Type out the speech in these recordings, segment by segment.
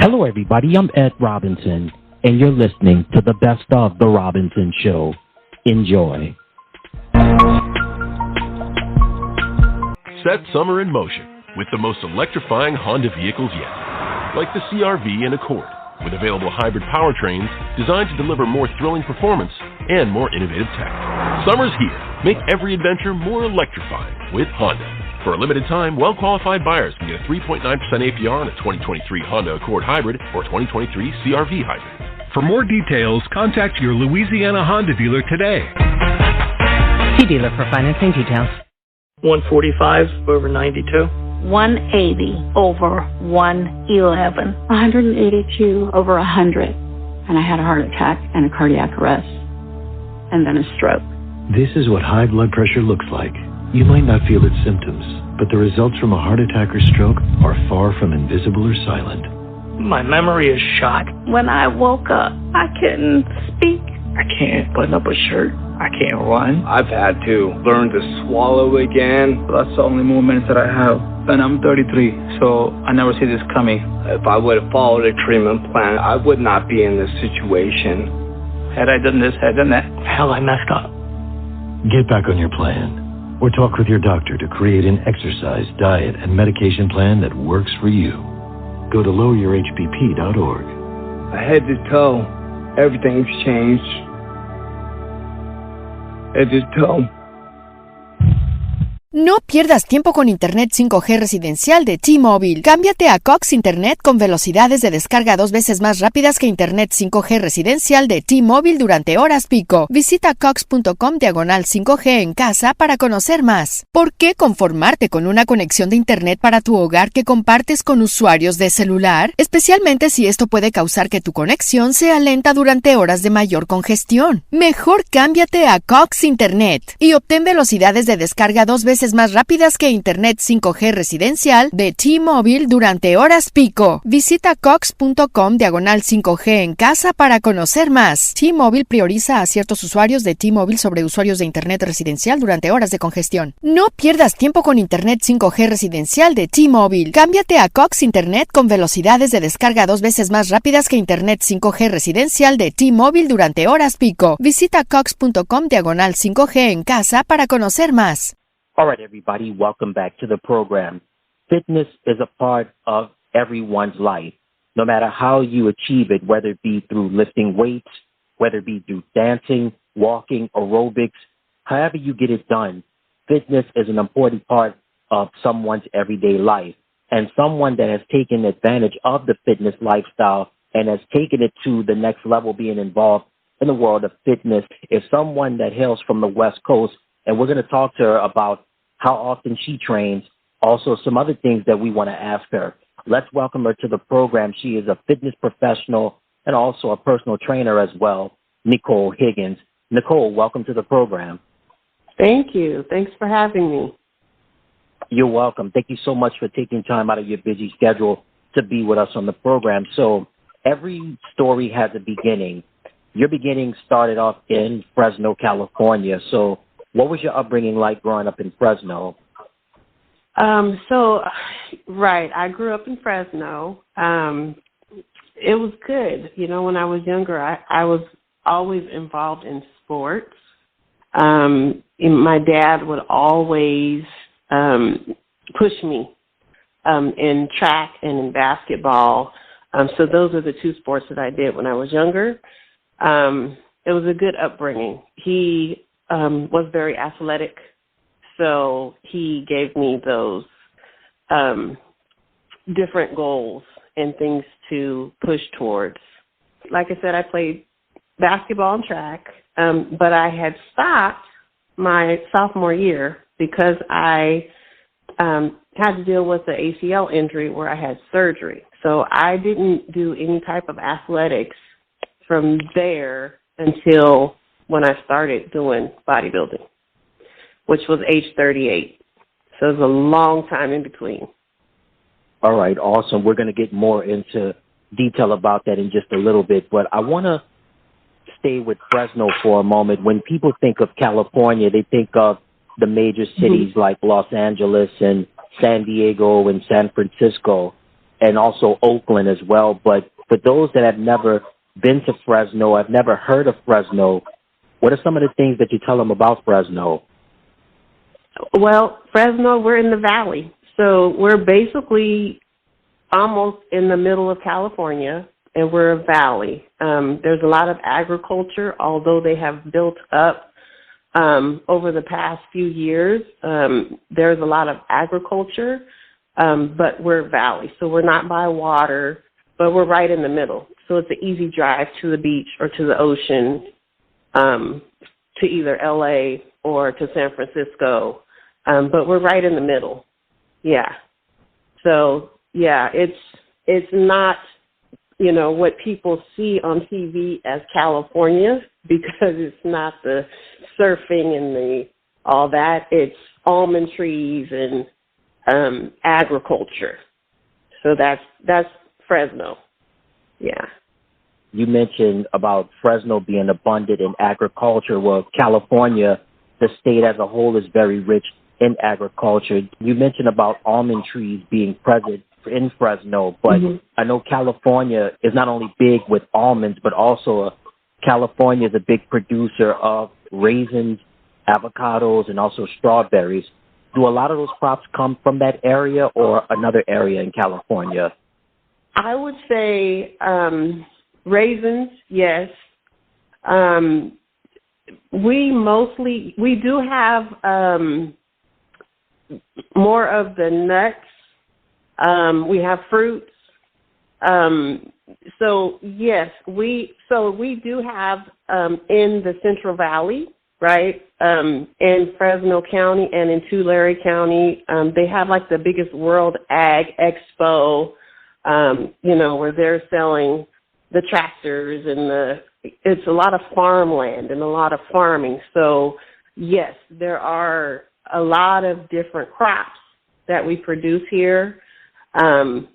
Hello, everybody. I'm Ed Robinson, and you're listening to the Best of The Robinson Show. Enjoy. Set summer in motion with the most electrifying Honda vehicles yet, like the CR-V and Accord, with available hybrid powertrains designed to deliver more thrilling performance and more innovative tech. Summer's here. Make every adventure more electrifying with Honda. For a limited time, well-qualified buyers can get a 3.9% APR on a 2023 Honda Accord Hybrid or 2023 CR-V Hybrid. For more details, contact your Louisiana Honda dealer today. See dealer for financing details. 145 over 92. 180 over 111. 182 over 100. And I had a heart attack and a cardiac arrest. And then a stroke. This is what high blood pressure looks like. You might not feel its symptoms, but the results from a heart attack or stroke are far from invisible or silent. My memory is shot. When I woke up, I couldn't speak. I can't button up a shirt. I can't run. I've had to learn to swallow again. That's the only movements that I have. And I'm 33, so I never see this coming. If I would have followed a treatment plan, I would not be in this situation. Had I done this, had I done that, Hell, I messed up. Get back on your plan, or talk with your doctor to create an exercise, diet, and medication plan that works for you. Go to loweryourhbp.org. Head to toe, everything's changed. Head to toe. No pierdas tiempo con Internet 5G residencial de T-Mobile. Cámbiate a Cox Internet con velocidades de descarga 2 veces más rápidas que Internet 5G residencial de T-Mobile durante horas pico. Visita cox.com/5G en casa para conocer más. ¿Por qué conformarte con una conexión de Internet para tu hogar que compartes con usuarios de celular? Especialmente si esto puede causar que tu conexión sea lenta durante horas de mayor congestión. Mejor cámbiate a Cox Internet y obtén velocidades de descarga 2 veces más rápidas que Internet 5G residencial de T-Mobile durante horas pico. Visita cox.com/5G en casa para conocer más. T-Mobile prioriza a ciertos usuarios de T-Mobile sobre usuarios de Internet residencial durante horas de congestión. No pierdas tiempo con Internet 5G residencial de T-Mobile. Cámbiate a Cox Internet con velocidades de descarga 2 veces más rápidas que Internet 5G residencial de T-Mobile durante horas pico. Visita cox.com/5G en casa para conocer más. All right, everybody, welcome back to the program. Fitness is a part of everyone's life, no matter how you achieve it, whether it be through lifting weights, whether it be through dancing, walking, aerobics, however you get it done. Fitness is an important part of someone's everyday life, and someone that has taken advantage of the fitness lifestyle and has taken it to the next level, being involved in the world of fitness, is someone that hails from the West Coast, and we're going to talk to her about how often she trains, also some other things that we want to ask her. Let's welcome her to the program. She is a fitness professional and also a personal trainer as well, NicoleHiggins. Nicole, welcome to the program. Thank you. Thanks for having me. You're welcome. Thank you so much for taking time out of your busy schedule to be with us on the program. So every story has a beginning. Your beginning started off in Fresno, California. So what was your upbringing like growing up in Fresno? Right, I grew up in Fresno. It was good. You know, when I was younger, I was always involved in sports. My dad would always push me in track and in basketball. So those are the two sports that I did when I was younger. It was a good upbringing. He was very athletic, so he gave me those different goals and things to push towards. Like I said, I played basketball and track, but I had stopped my sophomore year because I had to deal with the ACL injury where I had surgery. So I didn't do any type of athletics from there until when I started doing bodybuilding, which was age 38. So it was a long time in between. All right, awesome. We're going to get more into detail about that in just a little bit, but I want to stay with Fresno for a moment. When people think of California, they think of the major cities like Los Angeles and San Diego and San Francisco. and also Oakland as well. But for those that have never been to Fresno, have never heard of Fresno, what are some of the things that you tell them about Fresno? Well, Fresno, we're in the valley. So we're basically almost in the middle of California, and we're a valley. There's a lot of agriculture, although they have built up over the past few years. There's a lot of agriculture, but we're a valley. So we're not by water, but we're right in the middle. So it's an easy drive to the beach or to the ocean, to either L.A. or to San Francisco. But we're right in the middle. Yeah. So, yeah, it's not, you know, what people see on TV as California, because it's not the surfing and all that. It's almond trees and agriculture. So that's Fresno. Yeah. You mentioned about Fresno being abundant in agriculture. Well, California, the state as a whole, is very rich in agriculture. You mentioned about almond trees being present in Fresno, but I know California is not only big with almonds, but also California is a big producer of raisins, avocados, and also strawberries. Do a lot of those crops come from that area or another area in California? I would say raisins, yes. We do have more of the nuts. We have fruits. So yes, we do have in the Central Valley, right? In Fresno County and in Tulare County, they have like the biggest World Ag Expo, you know, where they're selling the tractors and it's a lot of farmland and a lot of farming. So yes, there are a lot of different crops that we produce here. And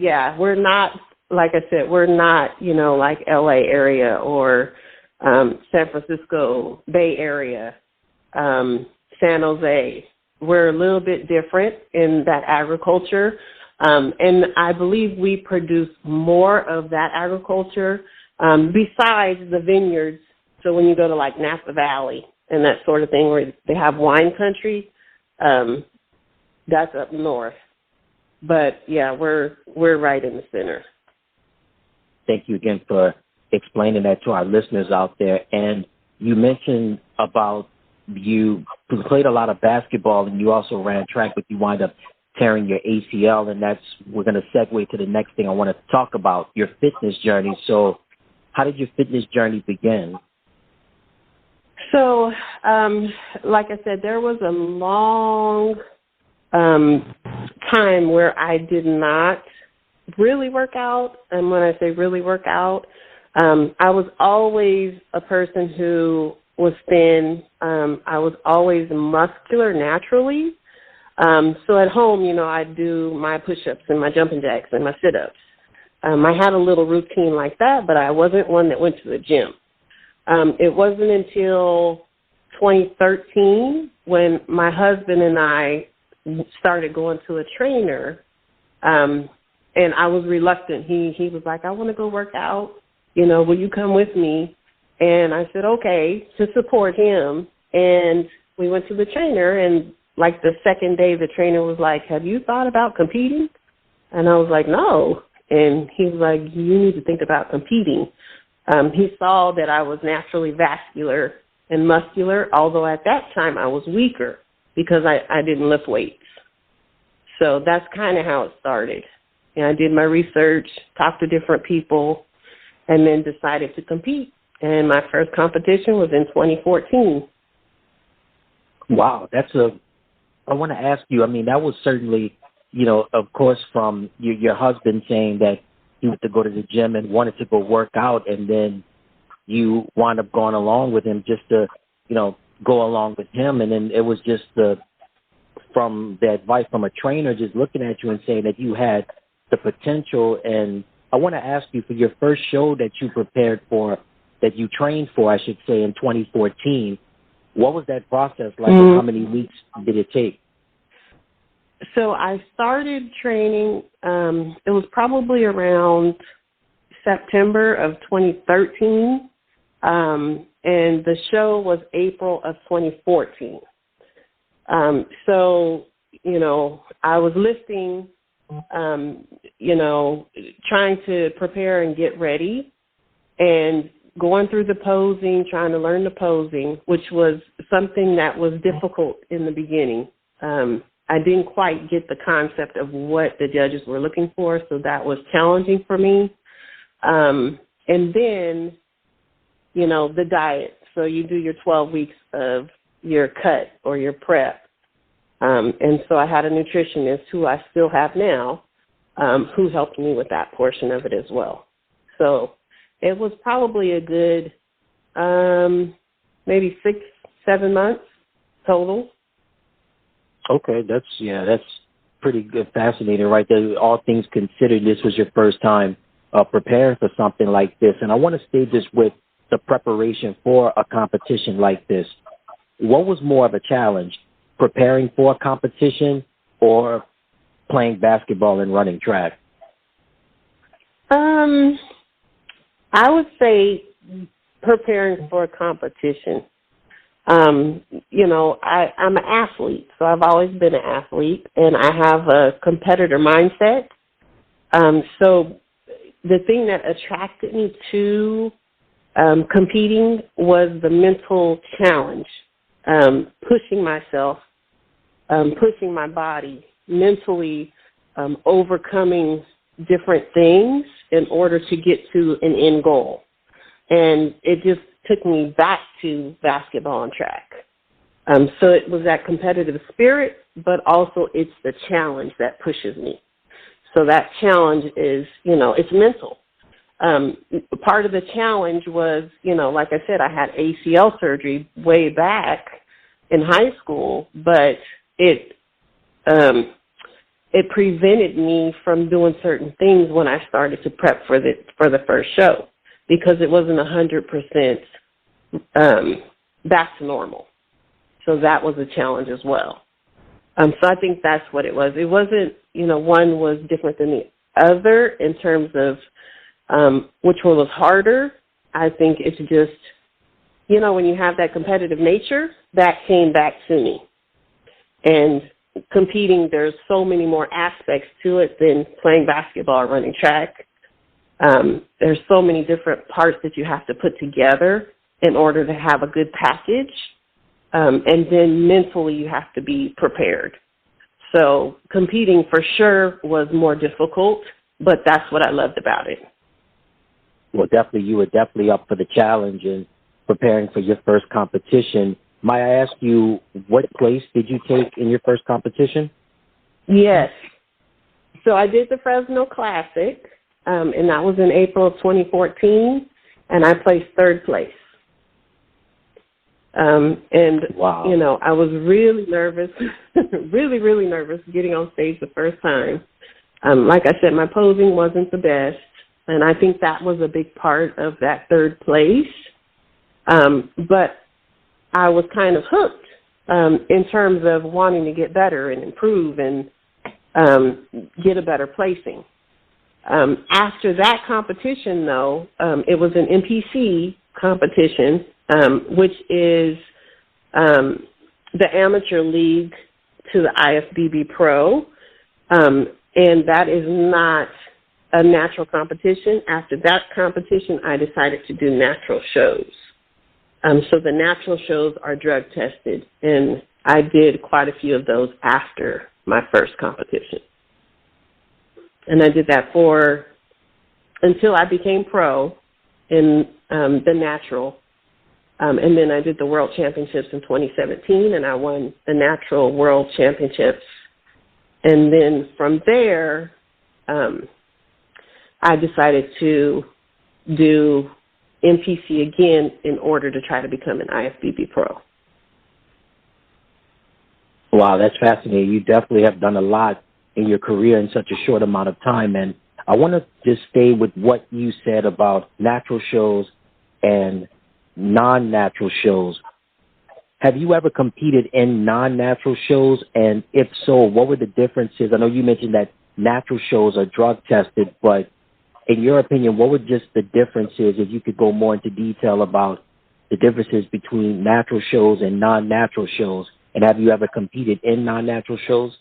yeah, we're not, like I said, we're not, you know, like LA area or San Francisco Bay Area, San Jose. We're a little bit different in that agriculture. And I believe we produce more of that agriculture besides the vineyards. So when you go to like Napa Valley and that sort of thing where they have wine country, that's up north. But yeah, we're right in the center. Thank you again for explaining that to our listeners out there. And you mentioned about you played a lot of basketball and you also ran track, but you wind up tearing your ACL, and we're going to segue to the next thing I want to talk about, your fitness journey. So how did your fitness journey begin? So, like I said, there was a long time where I did not really work out. And when I say really work out, I was always a person who was thin. I was always muscular naturally. So at home, you know, I do my push-ups and my jumping jacks and my sit-ups. I had a little routine like that, but I wasn't one that went to the gym. It wasn't until 2013 when my husband and I started going to a trainer, and I was reluctant. He was like, I want to go work out. You know, will you come with me? And I said, okay, to support him. And we went to the trainer, and like the second day, the trainer was like, have you thought about competing? And I was like, no. And he was like, you need to think about competing. He saw that I was naturally vascular and muscular, although at that time I was weaker because I didn't lift weights. So that's kind of how it started. And I did my research, talked to different people, and then decided to compete. And my first competition was in 2014. Wow, I want to ask you, I mean, that was certainly, you know, of course, from your husband saying that he wanted to go to the gym and wanted to go work out, and then you wound up going along with him just to, you know, go along with him. And then it was just from the advice from a trainer just looking at you and saying that you had the potential. And I want to ask you, for your first show that you prepared for, that you trained for, I should say, in 2014, what was that process like, and how many weeks did it take? So I started training, it was probably around September of 2013, and the show was April of 2014. So, you know, I was lifting, you know, trying to prepare and get ready and going through the posing, trying to learn the posing, which was something that was difficult in the beginning. I didn't quite get the concept of what the judges were looking for, so that was challenging for me. And then, you know, the diet. So you do your 12 weeks of your cut or your prep. And so I had a nutritionist who I still have now, who helped me with that portion of it as well. So it was probably a good maybe 6-7 months total. Okay, that's pretty good, fascinating right there. All things considered, this was your first time preparing for something like this. And I want to stay just with the preparation for a competition like this. What was more of a challenge, preparing for a competition or playing basketball and running track? I would say preparing for a competition. You know, I'm an athlete, so I've always been an athlete, and I have a competitor mindset. So the thing that attracted me to competing was the mental challenge, pushing myself, pushing my body, mentally overcoming different things in order to get to an end goal. And it just took me back to basketball and track. So it was that competitive spirit, but also it's the challenge that pushes me. So that challenge is, you know, it's mental. Part of the challenge was, you know, like I said, I had ACL surgery way back in high school, but it prevented me from doing certain things when I started to prep for the first show, because it wasn't 100% back to normal. So that was a challenge as well. So I think that's what it was. It wasn't, you know, one was different than the other in terms of which one was harder. I think it's just, you know, when you have that competitive nature, that came back to me. And competing, there's so many more aspects to it than playing basketball or running track. There's so many different parts that you have to put together in order to have a good package. And then mentally you have to be prepared. So competing for sure was more difficult, but that's what I loved about it. Well, definitely, you were definitely up for the challenge and preparing for your first competition. Might I ask you, what place did you take in your first competition? Yes. So I did the Fresno Classic, and that was in April of 2014, and I placed third place. And, wow. You know, I was really nervous, really nervous getting on stage the first time. Like I said, my posing wasn't the best, and I think that was a big part of that third place. But I was kind of hooked in terms of wanting to get better and improve and get a better placing. After that competition, though, it was an NPC competition, which is the amateur league to the IFBB Pro, and that is not a natural competition. After that competition, I decided to do natural shows. So the natural shows are drug tested, and I did quite a few of those after my first competition. And I did that until I became pro in the natural. And then I did the World Championships in 2017, and I won the Natural World Championships. And then from there, I decided to do NPC again in order to try to become an IFBB Pro. Wow, that's fascinating. You definitely have done a lot in your career in such a short amount of time. And I want to just stay with what you said about natural shows and non-natural shows. have you ever competed in non-natural shows? And if so, what were the differences? I know you mentioned that natural shows are drug tested, but in your opinion, what were just the differences, if you could go more into detail about the differences between natural shows and non-natural shows? And have you ever competed in non-natural shows?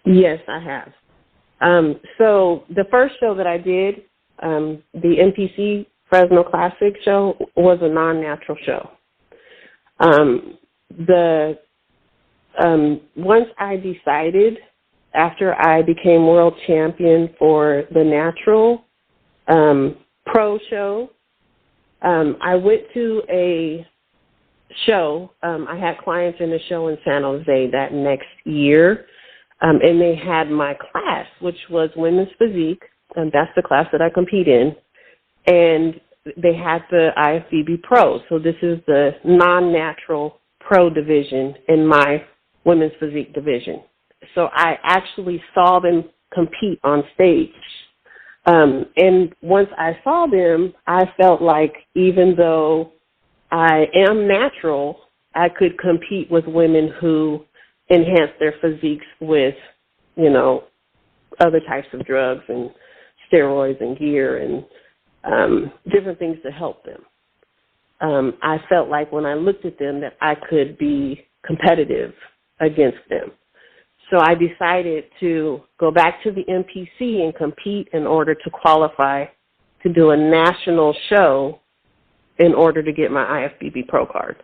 Yes, I have. So the first show that I did, the NPC Fresno Classic show, was a non-natural show. Once I decided, after I became world champion for the natural pro show, I went to a show. I had clients in a show in San Jose that next year, and they had my class, which was women's physique, and that's the class that I compete in, and they had the IFBB Pro. So this is the non-natural pro division in my women's physique division. So I actually saw them compete on stage. And once I saw them, I felt like even though I am natural, I could compete with women who enhance their physiques with, you know, other types of drugs and steroids and gear and different things to help them. I felt like when I looked at them that I could be competitive against them. So I decided to go back to the NPC and compete in order to qualify to do a national show in order to get my IFBB Pro card.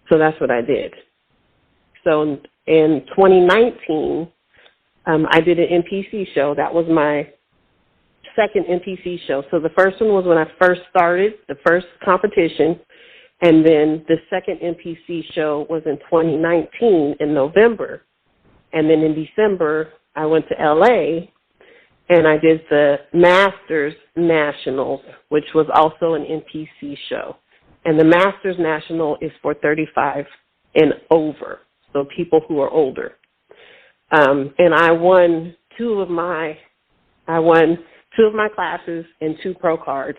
So that's what I did. So in 2019, I did an NPC show. That was my second NPC show. So the first one was when I first started, the first competition, and then the second NPC show was in 2019 in November. And then in December, I went to LA and I did the Masters Nationals, which was also an NPC show. And the Masters National is for 35 and over, so people who are older. And I won two of my classes and 2 pro cards,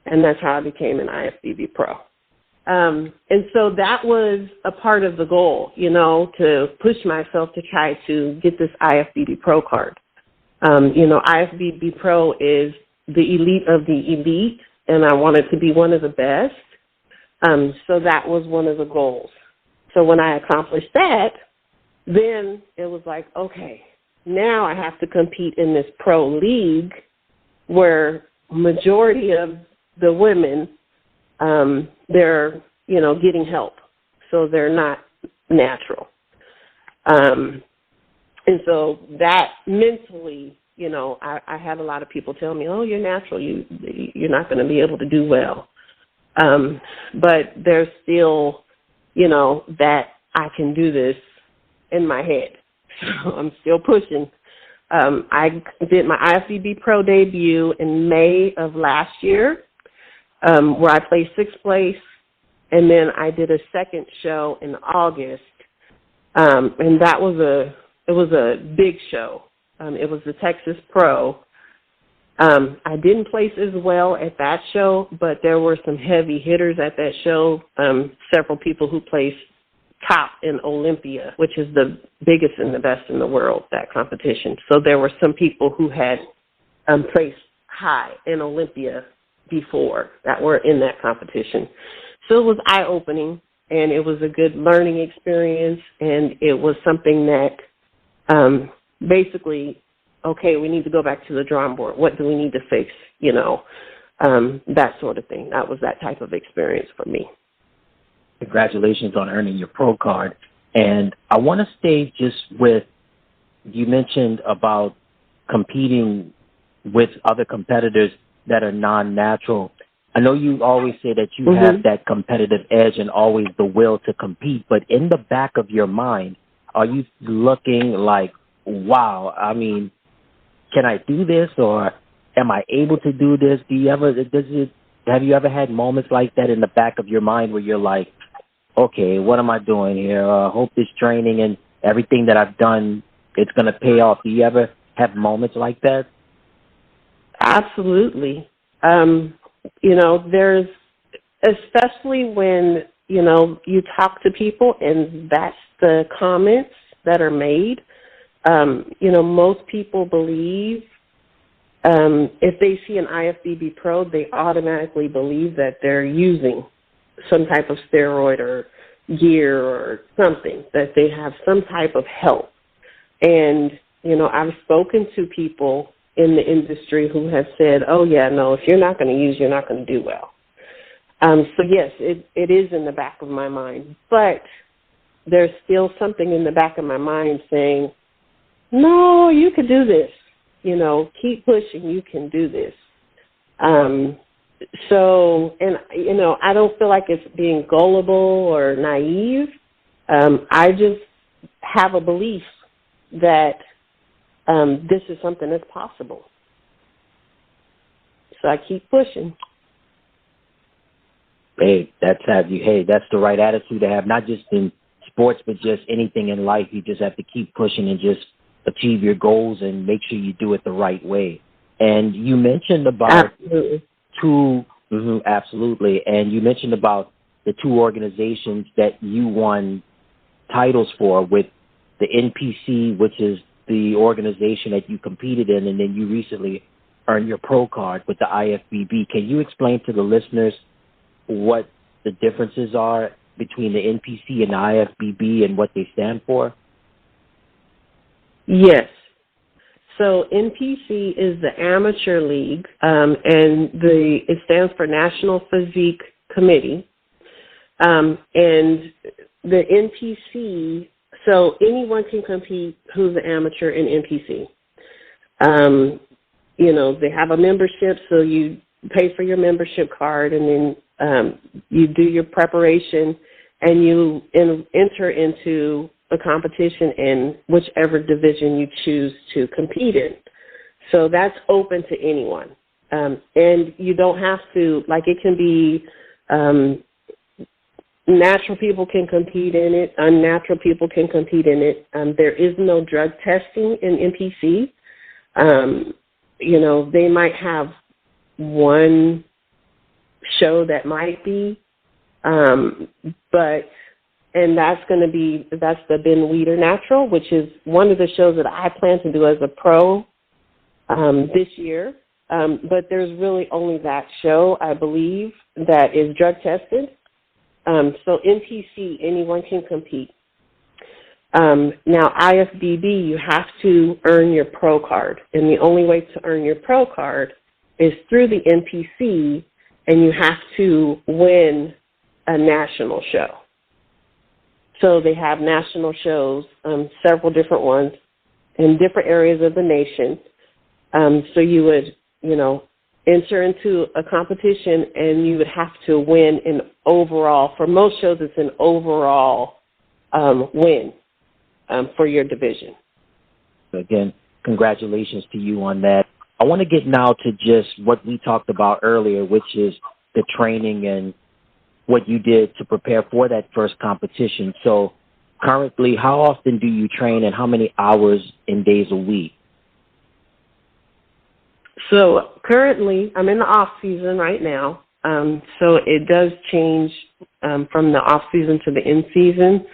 and that's how I became an IFBB Pro. And so that was a part of the goal, you know, to push myself to try to get this IFBB Pro card. You know, IFBB Pro is the elite of the elite, and I wanted to be one of the best. So that was one of the goals. So when I accomplished that, then it was like, okay, now I have to compete in this pro league where majority of the women, they're, you know, getting help. So they're not natural. And so that mentally, you know, I had a lot of people tell me, oh, you're natural. You're not going to be able to do well. But there's still, you know, that I can do this in my head. So I'm still pushing. I did my IFBB Pro debut in May of last year, where I placed 6th place, and then I did a second show in August, and that was a big show. It was the Texas Pro. I didn't place as well at that show, but there were some heavy hitters at that show. Several people who placed top in Olympia, which is the biggest and the best in the world, that competition. So there were some people who had placed high in Olympia before that were in that competition. So it was eye-opening, and it was a good learning experience, and it was something that basically, okay, we need to go back to the drawing board. What do we need to fix? You know, that sort of thing. That was that type of experience for me. Congratulations on earning your pro card. And I want to stay just with, you mentioned about competing with other competitors that are non-natural. I know you always say that you have that competitive edge and always the will to compete, but in the back of your mind, are you looking like, wow, I mean, can I do this, or am I able to do this? Have you ever had moments like that in the back of your mind where you're like, okay, what am I doing here? I hope this training and everything that I've done, it's going to pay off. Do you ever have moments like that? Absolutely. You know, there's, especially when you talk to people and that's the comments that are made. Most people believe if they see an IFBB pro, they automatically believe that they're using some type of steroid or gear or something, that they have some type of help. And, I've spoken to people in the industry who have said, oh, yeah, no, if you're not going to use, you're not going to do well. So, yes, it is in the back of my mind. But there's still something in the back of my mind saying, no, you could do this. Keep pushing. You can do this. I don't feel like it's being gullible or naive. I just have a belief that this is something that's possible. So I keep pushing. Hey, that's the right attitude to have, not just in sports, but just anything in life. You just have to keep pushing and just achieve your goals and make sure you do it the right way. And you mentioned about absolutely. And you mentioned about the two organizations that you won titles for, with the NPC, which is the organization that you competed in, and then you recently earned your pro card with the IFBB. Can you explain to the listeners what the differences are between the NPC and the IFBB and what they stand for? Yes. So NPC is the amateur league, and it stands for National Physique Committee. And the NPC, so anyone can compete who's an amateur in NPC. They have a membership, so you pay for your membership card, and then you do your preparation, and you enter into a competition in whichever division you choose to compete in. So that's open to anyone. And you don't have to, it can be natural people can compete in it, unnatural people can compete in it. There is no drug testing in NPC. They might have one show that might be, and that's the Ben Weider Natural, which is one of the shows that I plan to do as a pro this year. But there's really only that show, I believe, that is drug tested. So NPC, anyone can compete. Now, IFBB, you have to earn your pro card. And the only way to earn your pro card is through the NPC, and you have to win a national show. So they have national shows, several different ones in different areas of the nation. So you would, enter into a competition, and you would have to win an overall. For most shows, it's an overall win for your division. Again, congratulations to you on that. I want to get now to just what we talked about earlier, which is the training and what you did to prepare for that first competition. So currently, how often do you train, and how many hours and days a week? So currently, I'm in the off season right now. So it does change from the off season to the in season.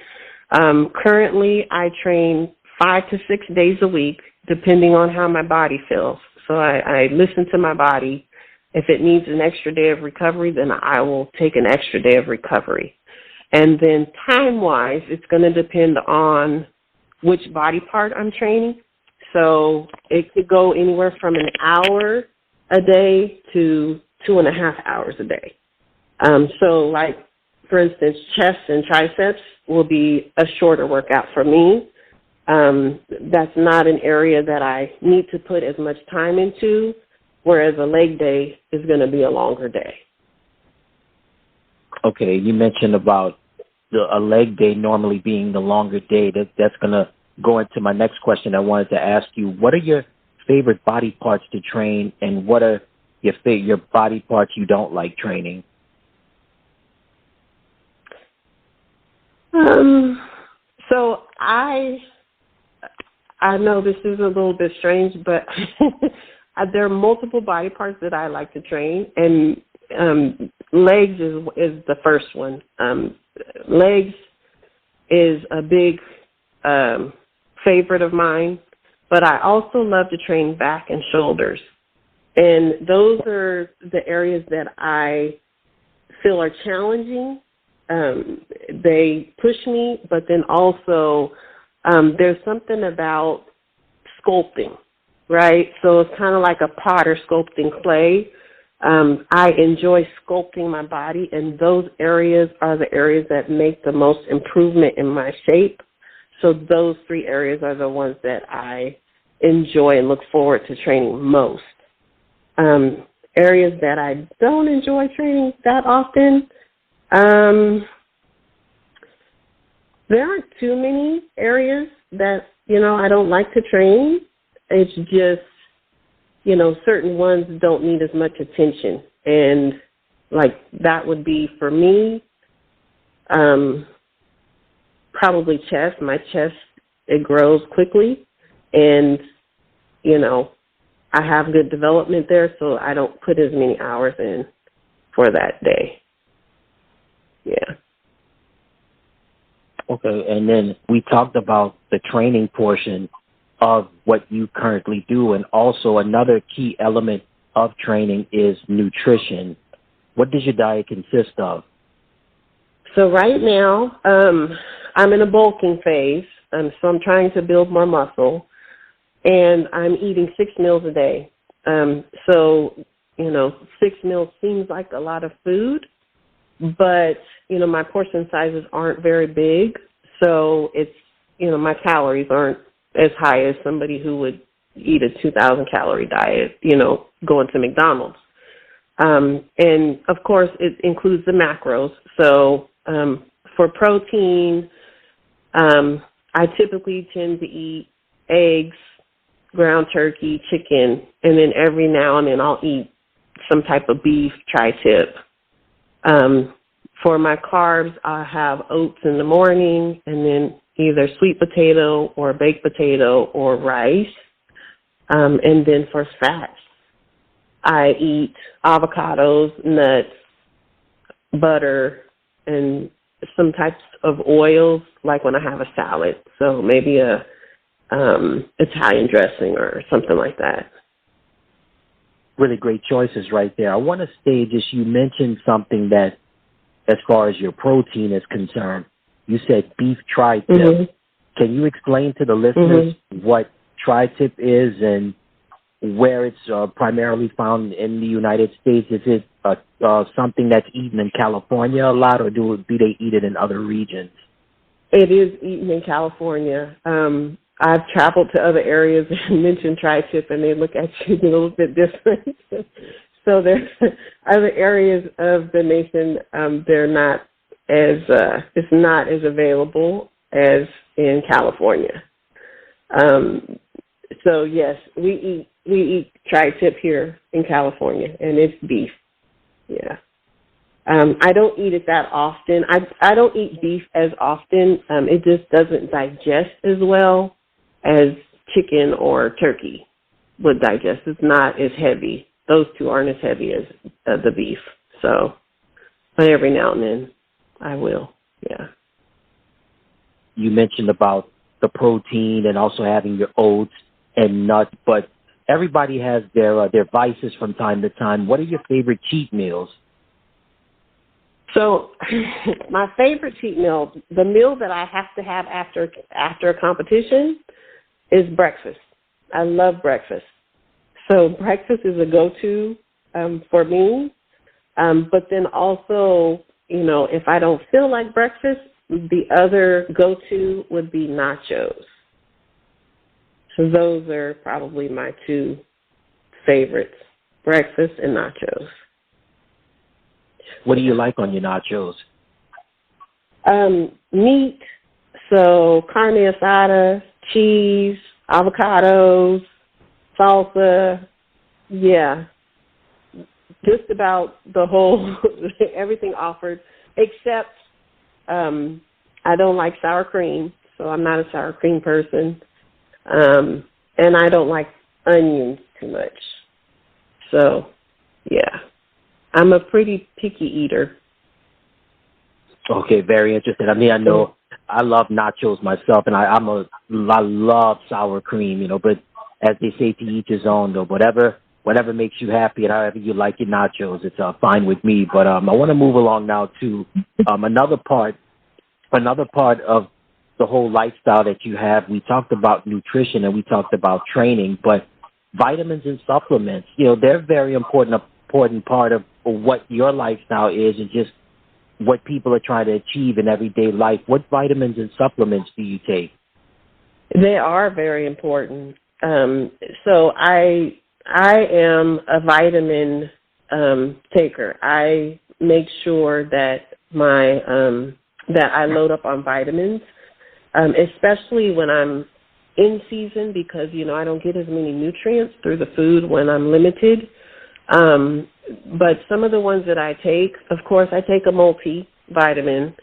Currently, I train 5 to 6 days a week, depending on how my body feels. So I listen to my body. If it needs an extra day of recovery, then I will take an extra day of recovery. And then time-wise, it's going to depend on which body part I'm training. So it could go anywhere from an hour a day to 2.5 hours a day. So for instance, chest and triceps will be a shorter workout for me. That's not an area that I need to put as much time into, whereas a leg day is going to be a longer day. Okay, you mentioned about a leg day normally being the longer day. That's going to go into my next question. I wanted to ask you, what are your favorite body parts to train, and what are your body parts you don't like training? So I know this is a little bit strange, but there are multiple body parts that I like to train, and legs is the first one. legs is a big favorite of mine, but I also love to train back and shoulders. And those are the areas that I feel are challenging. They push me, but then also there's something about sculpting, right? So it's kind of like a potter sculpting clay. I enjoy sculpting my body, and those areas are the areas that make the most improvement in my shape. So those 3 areas are the ones that I enjoy and look forward to training most. Areas that I don't enjoy training that often, there aren't too many areas that, I don't like to train. It's just, certain ones don't need as much attention. And, that would be, for me, probably chest. My chest, it grows quickly. And, I have good development there, so I don't put as many hours in for that day. Yeah. Okay, and then we talked about the training portion of what you currently do, and also another key element of training is nutrition. What does your diet consist of? So right now, I'm in a bulking phase, so I'm trying to build more muscle, and I'm eating 6 meals a day. So, 6 meals seems like a lot of food, but, my portion sizes aren't very big, so it's, my calories aren't as high as somebody who would eat a 2,000-calorie diet, going to McDonald's. And, of course, it includes the macros. So for protein, I typically tend to eat eggs, ground turkey, chicken, and then every now and then I'll eat some type of beef, tri-tip. For my carbs, I have oats in the morning and then either sweet potato or baked potato or rice. And then for fats, I eat avocados, nuts, butter, and some types of oils, like when I have a salad. So maybe a Italian dressing or something like that. Really great choices right there. I want to say just you mentioned something that, as far as your protein is concerned, you said beef tri-tip. Mm-hmm. Can you explain to the listeners what tri-tip is and where it's primarily found in the United States? Is it something that's eaten in California a lot, or do they eat it in other regions? It is eaten in California. I've traveled to other areas and mentioned tri-tip, and they look at you a little bit different. So there's other areas of the nation, they're not as it's not as available as in California. So yes, we eat tri-tip here in California, and it's beef. Yeah. I don't eat it that often. I don't eat beef as often. It just doesn't digest as well as chicken or turkey would digest. It's not as heavy. Those two aren't as heavy as the beef. So, but every now and then I will. Yeah. You mentioned about the protein and also having your oats and nuts, but everybody has their vices from time to time. What are your favorite cheat meals? So my favorite cheat meal, the meal that I have to have after a competition, is breakfast. I love breakfast. So breakfast is a go-to for me. But then also, if I don't feel like breakfast, the other go-to would be nachos. So those are probably my two favorites, breakfast and nachos. What do you like on your nachos? Meat, so carne asada, cheese, avocados, salsa, yeah. Just about the whole, everything offered, except I don't like sour cream, so I'm not a sour cream person. And I don't like onions too much. So, yeah. I'm a pretty picky eater. Okay, very interesting. I mean, I know I love nachos myself, and I love sour cream, but as they say, to each his own, though. Whatever makes you happy and however you like your nachos, it's fine with me. But I want to move along now to another part of the whole lifestyle that you have. We talked about nutrition and we talked about training, but vitamins and supplements, they're a very important part of what your lifestyle is and just what people are trying to achieve in everyday life. What vitamins and supplements do you take? They are very important. So I am a vitamin taker. I make sure that that I load up on vitamins, especially when I'm in season, because I don't get as many nutrients through the food when I'm limited. But some of the ones that I take, of course, I take a multivitamin,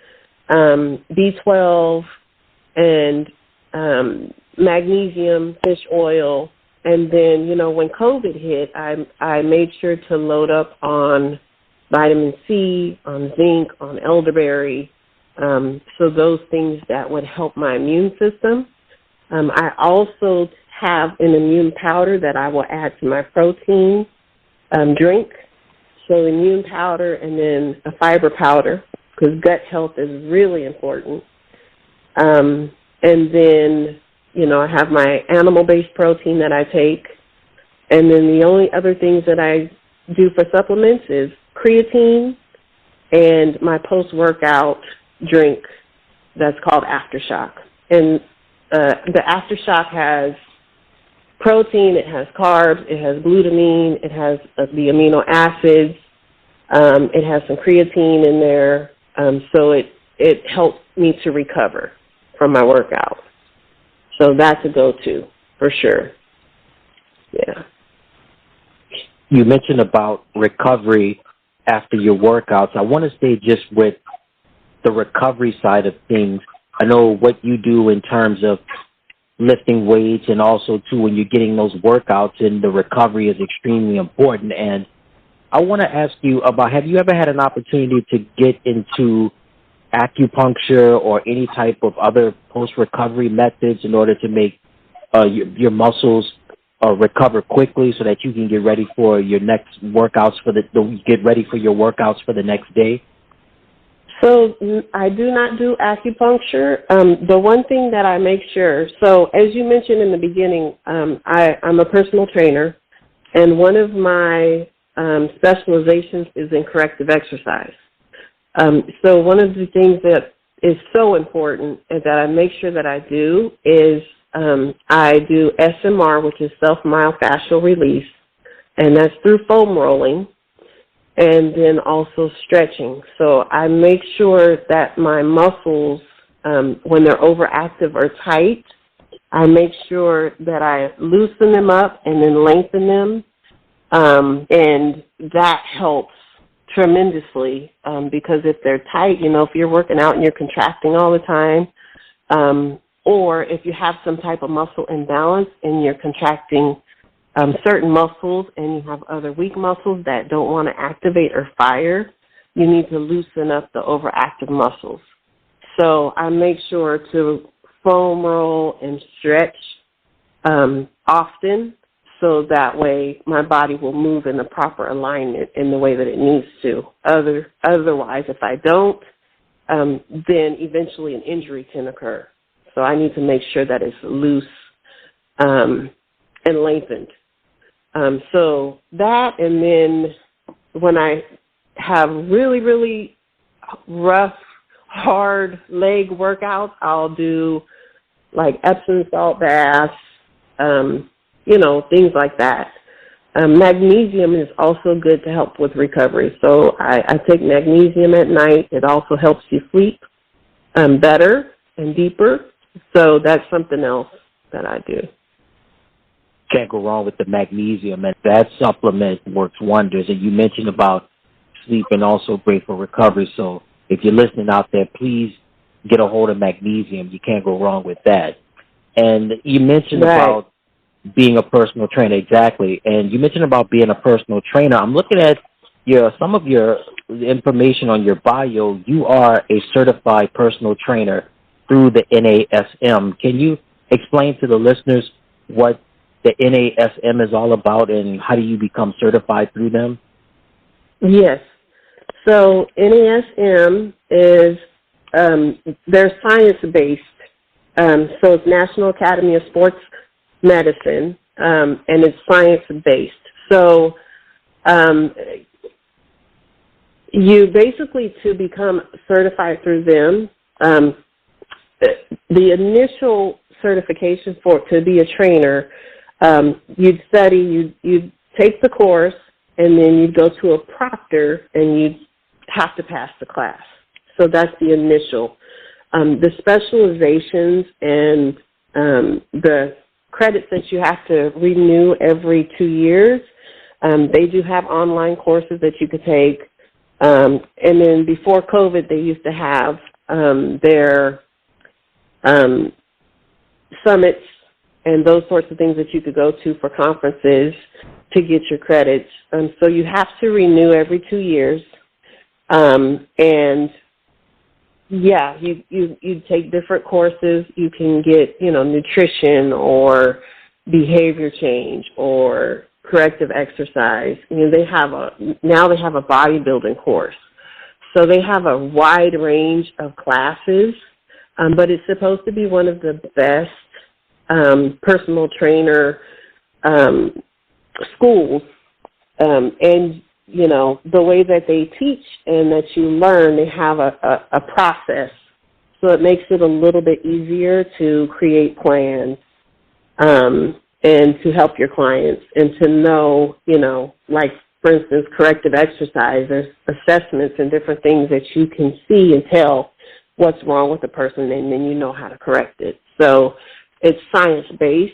B12, and magnesium, fish oil. And then, when COVID hit, I made sure to load up on vitamin C, on zinc, on elderberry, so those things that would help my immune system. I also have an immune powder that I will add to my protein drink. So immune powder and then a fiber powder, because gut health is really important. And then, I have my animal-based protein that I take. And then the only other things that I do for supplements is creatine and my post-workout drink that's called Aftershock. And the Aftershock has protein, it has carbs, it has glutamine, it has the amino acids, it has some creatine in there, so it helps me to recover from my workout. So that's a go-to for sure. Yeah. You mentioned about recovery after your workouts. I want to stay just with the recovery side of things. I know what you do in terms of lifting weights, and also too when you're getting those workouts, and the recovery is extremely important. And I want to ask you about, have you ever had an opportunity to get into acupuncture or any type of other post-recovery methods in order to make your muscles recover quickly so that you can get ready for your next workouts get ready for your workouts for the next day? So I do not do acupuncture. The one thing that I make sure, so as you mentioned in the beginning, I'm a personal trainer, and one of my specializations is in corrective exercise. So one of the things that is so important and that I make sure that I do is I do SMR, which is self-myofascial release, and that's through foam rolling, and then also stretching. So I make sure that my muscles, when they're overactive or tight, I make sure that I loosen them up and then lengthen them, and that helps tremendously, because if they're tight, if you're working out and you're contracting all the time, or if you have some type of muscle imbalance and you're contracting certain muscles and you have other weak muscles that don't want to activate or fire, you need to loosen up the overactive muscles. So I make sure to foam roll and stretch often, so that way my body will move in the proper alignment in the way that it needs to. Otherwise, if I don't, then eventually an injury can occur. So I need to make sure that it's loose and lengthened. So that, and then when I have really, really rough, hard leg workouts, I'll do like Epsom salt baths, things like that. Magnesium is also good to help with recovery. So I take magnesium at night. It also helps you sleep better and deeper. So that's something else that I do. Can't go wrong with the magnesium, and that supplement works wonders. And you mentioned about sleep and also great for recovery. So if you're listening out there, please get a hold of magnesium. You can't go wrong with that. And you mentioned about being a personal trainer, exactly. And you mentioned about being a personal trainer. I'm looking at some of your information on your bio, you are a certified personal trainer through the NASM. Can you explain to the listeners what the NASM is all about and how do you become certified through them? Yes. So NASM is, they're science-based. So it's National Academy of Sports Medicine, and it's science-based. So you basically, to become certified through them, the initial certification to be a trainer, you'd study, you'd take the course, and then you'd go to a proctor, and you'd have to pass the class. So that's the initial. The specializations and the credits that you have to renew every 2 years, they do have online courses that you could take. And then before COVID, they used to have their summits and those sorts of things that you could go to for conferences to get your credits. So you have to renew every 2 years. And yeah, you take different courses. You can get, nutrition or behavior change or corrective exercise. They have a bodybuilding course. So they have a wide range of classes, but it's supposed to be one of the best personal trainer schools. And the way that they teach and that you learn, they have a process. So it makes it a little bit easier to create plans and to help your clients and to know, like, for instance, corrective exercise, there's assessments and different things that you can see and tell what's wrong with the person, and then you know how to correct it. So it's science-based,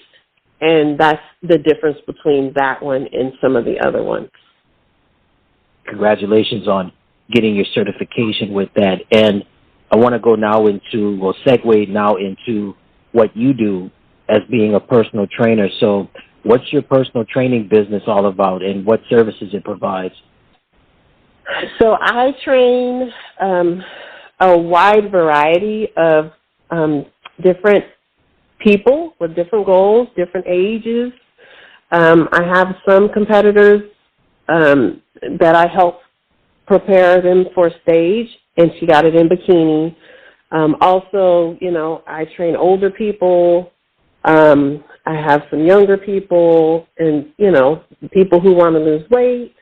and that's the difference between that one and some of the other ones. Congratulations on getting your certification with that. And I want to go now segue now into what you do as being a personal trainer. So what's your personal training business all about and what services it provides? So I train a wide variety of different people with different goals, different ages. I have some competitors that I help prepare them for stage, and she got it in bikini. Also, I train older people. I have some younger people and, people who want to lose weight.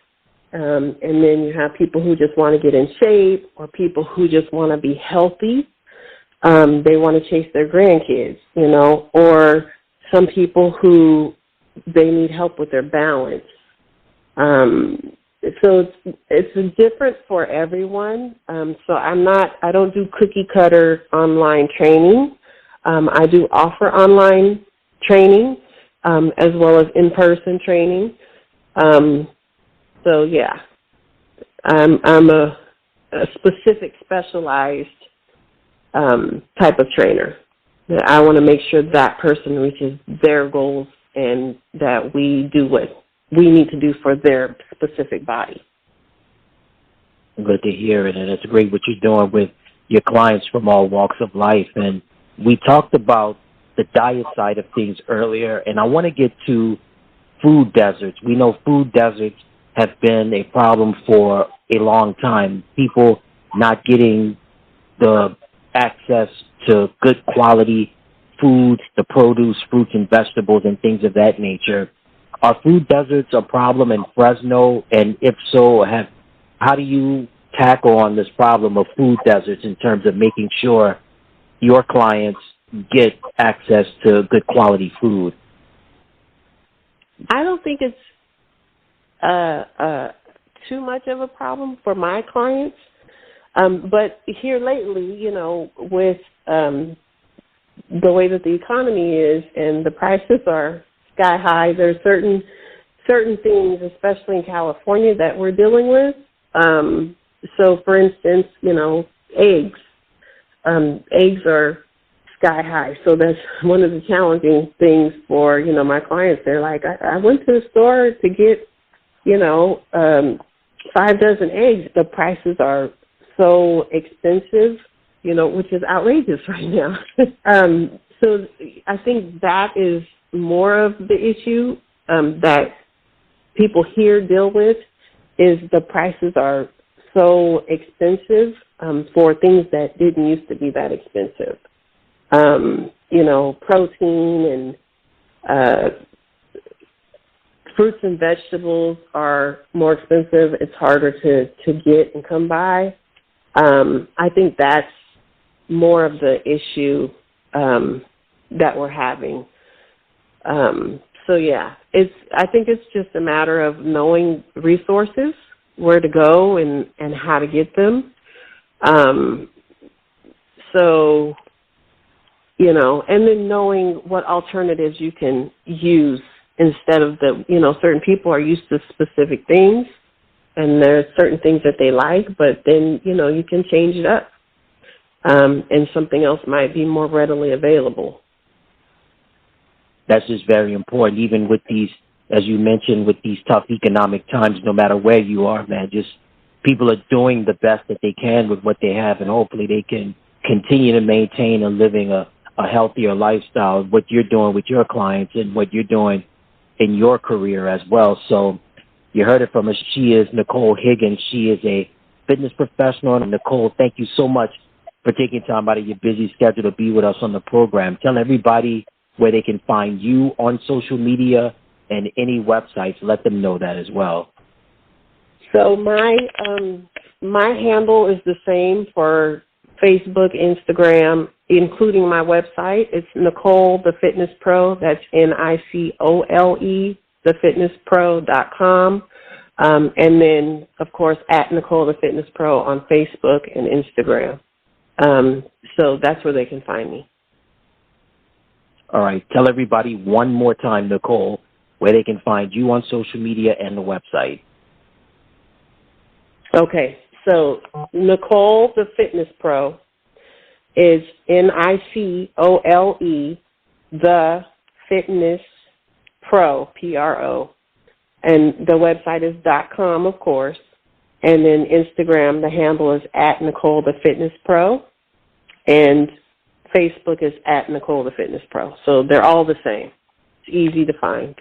And then you have people who just want to get in shape or people who just want to be healthy. They want to chase their grandkids, or some people who they need help with their balance. So it's different for everyone. So I don't do cookie cutter online training. I do offer online training, as well as in-person training. So yeah, I'm a specific specialized, type of trainer. I want to make sure that person reaches their goals and that we do what we need to do for their specific body. Good to hear it, and it's great what you're doing with your clients from all walks of life. And we talked about the diet side of things earlier, and I want to get to food deserts. We know food deserts have been a problem for a long time. People not getting the access to good quality foods, the produce, fruits and vegetables and things of that nature. Are food deserts a problem in Fresno? And if so, how do you tackle on this problem of food deserts in terms of making sure your clients get access to good quality food? I don't think it's too much of a problem for my clients. But here lately, with the way that the economy is and the prices are sky high, there's certain things, especially in California, that we're dealing with. So, for instance, eggs. Eggs are sky high. So that's one of the challenging things for, my clients. They're like, I went to the store to get, 5 dozen eggs, the prices are so expensive, which is outrageous right now. So I think that is more of the issue that people here deal with, is the prices are so expensive for things that didn't used to be that expensive. Protein and fruits and vegetables are more expensive. It's harder to get and come by. I think that's more of the issue that we're having. So yeah, I think it's just a matter of knowing resources, where to go and how to get them. And then knowing what alternatives you can use instead of certain people are used to specific things, and there's certain things that they like, but then, you can change it up. And something else might be more readily available. That's just very important, even with these, as you mentioned, with these tough economic times, no matter where you are, man, just people are doing the best that they can with what they have, and hopefully they can continue to maintain and living a healthier lifestyle, what you're doing with your clients and what you're doing in your career as well. So you heard it from her. She is Nicole Higgins. She is a fitness professional. And Nicole, thank you so much for taking time out of your busy schedule to be with us on the program. Tell everybody where they can find you on social media and any websites. Let them know that as well. So my handle is the same for Facebook, Instagram, including my website. It's Nicole the Fitness Pro. That's NICOLE, thefitnesspro.com. And then, of course, at Nicole the Fitness Pro on Facebook and Instagram. So that's where they can find me. All right. Tell everybody one more time, Nicole, where they can find you on social media and the website. Okay. So Nicole the Fitness Pro is NICOLE, the Fitness Pro, PRO. And the website is .com, of course. And then Instagram, the handle is at Nicole the Fitness Pro. And Facebook is at Nicole the Fitness Pro. So they're all the same. It's easy to find.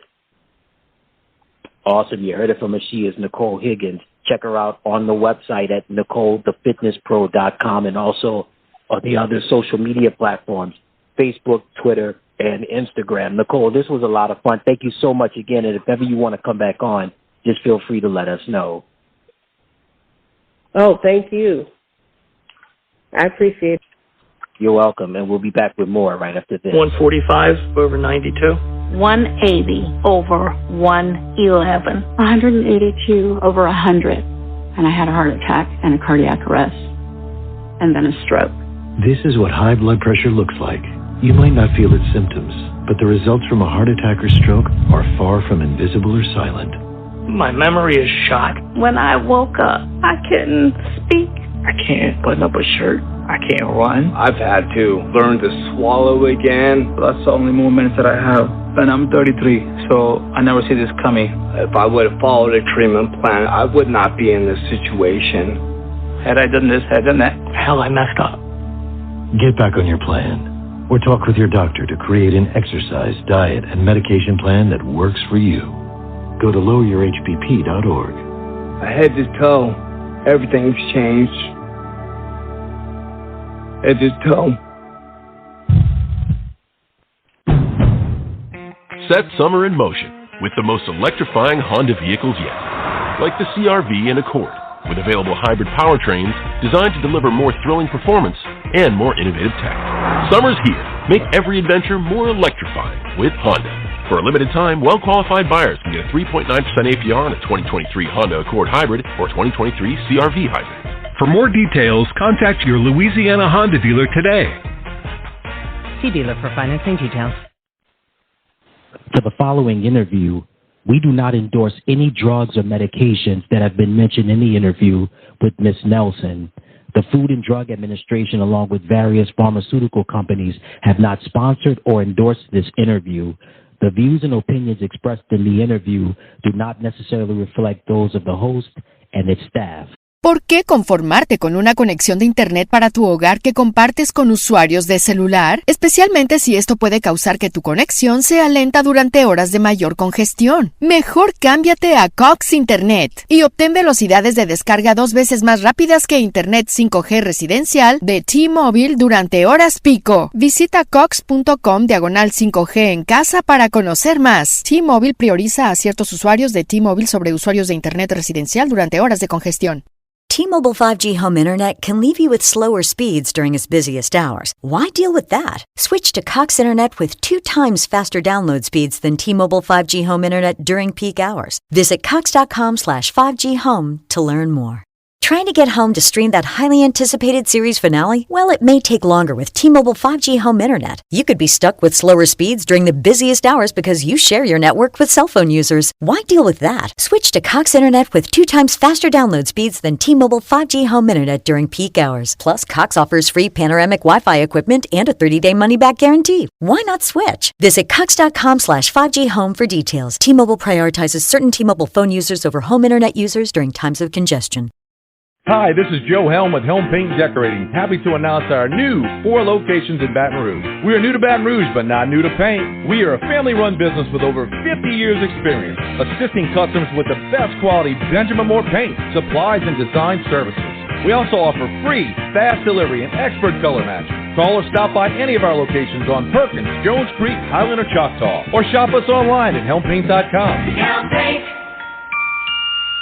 Awesome. You heard it from her. She is Nicole Higgins. Check her out on the website at NicoleTheFitnessPro.com and also on the other social media platforms, Facebook, Twitter, and Instagram. Nicole, this was a lot of fun. Thank you so much again. And if ever you want to come back on, just feel free to let us know. Oh, thank you. I appreciate it. You're welcome. And we'll be back with more right after this. 145 over 92. 180 over 111. 182 over 100. And I had a heart attack and a cardiac arrest. And then a stroke. This is what high blood pressure looks like. You might not feel its symptoms, but the results from a heart attack or stroke are far from invisible or silent. My memory is shot. When I woke up, I couldn't speak. I can't button up a shirt. I can't run. I've had to learn to swallow again. That's the only movements that I have. And I'm 33, so I never see this coming. If I would have followed a treatment plan, I would not be in this situation. Had I done this, had I done that, Hell, I messed up. Get back on your plan, or talk with your doctor to create an exercise, diet, and medication plan that works for you. Go to loweryourhpp.org. Head to toe, everything's changed. Head to toe. Set summer in motion with the most electrifying Honda vehicles yet, like the CR-V and Accord, with available hybrid powertrains designed to deliver more thrilling performance and more innovative tech. Summer's here. Make every adventure more electrifying with Honda. For a limited time, well-qualified buyers can get a 3.9% APR on a 2023 Honda Accord Hybrid or 2023 CR-V Hybrid. For more details, contact your Louisiana Honda dealer today. See dealer for financing details. For the following interview, we do not endorse any drugs or medications that have been mentioned in the interview with Ms. Nelson. The Food and Drug Administration, along with various pharmaceutical companies, have not sponsored or endorsed this interview. The views and opinions expressed in the interview do not necessarily reflect those of the host and its staff. ¿Por qué conformarte con una conexión de Internet para tu hogar que compartes con usuarios de celular? Especialmente si esto puede causar que tu conexión sea lenta durante horas de mayor congestión. Mejor cámbiate a Cox Internet y obtén velocidades de descarga 2 veces más rápidas que Internet 5G residencial de T-Mobile durante horas pico. Visita cox.com/5G en casa para conocer más. T-Mobile prioriza a ciertos usuarios de T-Mobile sobre usuarios de Internet residencial durante horas de congestión. T-Mobile 5G home internet can leave you with slower speeds during its busiest hours. Why deal with that? Switch to Cox Internet with 2 times faster download speeds than T-Mobile 5G home internet during peak hours. Visit cox.com/5G home to learn more. Trying to get home to stream that highly anticipated series finale? Well, it may take longer with T-Mobile 5G home internet. You could be stuck with slower speeds during the busiest hours because you share your network with cell phone users. Why deal with that? Switch to Cox Internet with 2 times faster download speeds than T-Mobile 5G home internet during peak hours. Plus, Cox offers free panoramic Wi-Fi equipment and a 30-day money-back guarantee. Why not switch? Visit cox.com/5G home for details. T-Mobile prioritizes certain T-Mobile phone users over home internet users during times of congestion. Hi, this is Joe Helm with Helm Paint and Decorating. Happy to announce our new 4 locations in Baton Rouge. We are new to Baton Rouge, but not new to paint. We are a family-run business with over 50 years experience, assisting customers with the best quality Benjamin Moore paint, supplies, and design services. We also offer free, fast delivery and expert color matching. Call or stop by any of our locations on Perkins, Jones Creek, Highland, or Choctaw, or shop us online at helmpaint.com. Helm Paint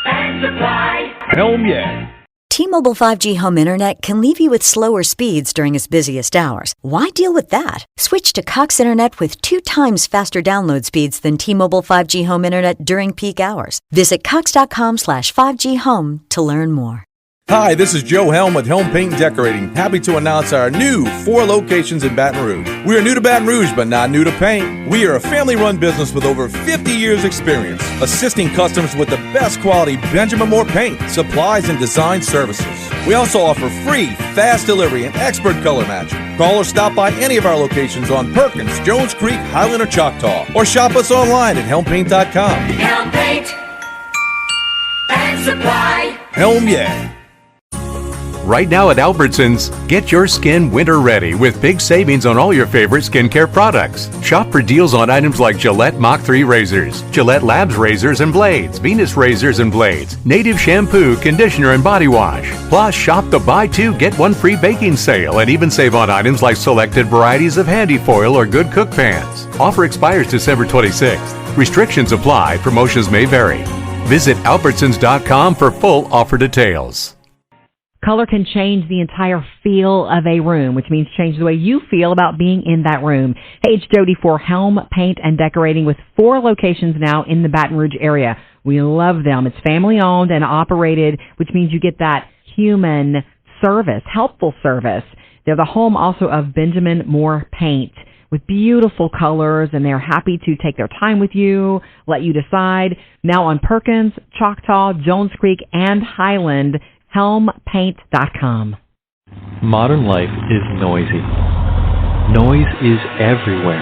and Supply. Helm, yeah. T-Mobile 5G home internet can leave you with slower speeds during its busiest hours. Why deal with that? Switch to Cox Internet with 2 times faster download speeds than T-Mobile 5G home internet during peak hours. Visit cox.com/5G home to learn more. Hi, this is Joe Helm with Helm Paint and Decorating. Happy to announce our new 4 locations in Baton Rouge. We are new to Baton Rouge, but not new to paint. We are a family-run business with over 50 years experience, assisting customers with the best quality Benjamin Moore paint, supplies, and design services. We also offer free, fast delivery and expert color matching. Call or stop by any of our locations on Perkins, Jones Creek, Highland, or Choctaw, or shop us online at helmpaint.com. Helm Paint and Supply. Helm, yeah. Right now at Albertsons, get your skin winter ready with big savings on all your favorite skincare products. Shop for deals on items like Gillette Mach 3 razors, Gillette Labs razors and blades, Venus razors and blades, Native shampoo, conditioner, and body wash. Plus, shop the buy 2, get 1 free baking sale and even save on items like selected varieties of handy foil or good cook pans. Offer expires December 26th. Restrictions apply. Promotions may vary. Visit Albertsons.com for full offer details. Color can change the entire feel of a room, which means change the way you feel about being in that room. Hey, it's Jody for Helm Paint and Decorating with 4 locations now in the Baton Rouge area. We love them. It's family owned and operated, which means you get that human service, helpful service. They're the home also of Benjamin Moore Paint with beautiful colors, and they're happy to take their time with you, let you decide. Now on Perkins, Choctaw, Jones Creek, and Highland, helmpaint.com. Modern life is noisy. Noise is everywhere.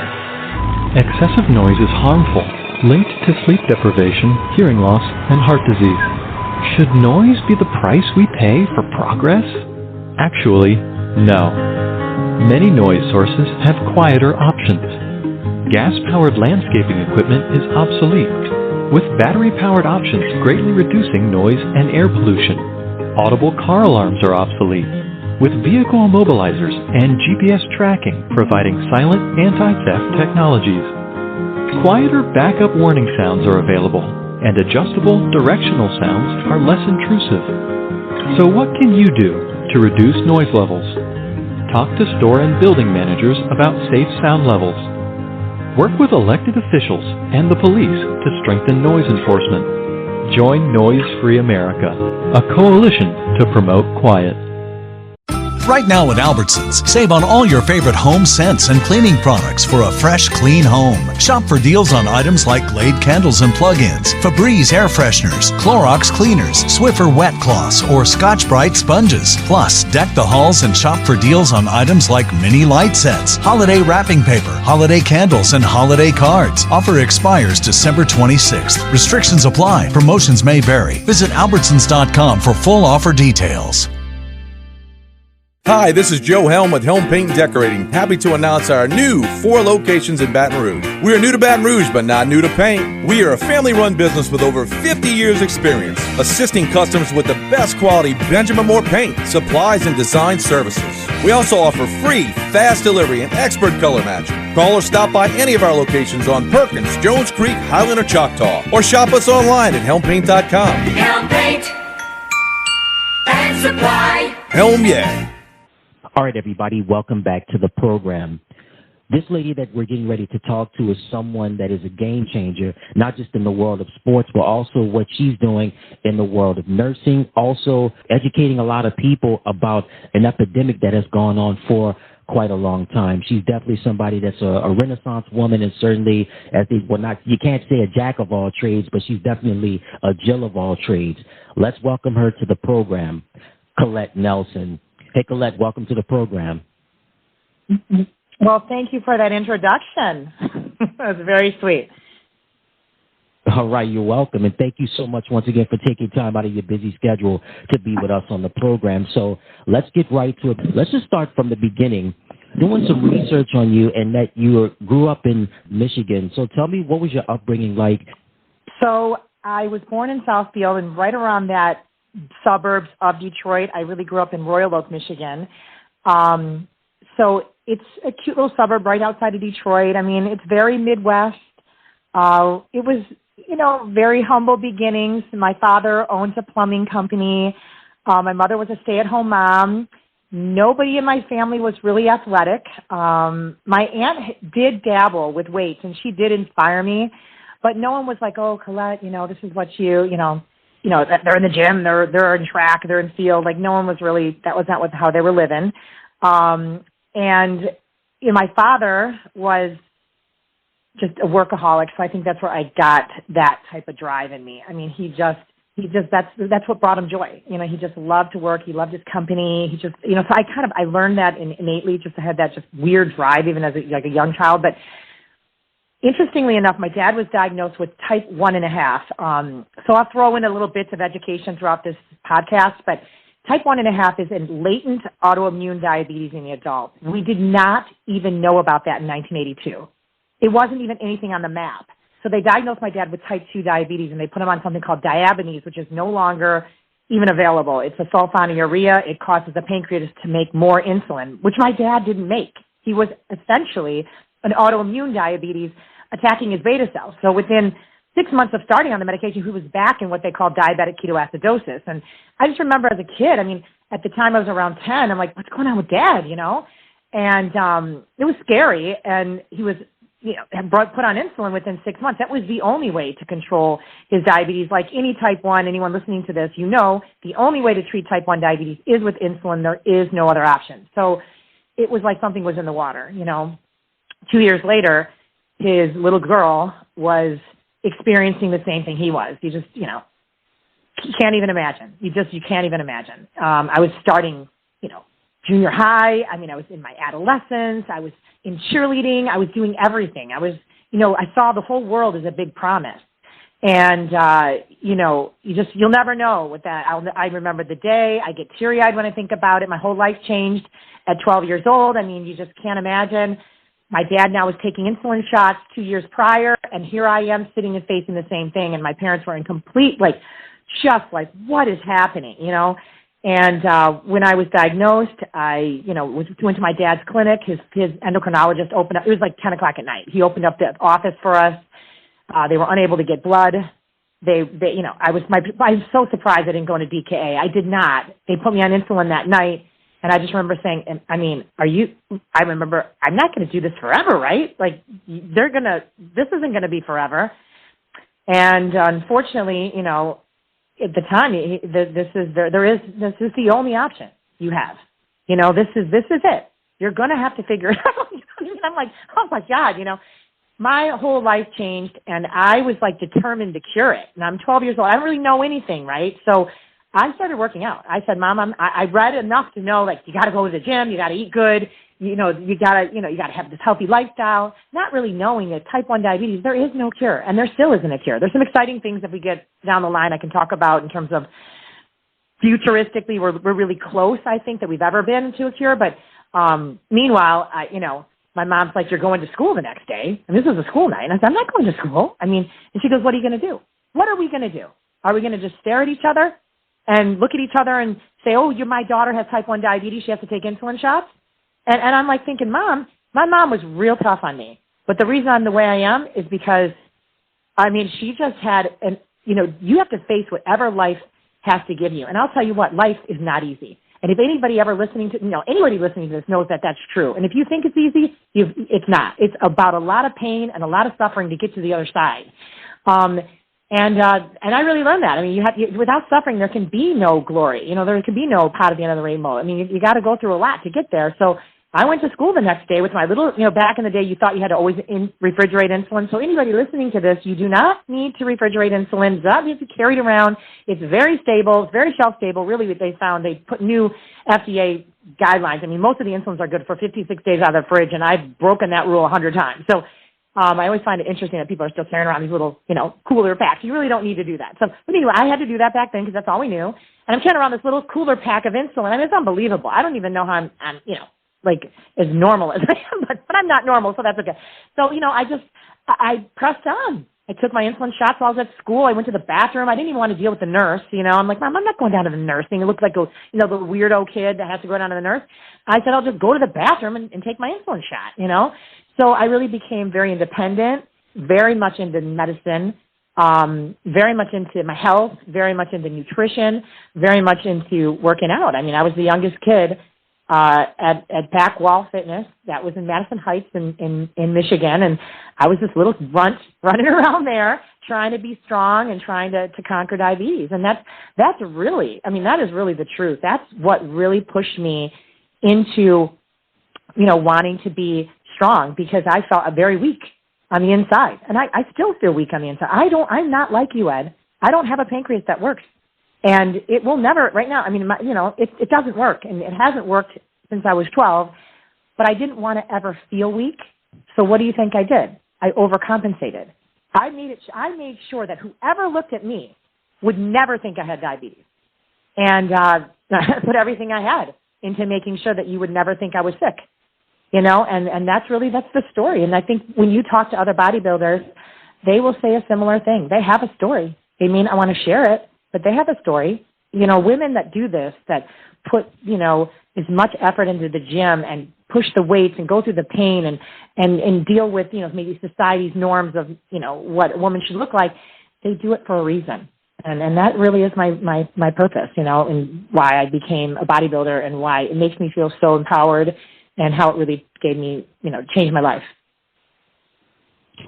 Excessive noise is harmful, linked to sleep deprivation, hearing loss, and heart disease. Should noise be the price we pay for progress? Actually, no. Many noise sources have quieter options. Gas-powered landscaping equipment is obsolete, with battery-powered options greatly reducing noise and air pollution. Audible car alarms are obsolete, with vehicle immobilizers and GPS tracking providing silent anti-theft technologies. Quieter backup warning sounds are available, and adjustable directional sounds are less intrusive. So what can you do to reduce noise levels? Talk to store and building managers about safe sound levels. Work with elected officials and the police to strengthen noise enforcement. Join Noise Free America, a coalition to promote quiet. Right now at Albertsons, save on all your favorite home scents and cleaning products for a fresh, clean home. Shop for deals on items like Glade candles and plug-ins, Febreze air fresheners, Clorox cleaners, Swiffer wet cloths, or Scotch-Brite sponges. Plus, deck the halls and shop for deals on items like mini light sets, holiday wrapping paper, holiday candles, and holiday cards. Offer expires December 26th. Restrictions apply. Promotions may vary. Visit Albertsons.com for full offer details. Hi, this is Joe Helm with Helm Paint and Decorating. Happy to announce our new 4 locations in Baton Rouge. We are new to Baton Rouge, but not new to paint. We are a family-run business with over 50 years experience, assisting customers with the best quality Benjamin Moore paint, supplies, and design services. We also offer free, fast delivery and expert color matching. Call or stop by any of our locations on Perkins, Jones Creek, Highland, or Choctaw, or shop us online at helmpaint.com. Helm Paint and Supply. Helm, yeah. All right, everybody, welcome back to the program. This lady that we're getting ready to talk to is someone that is a game changer, not just in the world of sports, but also what she's doing in the world of nursing, also educating a lot of people about an epidemic that has gone on for quite a long time. She's definitely somebody that's a Renaissance woman, and certainly, you can't say a jack of all trades, but she's definitely a Jill of all trades. Let's welcome her to the program, Colette Nelson. Hey, Colette, welcome to the program. Well, thank you for that introduction. That was very sweet. All right, you're welcome. And thank you so much once again for taking time out of your busy schedule to be with us on the program. So let's get right to it. Let's just start from the beginning, doing some research on you and that you grew up in Michigan. So tell me, what was your upbringing like? So I was born in Southfield, and right around that suburbs of Detroit. I really grew up in Royal Oak, Michigan. So it's a cute little suburb right outside of Detroit. I mean, it's very Midwest. It was, very humble beginnings. My father owns a plumbing company. My mother was a stay-at-home mom. Nobody in my family was really athletic. My aunt did dabble with weights, and she did inspire me. But no one was like, oh, Colette, this is what they're in the gym, they're in track, they're in field. Like, no one was really, that was not how they were living. And my father was just a workaholic, so I think that's where I got that type of drive in me. I mean, that's what brought him joy. He just loved to work. He loved his company. He just, so I learned that innately. Just I had that just weird drive, even as a young child. But interestingly enough, my dad was diagnosed with type 1.5. So I'll throw in a little bits of education throughout this podcast, but type 1.5 is a latent autoimmune diabetes in the adult. We did not even know about that in 1982. It wasn't even anything on the map. So they diagnosed my dad with type 2 diabetes, and they put him on something called diabetes, which is no longer even available. It's a sulfonylurea. It causes the pancreas to make more insulin, which my dad didn't make. He was essentially an autoimmune diabetes attacking his beta cells. So within 6 months of starting on the medication, he was back in what they call diabetic ketoacidosis. And I just remember as a kid, at the time I was around 10, I'm like, what's going on with Dad, And it was scary. And he was, put on insulin within 6 months. That was the only way to control his diabetes. Like any type 1, anyone listening to this, the only way to treat type 1 diabetes is with insulin. There is no other option. So it was like something was in the water, 2 years later, his little girl was experiencing the same thing he was. You just, you can't even imagine. You can't even imagine. I was starting, junior high. I was in my adolescence. I was in cheerleading. I was doing everything. I was, I saw the whole world as a big promise. And, you'll never know with that. I remember the day. I get teary-eyed when I think about it. My whole life changed at 12 years old. You just can't imagine. My dad now was taking insulin shots 2 years prior, and here I am sitting and facing the same thing. And my parents were in complete, what is happening, And when I was diagnosed, I, went to my dad's clinic. His endocrinologist opened up. It was like 10 o'clock at night. He opened up the office for us. They were unable to get blood. I was so surprised I didn't go into DKA. I did not. They put me on insulin that night. And I just remember saying, I remember, I'm not going to do this forever, right? Like, this isn't going to be forever. And unfortunately, at the time, this is the only option you have. this is it. You're going to have to figure it out. I'm like, oh my God, my whole life changed, and I was like determined to cure it. And I'm 12 years old. I don't really know anything, right? So I started working out. I said, Mom, I read enough to know, like, you got to go to the gym, you got to eat good, you got to have this healthy lifestyle. Not really knowing that type 1 diabetes, there is no cure, and there still isn't a cure. There's some exciting things if we get down the line I can talk about in terms of futuristically, we're really close, I think, that we've ever been to a cure. But meanwhile, my mom's like, you're going to school the next day. And this was a school night. And I said, I'm not going to school. And she goes, what are you going to do? What are we going to do? Are we going to just stare at each other and look at each other and say, oh, my daughter has type 1 diabetes. She has to take insulin shots. And I'm like thinking, Mom, my mom was real tough on me. But the reason I'm the way I am is because, she just had, you have to face whatever life has to give you. And I'll tell you what, life is not easy. And if anybody ever anybody listening to this knows that that's true. And if you think it's easy, it's not. It's about a lot of pain and a lot of suffering to get to the other side. And I really learned that. Without suffering, there can be no glory. There can be no pot at the end of the rainbow. You got to go through a lot to get there. So I went to school the next day with my little, back in the day, you thought you had to always refrigerate insulin. So anybody listening to this, you do not need to refrigerate insulin. It does not need to carry it around. It's very stable. It's very shelf stable. Really, what they found, they put new FDA guidelines. Most of the insulins are good for 56 days out of the fridge, and I've broken that rule 100 times. So I always find it interesting that people are still carrying around these little, cooler packs. You really don't need to do that. So, but anyway, I had to do that back then because that's all we knew. And I'm carrying around this little cooler pack of insulin. It's unbelievable. I don't even know how I'm as normal as I am, but I'm not normal, so that's okay. So, I pressed on. I took my insulin shots while I was at school. I went to the bathroom. I didn't even want to deal with the nurse, I'm like, Mom, I'm not going down to the nurse thing. It looks like, the weirdo kid that has to go down to the nurse. I said, I'll just go to the bathroom and take my insulin shot, So I really became very independent, very much into medicine, very much into my health, very much into nutrition, very much into working out. I was the youngest kid at Backwall Fitness. That was in Madison Heights in Michigan. And I was this little runt running around there trying to be strong and trying to conquer diabetes. And that's really, that is really the truth. That's what really pushed me into, wanting to be strong, because I felt very weak on the inside. And I still feel weak on the inside. I'm not like you, Ed. I don't have a pancreas that works. And it will never, right now, it doesn't work. And it hasn't worked since I was 12, but I didn't want to ever feel weak. So what do you think I did? I overcompensated. I made sure that whoever looked at me would never think I had diabetes. And put everything I had into making sure that you would never think I was sick. And that's the story. And I think when you talk to other bodybuilders, they will say a similar thing. They have a story. They mean, I want to share it, but they have a story. Women that do this, that put, as much effort into the gym and push the weights and go through the pain and deal with, maybe society's norms of, what a woman should look like, they do it for a reason. And that really is my purpose, and why I became a bodybuilder and why it makes me feel so empowered and how it really gave me, changed my life.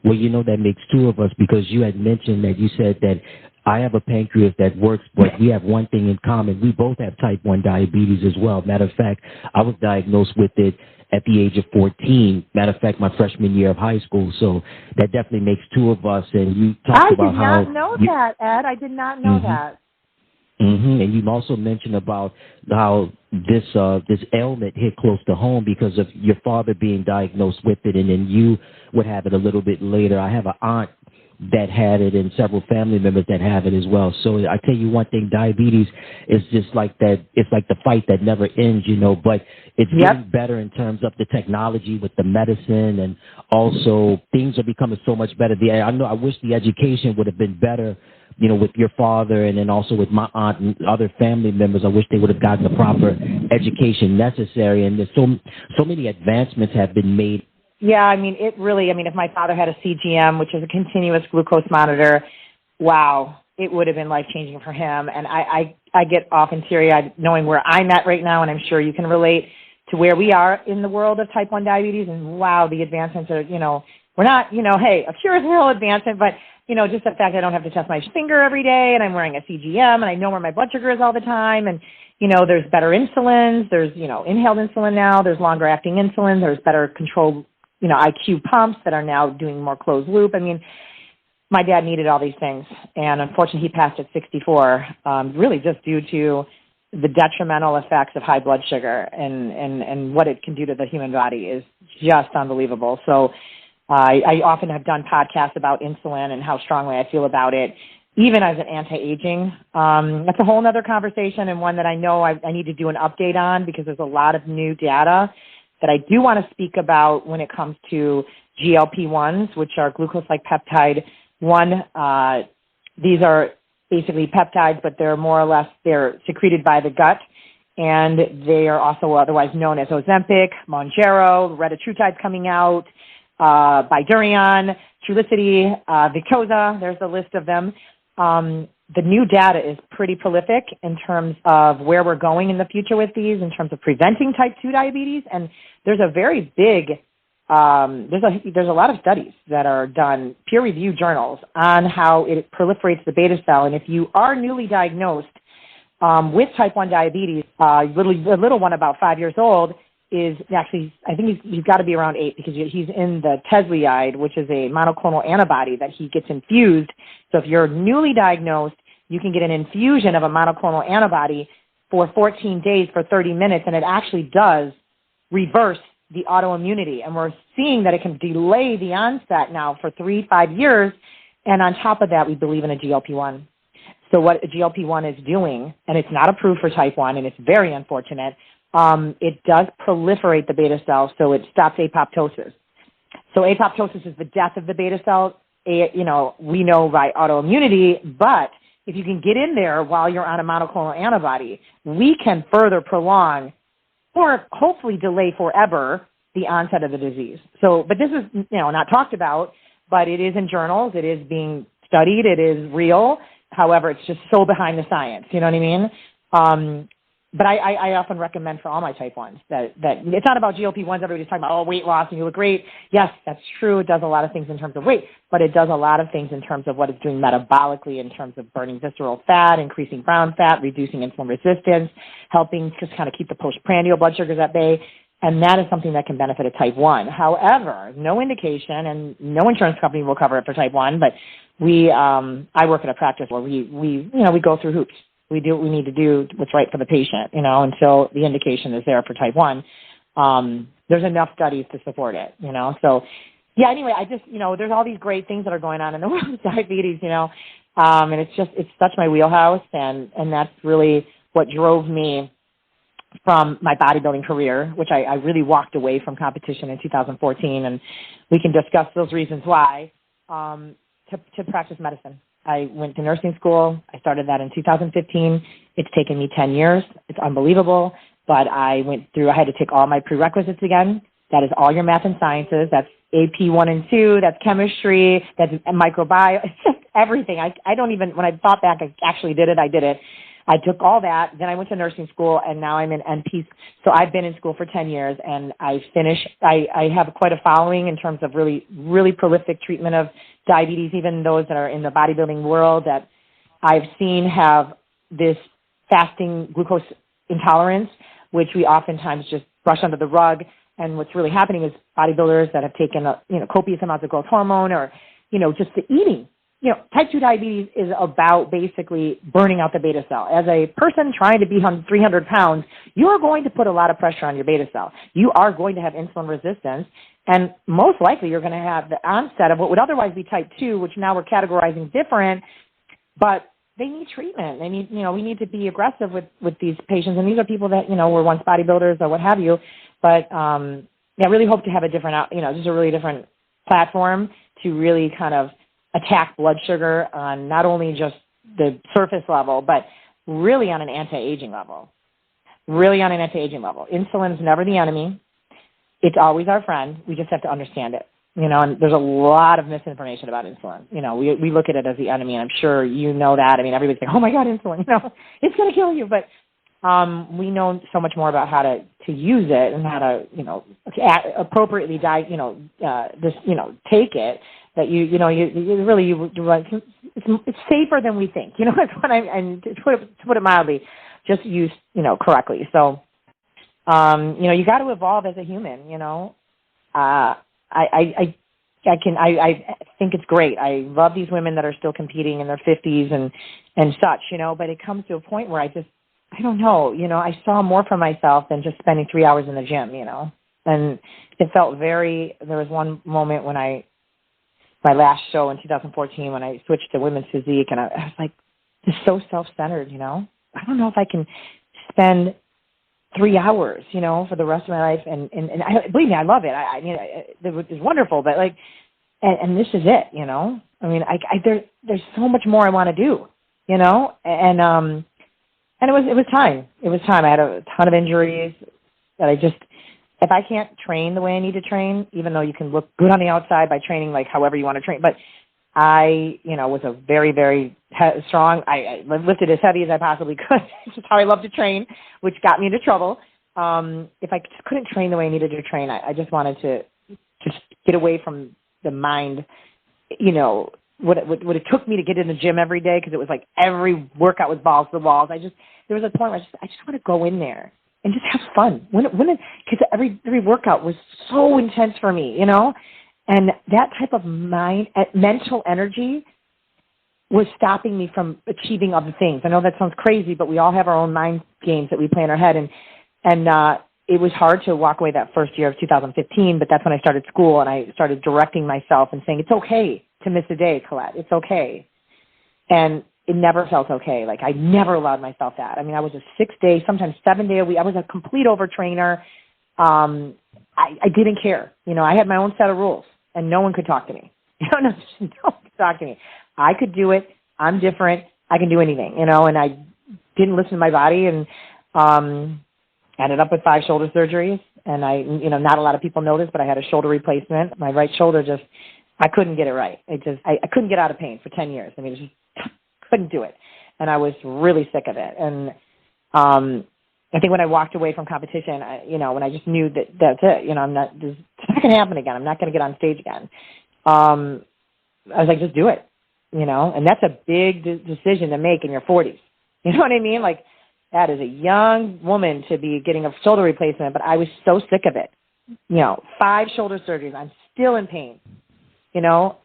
Well, that makes two of us, because you had mentioned that you said that I have a pancreas that works, but we have one thing in common. We both have type 1 diabetes as well. Matter of fact, I was diagnosed with it at the age of 14. Matter of fact, my freshman year of high school. So that definitely makes two of us. And you talked about how... I did not know that, Ed. I did not know that. Mm-hmm. And you also mentioned about how this ailment hit close to home because of your father being diagnosed with it, and then you would have it a little bit later. I have an aunt that had it and several family members that have it as well. So I tell you one thing, diabetes is just like that. It's like the fight that never ends, but it's getting better in terms of the technology with the medicine, and also things are becoming so much better. I wish the education would have been better, with your father, and then also with my aunt and other family members. I wish they would have gotten the proper education necessary. And there's so many advancements have been made. Yeah, it really, if my father had a CGM, which is a continuous glucose monitor, wow, it would have been life-changing for him. And I get often teary-eyed knowing where I'm at right now, and I'm sure you can relate to where we are in the world of type 1 diabetes. And wow, the advancements are, we're not, hey, a cure is a real advancement, but just the fact I don't have to test my finger every day, and I'm wearing a CGM, and I know where my blood sugar is all the time, and, there's better insulins, there's, inhaled insulin now, there's longer-acting insulin, there's better controlled, IQ pumps that are now doing more closed loop. I mean, my dad needed all these things, and unfortunately he passed at 64, really just due to the detrimental effects of high blood sugar and what it can do to the human body is just unbelievable. So I often have done podcasts about insulin and how strongly I feel about it, even as an anti-aging. That's a whole other conversation, and one that I know I need to do an update on because there's a lot of new data that I do want to speak about when it comes to GLP-1s, which are glucose-like peptide 1. These are basically peptides, but they're more or less, they're secreted by the gut, and they are also otherwise known as Ozempic, Mounjaro, retatrutide's coming out, Bydureon, Trulicity, Victoza, there's a list of them. The new data is pretty prolific in terms of where we're going in the future with these, in terms of preventing type 2 diabetes, and there's a very big there's a lot of studies that are done, peer-reviewed journals, on how it proliferates the beta cell. And if you are newly diagnosed with type 1 diabetes, a little one about 5 years old is actually, I think he's got to be around 8 because he's in the Tesleide, which is a monoclonal antibody that he gets infused. So if you're newly diagnosed, you can get an infusion of a monoclonal antibody for 14 days for 30 minutes, and it actually does reverse the autoimmunity, and we're seeing that it can delay the onset now for 3-5 years, and on top of that, we believe in a GLP-1. So what a GLP-1 is doing, and it's not approved for type 1, and it's very unfortunate, it does proliferate the beta cell, so it stops apoptosis. So apoptosis is the death of the beta cell, we know by autoimmunity, but if you can get in there while you're on a monoclonal antibody, we can further prolong or hopefully delay forever the onset of the disease. So, but this is, not talked about, but it is in journals, it is being studied, it is real. However, it's just so behind the science, you know what I mean? But I often recommend for all my type 1s that it's not about GLP-1s. Everybody's talking about, weight loss and you look great. Yes, that's true. It does a lot of things in terms of weight, but it does a lot of things in terms of what it's doing metabolically in terms of burning visceral fat, increasing brown fat, reducing insulin resistance, helping just kind of keep the postprandial blood sugars at bay. And that is something that can benefit a type 1. However, no indication and no insurance company will cover it for type 1, but I work in a practice where we go through hoops. We do what we need to do what's right for the patient, until the indication is there for type 1. There's enough studies to support it, So, yeah, anyway, I just, there's all these great things that are going on in the world of diabetes, and it's such my wheelhouse, and that's really what drove me from my bodybuilding career, which I really walked away from competition in 2014, and we can discuss those reasons why, to practice medicine. I went to nursing school. I started that in 2015. It's taken me 10 years. It's unbelievable. But I had to take all my prerequisites again. That is all your math and sciences. That's AP 1 and 2. That's chemistry. That's microbiome. It's just everything. When I thought back, I actually did it. I did it. I took all that. Then I went to nursing school, and now I'm in NP. So I've been in school for 10 years, and I have quite a following in terms of really, really prolific treatment of diabetes, even those that are in the bodybuilding world that I've seen have this fasting glucose intolerance, which we oftentimes just brush under the rug. And what's really happening is bodybuilders that have taken copious amounts of growth hormone or, just the eating. Type 2 diabetes is about basically burning out the beta cell. As a person trying to be 300 pounds, you are going to put a lot of pressure on your beta cell. You are going to have insulin resistance, and most likely you're going to have the onset of what would otherwise be type 2, which now we're categorizing different, but they need treatment. They need, we need to be aggressive with these patients, and these are people that, were once bodybuilders or what have you, but I really hope to have a different, just a really different platform to really kind of attack blood sugar on not only just the surface level, but really on an anti-aging level. Insulin's never the enemy. It's always our friend. We just have to understand it. And there's a lot of misinformation about insulin. We look at it as the enemy, and I'm sure you know that. I mean, everybody's like, oh my God, insulin, it's going to kill you. But we know so much more about how to use it and how to, appropriately take it that you it's safer than we think. You know, that's what and to put it mildly, just used, correctly. So, you got to evolve as a human, I think it's great. I love these women that are still competing in their 50s and such, but it comes to a point where I don't know, I saw more for myself than just spending 3 hours in the gym, and it felt there was one moment when my last show in 2014, when I switched to women's physique, and I was like, just so self-centered, I don't know if I can spend 3 hours, for the rest of my life. And believe me, I love it. It's wonderful, but and this is it, I mean, there's so much more I want to do, and it was time. It was time. I had a ton of injuries that if I can't train the way I need to train, even though you can look good on the outside by training like however you want to train, but I, was a very, very strong. I lifted as heavy as I possibly could. This is how I love to train, which got me into trouble. If I just couldn't train the way I needed to train, I just wanted to just get away from the mind, what it took me to get in the gym every day, because it was like every workout was balls to the walls. There was a point where I just want to go in there and just have fun. Because every workout was so intense for me, and that type of mental energy was stopping me from achieving other things. I know that sounds crazy, but we all have our own mind games that we play in our head, and it was hard to walk away that first year of 2015. But that's when I started school, and I started directing myself and saying, it's okay to miss a day, Colette. It's okay. And it never felt okay. Like, I never allowed myself that. I mean, I was a 6-day, sometimes 7-day a week. I was a complete overtrainer. I didn't care. I had my own set of rules, and no one could talk to me. No one could talk to me. I could do it. I'm different. I can do anything, and I didn't listen to my body, and ended up with 5 shoulder surgeries. And not a lot of people know this, but I had a shoulder replacement. My right shoulder I couldn't get it right. I couldn't get out of pain for 10 years. I mean, it just couldn't do it. And I was really sick of it. And I think when I walked away from competition, when I just knew that that's it, it's not going to happen again. I'm not going to get on stage again. I was like, just do it, and that's a big decision to make in your 40s. You know what I mean? Like, that is a young woman to be getting a shoulder replacement, but I was so sick of it. 5 shoulder surgeries. I'm still in pain, enough.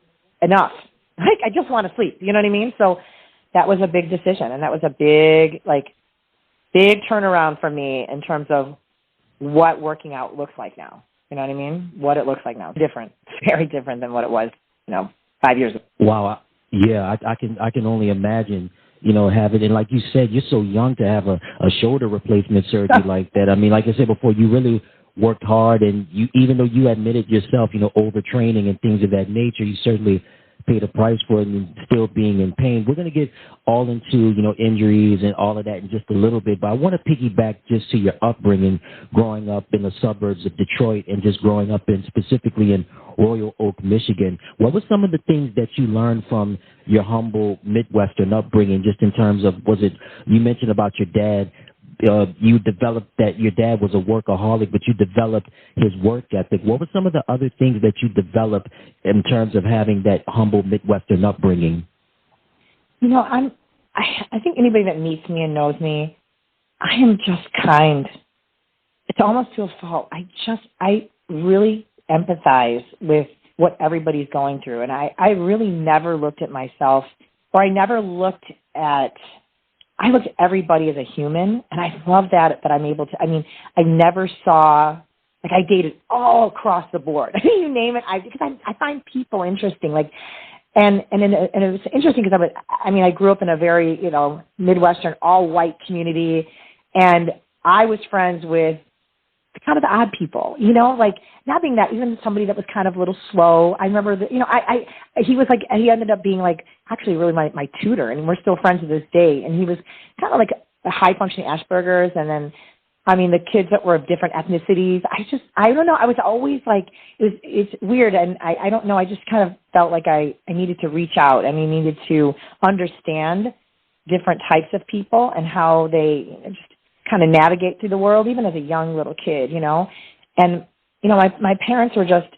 Like, I just want to sleep. You know what I mean? So that was a big decision, and that was a big turnaround for me in terms of what working out looks like now. You know what I mean? What it looks like now. Different. It's very different than what it was, 5 years ago. Wow. Yeah, I can only imagine, have it. And like you said, you're so young to have a shoulder replacement surgery like that. I mean, like I said before, you really worked hard, and even though you admitted yourself, overtraining and things of that nature, you certainly paid a price for it and still being in pain. We're going to get all into, injuries and all of that in just a little bit, but I want to piggyback just to your upbringing, growing up in the suburbs of Detroit and just growing up specifically in Royal Oak, Michigan. What were some of the things that you learned from your humble Midwestern upbringing, just in terms of, you mentioned about your dad, you developed that your dad was a workaholic, but you developed his work ethic. What were some of the other things that you developed in terms of having that humble Midwestern upbringing? I think anybody that meets me and knows me, I am just kind. It's almost to a fault. I really empathize with what everybody's going through. And I really never looked at myself, or I looked at everybody as a human, and I love that I'm able to, I never saw, I dated all across the board. You name it, because I find people interesting, and it was interesting because I grew up in a very, Midwestern, all-white community, and I was friends with kind of the odd people, not being that, even somebody that was kind of a little slow. I remember that, he ended up being actually really my tutor, and we're still friends to this day. And he was kind of like a high functioning Asperger's. And then, the kids that were of different ethnicities, I don't know. I was always it's weird. And I don't know. I just kind of felt like I needed to reach out, and I needed to understand different types of people and how they just kind of navigate through the world, even as a young little kid, And, my parents were just,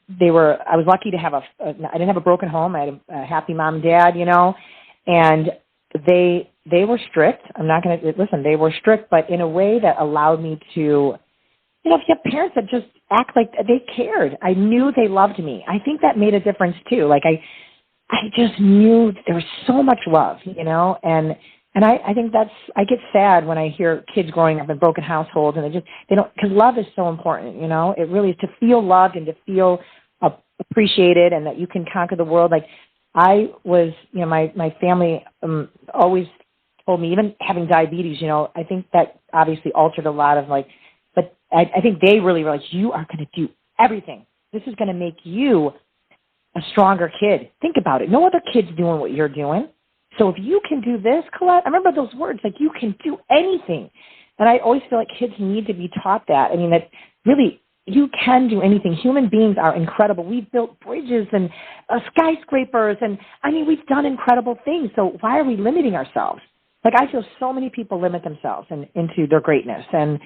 I was lucky to have I didn't have a broken home. I had a happy mom and dad, and they were strict. I'm not going to listen. They were strict, but in a way that allowed me to, if you have parents that just act like they cared, I knew they loved me. I think that made a difference too. Like I just knew there was so much love, and I think I get sad when I hear kids growing up in broken households and they don't, because love is so important, it really is to feel loved and to feel appreciated and that you can conquer the world. Like I was, my family always told me, even having diabetes, I think that obviously altered a lot of but I think they really realized you are going to do everything. This is going to make you a stronger kid. Think about it. No other kid's doing what you're doing. So if you can do this, Colette, I remember those words, like you can do anything. And I always feel like kids need to be taught that. I mean, that really you can do anything. Human beings are incredible. We've built bridges and skyscrapers, and we've done incredible things. So why are we limiting ourselves? Like I feel so many people limit themselves into their greatness. And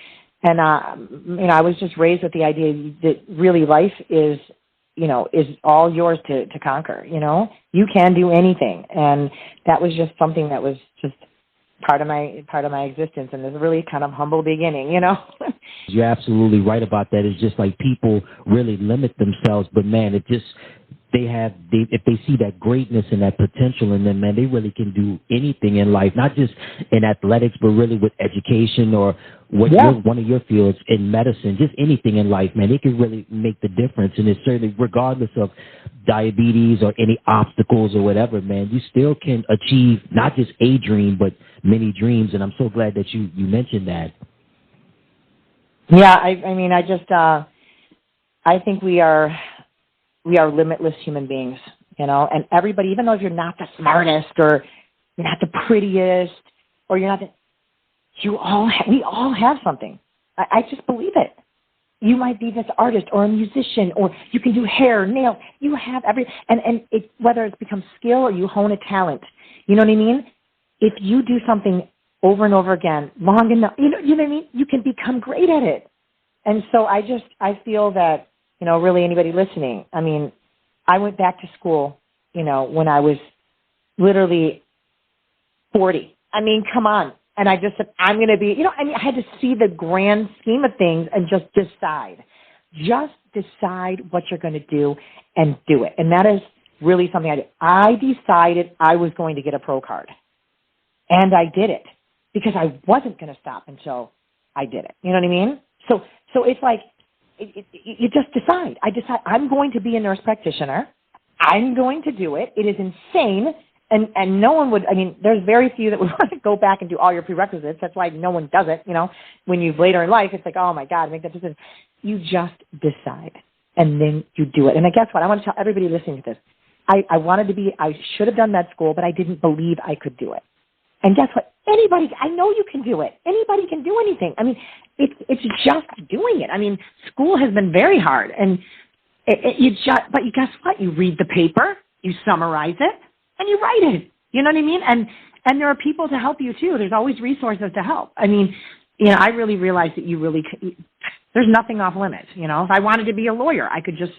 I was just raised with the idea that really life is all yours to conquer. You can do anything, and that was just something that was just part of my existence, and it's a really kind of humble beginning. You're absolutely right about that. It's just like people really limit themselves, but man, if they see that greatness and that potential in them, man, they really can do anything in life, not just in athletics, but really with education or one of your fields in medicine, just anything in life, man, it can really make the difference. And it's certainly, regardless of diabetes or any obstacles or whatever, man, you still can achieve not just a dream, but many dreams. And I'm so glad that you mentioned that. Yeah, I think we are limitless human beings, and everybody, even though if you're not the smartest or you're not the prettiest or you're not we all have something. I just believe it. You might be this artist or a musician, or you can do hair, nails. You have whether it's become skill or you hone a talent, you know what I mean? If you do something over and over again, long enough, you know what I mean? You can become great at it. And so I feel that, really anybody listening, I went back to school, when I was literally 40. Come on. And I just said, I'm going to be, I had to see the grand scheme of things and just decide. Just decide what you're going to do and do it. And that is really something I did. I decided I was going to get a pro card. And I did it because I wasn't going to stop until I did it. You know what I mean? So it's like, you just decide. I decide I'm going to be a nurse practitioner. I'm going to do it. It is insane. And no one would, there's very few that would want to go back and do all your prerequisites. That's why no one does it. When you've later in life, it's like, oh my God, make that decision. You just decide and then you do it. And guess what? I want to tell everybody listening to this. I should have done med school, but I didn't believe I could do it. And guess what? I know you can do it. Anybody can do anything. It's just doing it. School has been very hard, and but you guess what? You read the paper, you summarize it, and you write it. You know what I mean? And there are people to help you too. There's always resources to help. I really realized that there's nothing off limits. If I wanted to be a lawyer, I could just,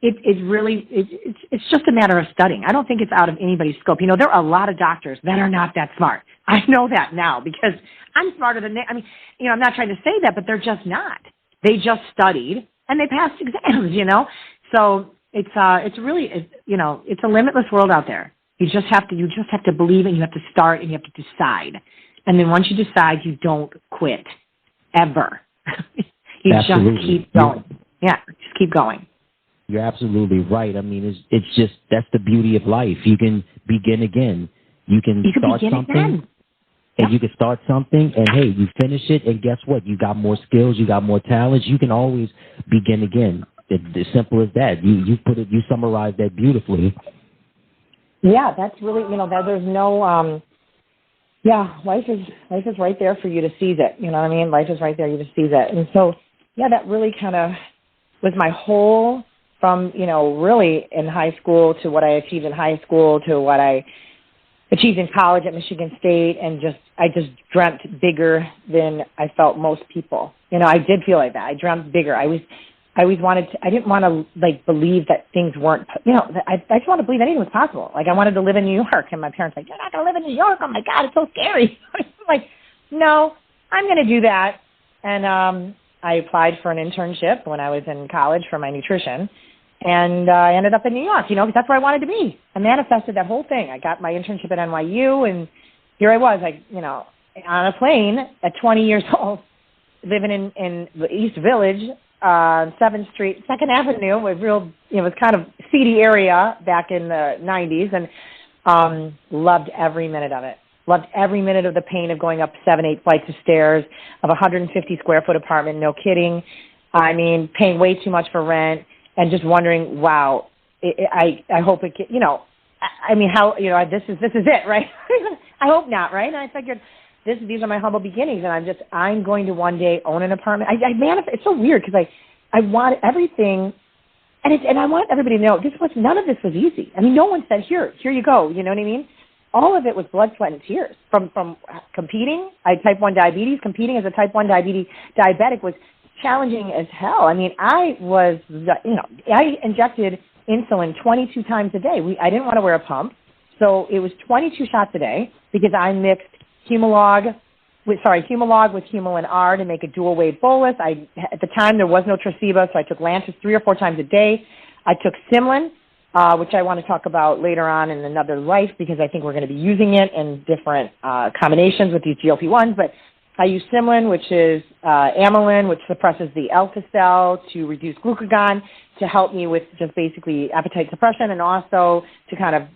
it's just a matter of studying. I don't think it's out of anybody's scope. There are a lot of doctors that are not that smart. I know that now because I'm smarter than they. I'm not trying to say that, but they're just not. They just studied and they passed exams. So it's really, it's a limitless world out there. You just have to believe it. You have to start and you have to decide. And then once you decide, you don't quit ever. You Absolutely. Just keep going. Yeah, just keep going. You're absolutely right. It's just, that's the beauty of life. You can begin again. You can start something. Again. And you can start something, and hey, you finish it, and guess what? You got more skills, you got more talents. You can always begin again. It's as simple as that. You summarized that beautifully. Yeah, that's really, there's no, life is right there for you to seize it. You know what I mean? Life is right there for you to seize it. And so, yeah, that really kind of was my whole, from, really in high school to what I achieved in high school to what I achieved in college at Michigan State, and I just dreamt bigger than I felt most people. I did feel like that. I dreamt bigger. I I always wanted to, I didn't want to like believe that things weren't, I just wanted to believe anything was possible. Like I wanted to live in New York, and my parents were like, you're not going to live in New York. Oh my God, it's so scary. I'm like, no, I'm going to do that. And I applied for an internship when I was in college for my nutrition, and I ended up in New York, because that's where I wanted to be. I manifested that whole thing. I got my internship at NYU, and here I was, on a plane at 20 years old, living in the East Village, 7th Street, 2nd Avenue, was it was kind of seedy area back in the 90s, and loved every minute of it. Loved every minute of the pain of going up 7-8 flights of stairs, of a 150 square foot apartment, no kidding. I mean, paying way too much for rent, and just wondering, wow, I hope it, how, this is it, right? I hope not, right? And I figured, these are my humble beginnings, and I'm going to one day own an apartment. I manifest. It's so weird because I want everything, and I want everybody to know none of this was easy. I mean, no one said here you go. You know what I mean? All of it was blood, sweat, and tears. From competing, I had type 1 diabetes. Competing as a type 1 diabetic was challenging as hell. I mean, I injected insulin 22 times a day. I didn't want to wear a pump, so it was 22 shots a day because I mixed Humalog with Humulin R to make a dual wave bolus. At the time there was no Tresiba, so I took Lantus 3 or 4 times a day. I took Simlin, which I want to talk about later on in another life because I think we're going to be using it in different combinations with these GLP-1s. But I use Simlin, which is amylin, which suppresses the alpha cell to reduce glucagon to help me with just basically appetite suppression and also to kind of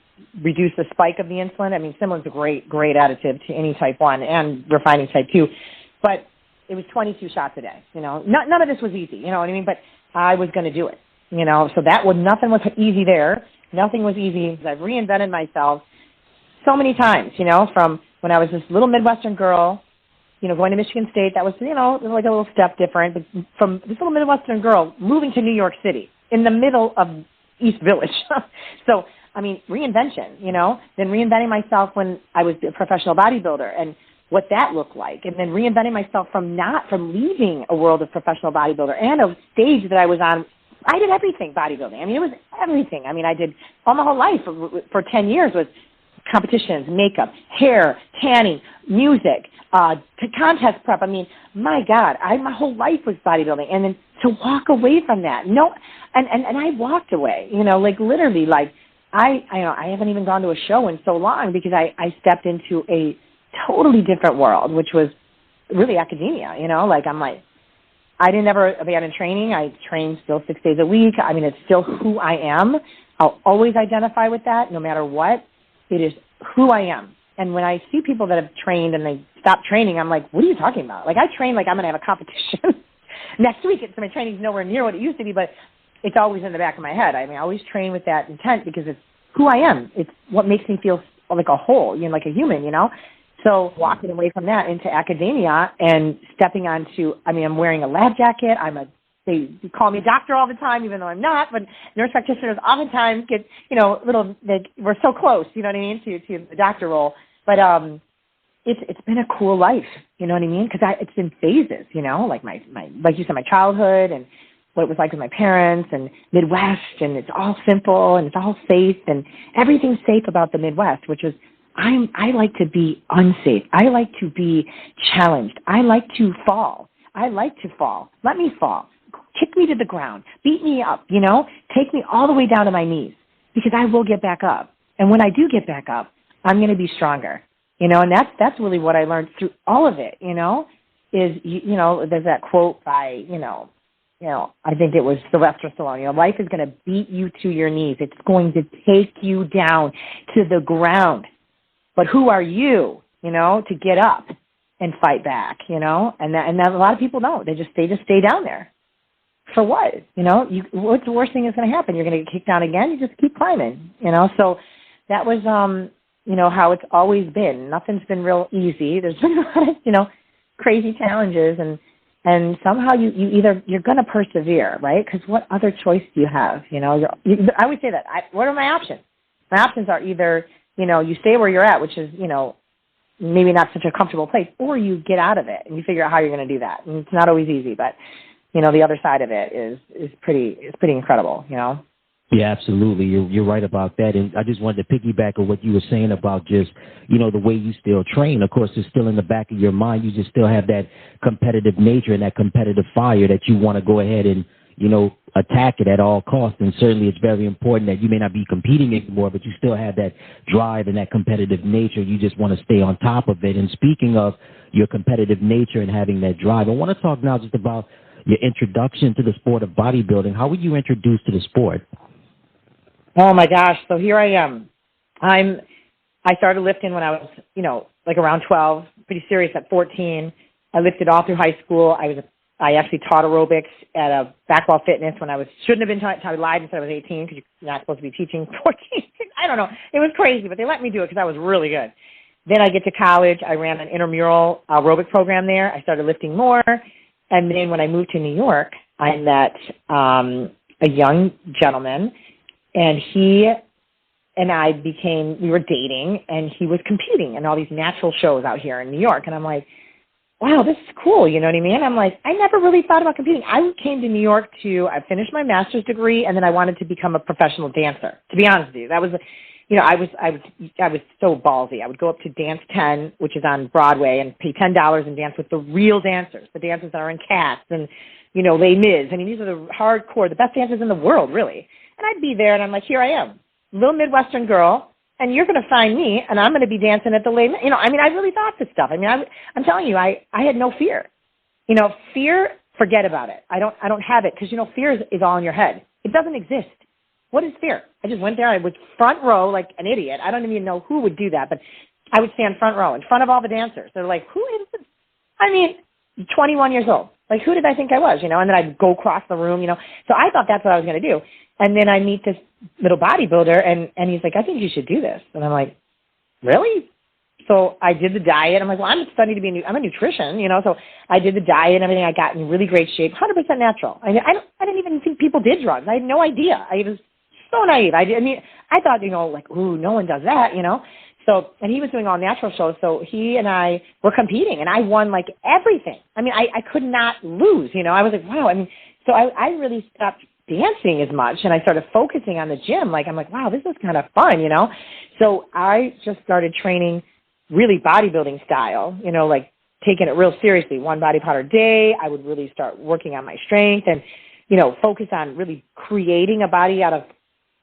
reduce the spike of the insulin. I mean, Simlin's a great additive to any type 1 and refining type 2. But it was 22 shots a day. None of this was easy, you know what I mean? But I was going to do it, So nothing was easy there. Nothing was easy. I've reinvented myself so many times, from when I was this little Midwestern girl, going to Michigan State. That was, like a little step different. But from this little Midwestern girl moving to New York City in the middle of East Village. So, I mean, reinvention, then reinventing myself when I was a professional bodybuilder and what that looked like. And then reinventing myself from leaving a world of professional bodybuilder and a stage that I was on. I did everything bodybuilding. I mean, it was everything. I mean, I did all my whole life for 10 years was competitions, makeup, hair, tanning, music, contest prep. I mean, my God, my whole life was bodybuilding. And then to walk away from that, and I walked away, like literally, like, I haven't even gone to a show in so long because I stepped into a totally different world, which was really academia, I didn't ever abandon training. I trained still 6 days a week. I mean, it's still who I am. I'll always identify with that no matter what. It is who I am. And when I see people that have trained and they stop training, I'm like, what are you talking about? Like I train like I'm going to have a competition next week. My training's nowhere near what it used to be, but it's always in the back of my head. I mean, I always train with that intent because it's who I am. It's what makes me feel like a whole, like a human, So walking away from that into academia and stepping onto, I'm wearing a lab jacket. They call me a doctor all the time, even though I'm not, but nurse practitioners oftentimes get, we're so close, you know what I mean, to the doctor role. But it's been a cool life, you know what I mean? Because it's been phases, like like you said, my childhood and what it was like with my parents and Midwest, and it's all simple and it's all safe and everything's safe about the Midwest, which is I like to be unsafe. I like to be challenged. I like to fall. Let me fall. Kick me to the ground. Beat me up, Take me all the way down to my knees because I will get back up. And when I do get back up, I'm going to be stronger, and that's really what I learned through all of it, is, there's that quote by, I think it was Sylvester Stallone, life is going to beat you to your knees. It's going to take you down to the ground. But who are you, to get up and fight back, and that a lot of people don't. They just stay down there. For what? What's the worst thing that's going to happen? You're going to get kicked down again. You just keep climbing, So that was, how it's always been. Nothing's been real easy. There's been a lot of, crazy challenges, and somehow you're going to persevere, right? Because what other choice do you have? I always say that. What are my options? My options are either, you stay where you're at, which is, maybe not such a comfortable place, or you get out of it and you figure out how you're going to do that. And it's not always easy, but the other side of it is pretty incredible, Yeah, absolutely. You're right about that. And I just wanted to piggyback on what you were saying about just, the way you still train. Of course, it's still in the back of your mind. You just still have that competitive nature and that competitive fire that you want to go ahead and, attack it at all costs. And certainly it's very important that you may not be competing anymore, but you still have that drive and that competitive nature. You just want to stay on top of it. And speaking of your competitive nature and having that drive, I want to talk now just about your introduction to the sport of bodybuilding. How were you introduced to the sport? Oh my gosh. So here I am. I started lifting when I was, like around 12, pretty serious at 14. I lifted all through high school. I actually taught aerobics at a Backwall Fitness when shouldn't have been taught. I lied and said I was 18 because you're not supposed to be teaching 14. I don't know. It was crazy, but they let me do it because I was really good. Then I get to college. I ran an intramural aerobic program there. I started lifting more. And then when I moved to New York, I met a young gentleman, and he and I we were dating, and he was competing in all these natural shows out here in New York. And I'm like, wow, this is cool, you know what I mean? I'm like, I never really thought about competing. I came to New York I finished my master's degree, and then I wanted to become a professional dancer, to be honest with you. That was, I was so ballsy. I would go up to Dance 10, which is on Broadway, and pay $10 and dance with the real dancers, the dancers that are in Cats and, Les Mis. I mean, these are the hardcore, the best dancers in the world, really. And I'd be there, and I'm like, here I am, little Midwestern girl, and you're going to find me, and I'm going to be dancing at the late, I really thought this stuff. I mean, I'm telling you, I had no fear. Fear, forget about it. I don't have it because, fear is all in your head. It doesn't exist. What is fear? I just went there. I was front row like an idiot. I don't even know who would do that, but I would stand front row in front of all the dancers. They're like, who is this? 21 years old. Like, who did I think I was, And then I'd go across the room, So I thought that's what I was going to do. And then I meet this little bodybuilder, and he's like, I think you should do this. And I'm like, really? So I did the diet. I'm like, well, I'm studying to be I'm a nutrition, So I did the diet and everything. I got in really great shape, 100% natural. I didn't even think people did drugs. I had no idea. I was so naive. I thought, like, ooh, no one does that, So, and he was doing all natural shows. So he and I were competing, and I won like everything. I could not lose, I was like, wow. So I really stopped dancing as much, and I started focusing on the gym. I'm like, wow, this is kind of fun, So I just started training really bodybuilding style, like taking it real seriously. 1 body part a day. I would really start working on my strength and, focus on really creating a body out of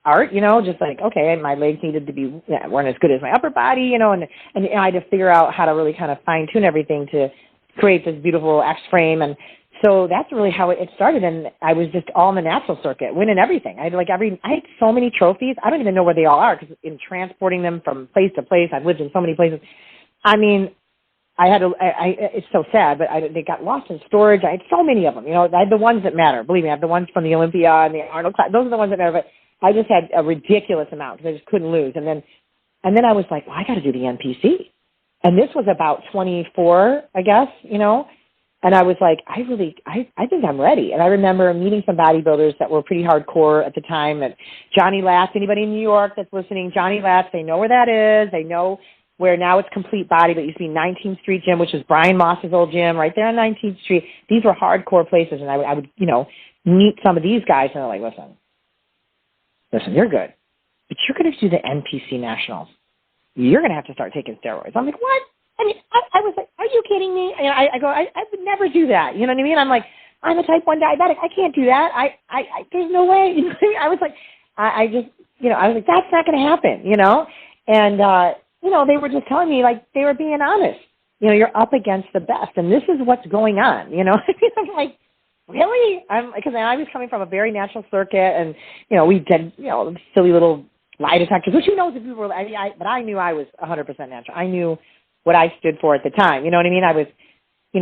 art, just like, okay, my legs needed to be, weren't as good as my upper body, and I had to figure out how to really kind of fine tune everything to create this beautiful X frame. And so that's really how it started. And I was just all in the natural circuit, winning everything. I had so many trophies. I don't even know where they all are because in transporting them from place to place, I've lived in so many places. It's so sad, but they got lost in storage. I had so many of them, I had the ones that matter. Believe me, I have the ones from the Olympia and the Arnold class. Those are the ones that matter, but I just had a ridiculous amount because I just couldn't lose. And then I was like, well, I got to do the NPC. And this was about 24, I guess, And I was like, I think I'm ready. And I remember meeting some bodybuilders that were pretty hardcore at the time. And Johnny Latz, anybody in New York that's listening, Johnny Latz, they know where that is. They know where now it's Complete Body, but it used to be 19th Street Gym, which was Brian Moss's old gym right there on 19th Street. These were hardcore places. And I would, meet some of these guys and they're like, listen, you're good, but you're going to do the NPC Nationals. You're going to have to start taking steroids. I'm like, what? I was like, are you kidding me? I go, I would never do that. You know what I mean? I'm like, I'm a type 1 diabetic. I can't do that. There's no way. You know what I mean? I was like, I was like, that's not going to happen, And, they were just telling me, like, they were being honest. You're up against the best, and this is what's going on, I'm like, really? Because I was coming from a very natural circuit, and, we did, silly little lie detectors, which who knows if people were, but I knew I was 100% natural. I knew what I stood for at the time. You know what I mean? I was,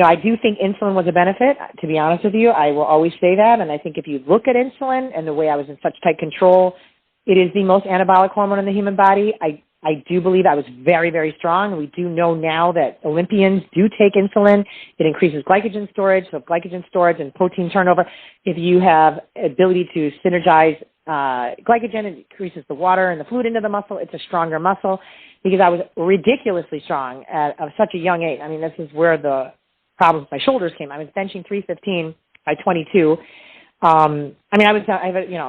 I do think insulin was a benefit, to be honest with you. I will always say that. And I think if you look at insulin and the way I was in such tight control, it is the most anabolic hormone in the human body. I do believe I was very, very strong. We do know now that Olympians do take insulin. It increases glycogen storage. So glycogen storage and protein turnover. If you have ability to synergize glycogen, it increases the water and the fluid into the muscle. It's a stronger muscle. Because I was ridiculously strong at such a young age. This is where the problems with my shoulders came. I was benching 315 by 22. I mean,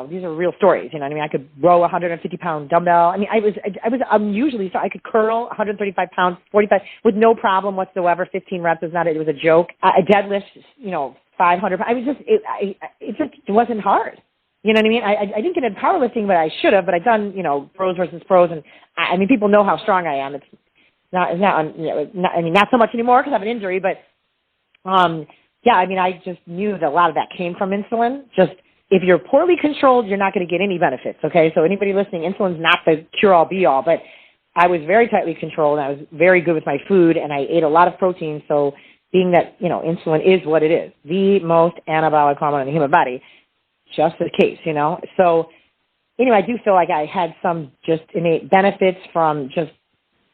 these are real stories, you know what I mean? I could row a 150-pound dumbbell. I mean, I'm usually, so I could curl 135 pounds, 45, with no problem whatsoever. 15 reps was it was a joke. I deadlift, 500. I was just, it wasn't hard. You know what I mean? I didn't get into powerlifting, but I should have, but I've done, pros versus pros. And I mean, people know how strong I am. It's not so much anymore because I have an injury, but, yeah, I mean, I just knew that a lot of that came from insulin. Just if you're poorly controlled, you're not going to get any benefits, okay? So anybody listening, insulin's not the cure-all, be-all, but I was very tightly controlled, and I was very good with my food, and I ate a lot of protein, so being that, insulin is what it is, the most anabolic hormone in the human body, just the case, So anyway, I do feel like I had some just innate benefits from just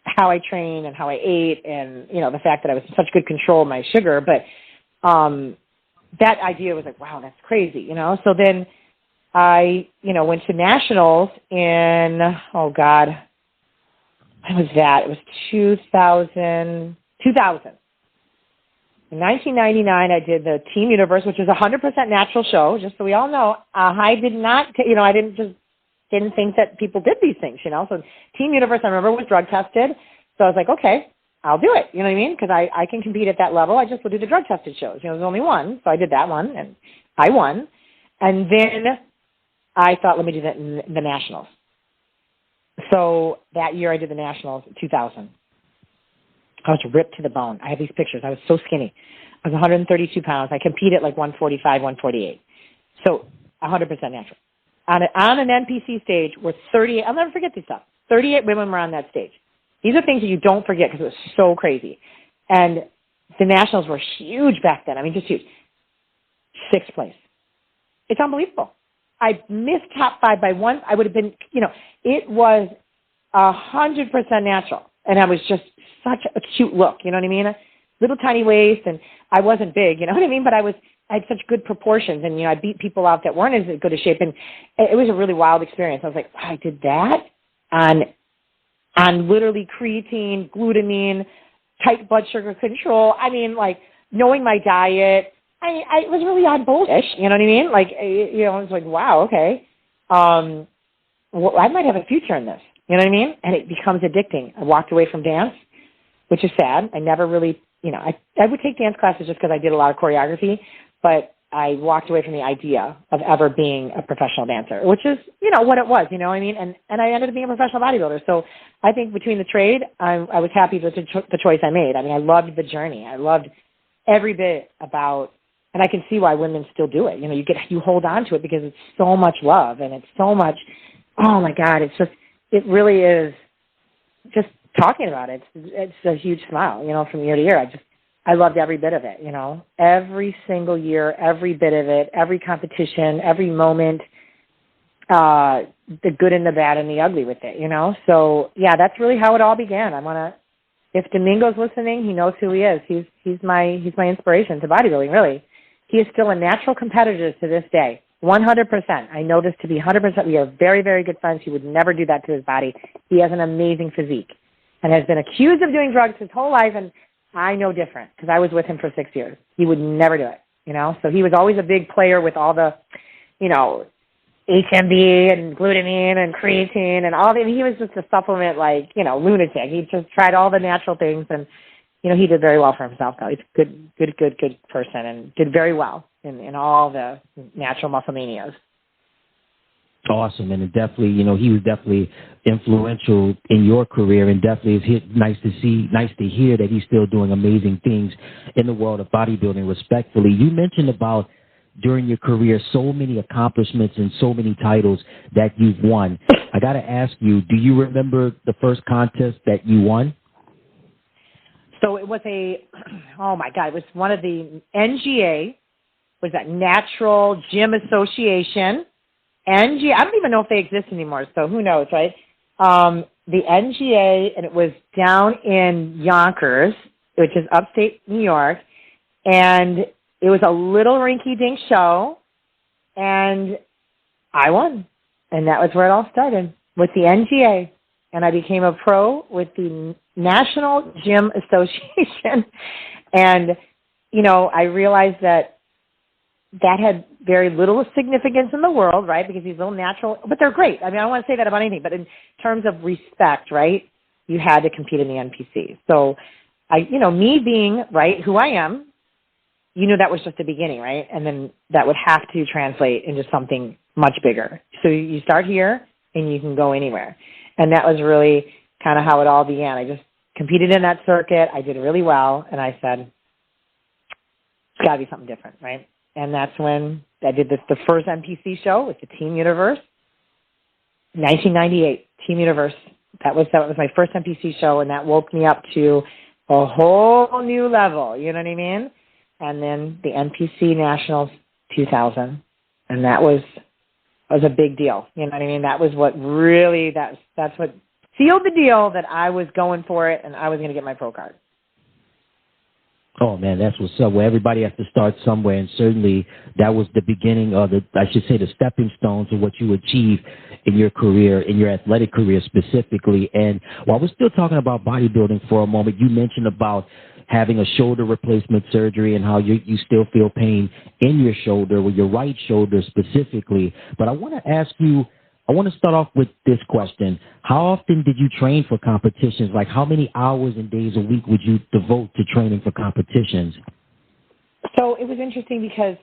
how I trained and how I ate and, the fact that I was in such good control of my sugar, but that idea was like, wow, that's crazy, So then I, went to nationals in, when was that? It was 2000. In 1999, I did the Team Universe, which was a 100% natural show, just so we all know. I did not, I didn't think that people did these things, So Team Universe, I remember, was drug tested. So I was like, okay, I'll do it. You know what I mean? Because I can compete at that level. I just will do the drug-tested shows. There's only one. So I did that one, and I won. And then I thought, let me do the Nationals. So that year I did the Nationals in 2000. I was ripped to the bone. I have these pictures. I was so skinny. I was 132 pounds. I competed like 145, 148. So 100% natural. On an NPC stage were 38. I'll never forget this stuff. 38 women were on that stage. These are things that you don't forget because it was so crazy. And the Nationals were huge back then. I mean, just huge. 6th place. It's unbelievable. I missed top 5 by one. I would have been, it was 100% natural. And I was just such a cute look, you know what I mean? A little tiny waist, and I wasn't big, you know what I mean? But I had such good proportions, and, I beat people out that weren't as good a shape. And it was a really wild experience. I was like, wow, I did that on literally creatine, glutamine, tight blood sugar control. I mean, like, knowing my diet, I was really on bullshit, you know what I mean? Like, I was like, wow, okay. Well, I might have a future in this, you know what I mean? And it becomes addicting. I walked away from dance, which is sad. I never really, I would take dance classes just because I did a lot of choreography, but I walked away from the idea of ever being a professional dancer, which is, what it was, you know what I mean? And I ended up being a professional bodybuilder. So I think between the trade, I was happy with the choice I made. I mean, I loved the journey. I loved every bit about, and I can see why women still do it. You hold on to it because it's so much love and it's so much, oh my God, it really is just talking about it. It's a huge smile, from year to year. I loved every bit of it, every single year, every bit of it, every competition, every moment, the good and the bad and the ugly with it, So yeah, that's really how it all began. If Domingo's listening, he knows who he is. He's my inspiration to bodybuilding, really. He is still a natural competitor to this day. 100%. I know this to be 100%. We are very, very good friends. He would never do that to his body. He has an amazing physique and has been accused of doing drugs his whole life, and I know different because I was with him for 6 years. He would never do it, So he was always a big player with all the, HMB and glutamine and creatine and all that. He was just a supplement, lunatic. He just tried all the natural things, and, he did very well for himself, though. He's a good person and did very well in all the natural muscle manias. Awesome. And it definitely, he was definitely influential in your career, and definitely it's nice to hear that he's still doing amazing things in the world of bodybuilding. Respectfully, you mentioned about during your career so many accomplishments and so many titles that you've won. I got to ask you, do you remember the first contest that you won? So it was it was one of the NGA, was that Natural Gym Association. NGA, I don't even know if they exist anymore, so who knows, right? The NGA, and it was down in Yonkers, which is upstate New York, and it was a little rinky-dink show, and I won. And that was where it all started, with the NGA. And I became a pro with the National Gym Association. And, I realized that that had very little significance in the world, right? Because these little natural, but they're great. I mean, I don't want to say that about anything, but in terms of respect, right, you had to compete in the NPC. So, me being, right, who I am, that was just the beginning, right? And then that would have to translate into something much bigger. So you start here and you can go anywhere. And that was really kind of how it all began. I just competed in that circuit. I did really well. And I said, it's got to be something different, right? And that's when I did the first NPC show with the Team Universe, 1998, Team Universe. That was my first NPC show, and that woke me up to a whole new level, you know what I mean? And then the NPC Nationals 2000, and that was a big deal, you know what I mean? That was what really, that's what sealed the deal that I was going for it, and I was going to get my pro card. Oh, man, that's what's up. Well, everybody has to start somewhere, and certainly that was the beginning of the stepping stones of what you achieved in your career, in your athletic career specifically. And while we're still talking about bodybuilding for a moment, you mentioned about having a shoulder replacement surgery and how you still feel pain in your shoulder, with your right shoulder specifically. But I want to start off with this question. How often did you train for competitions? Like, how many hours and days a week would you devote to training for competitions? So it was interesting because,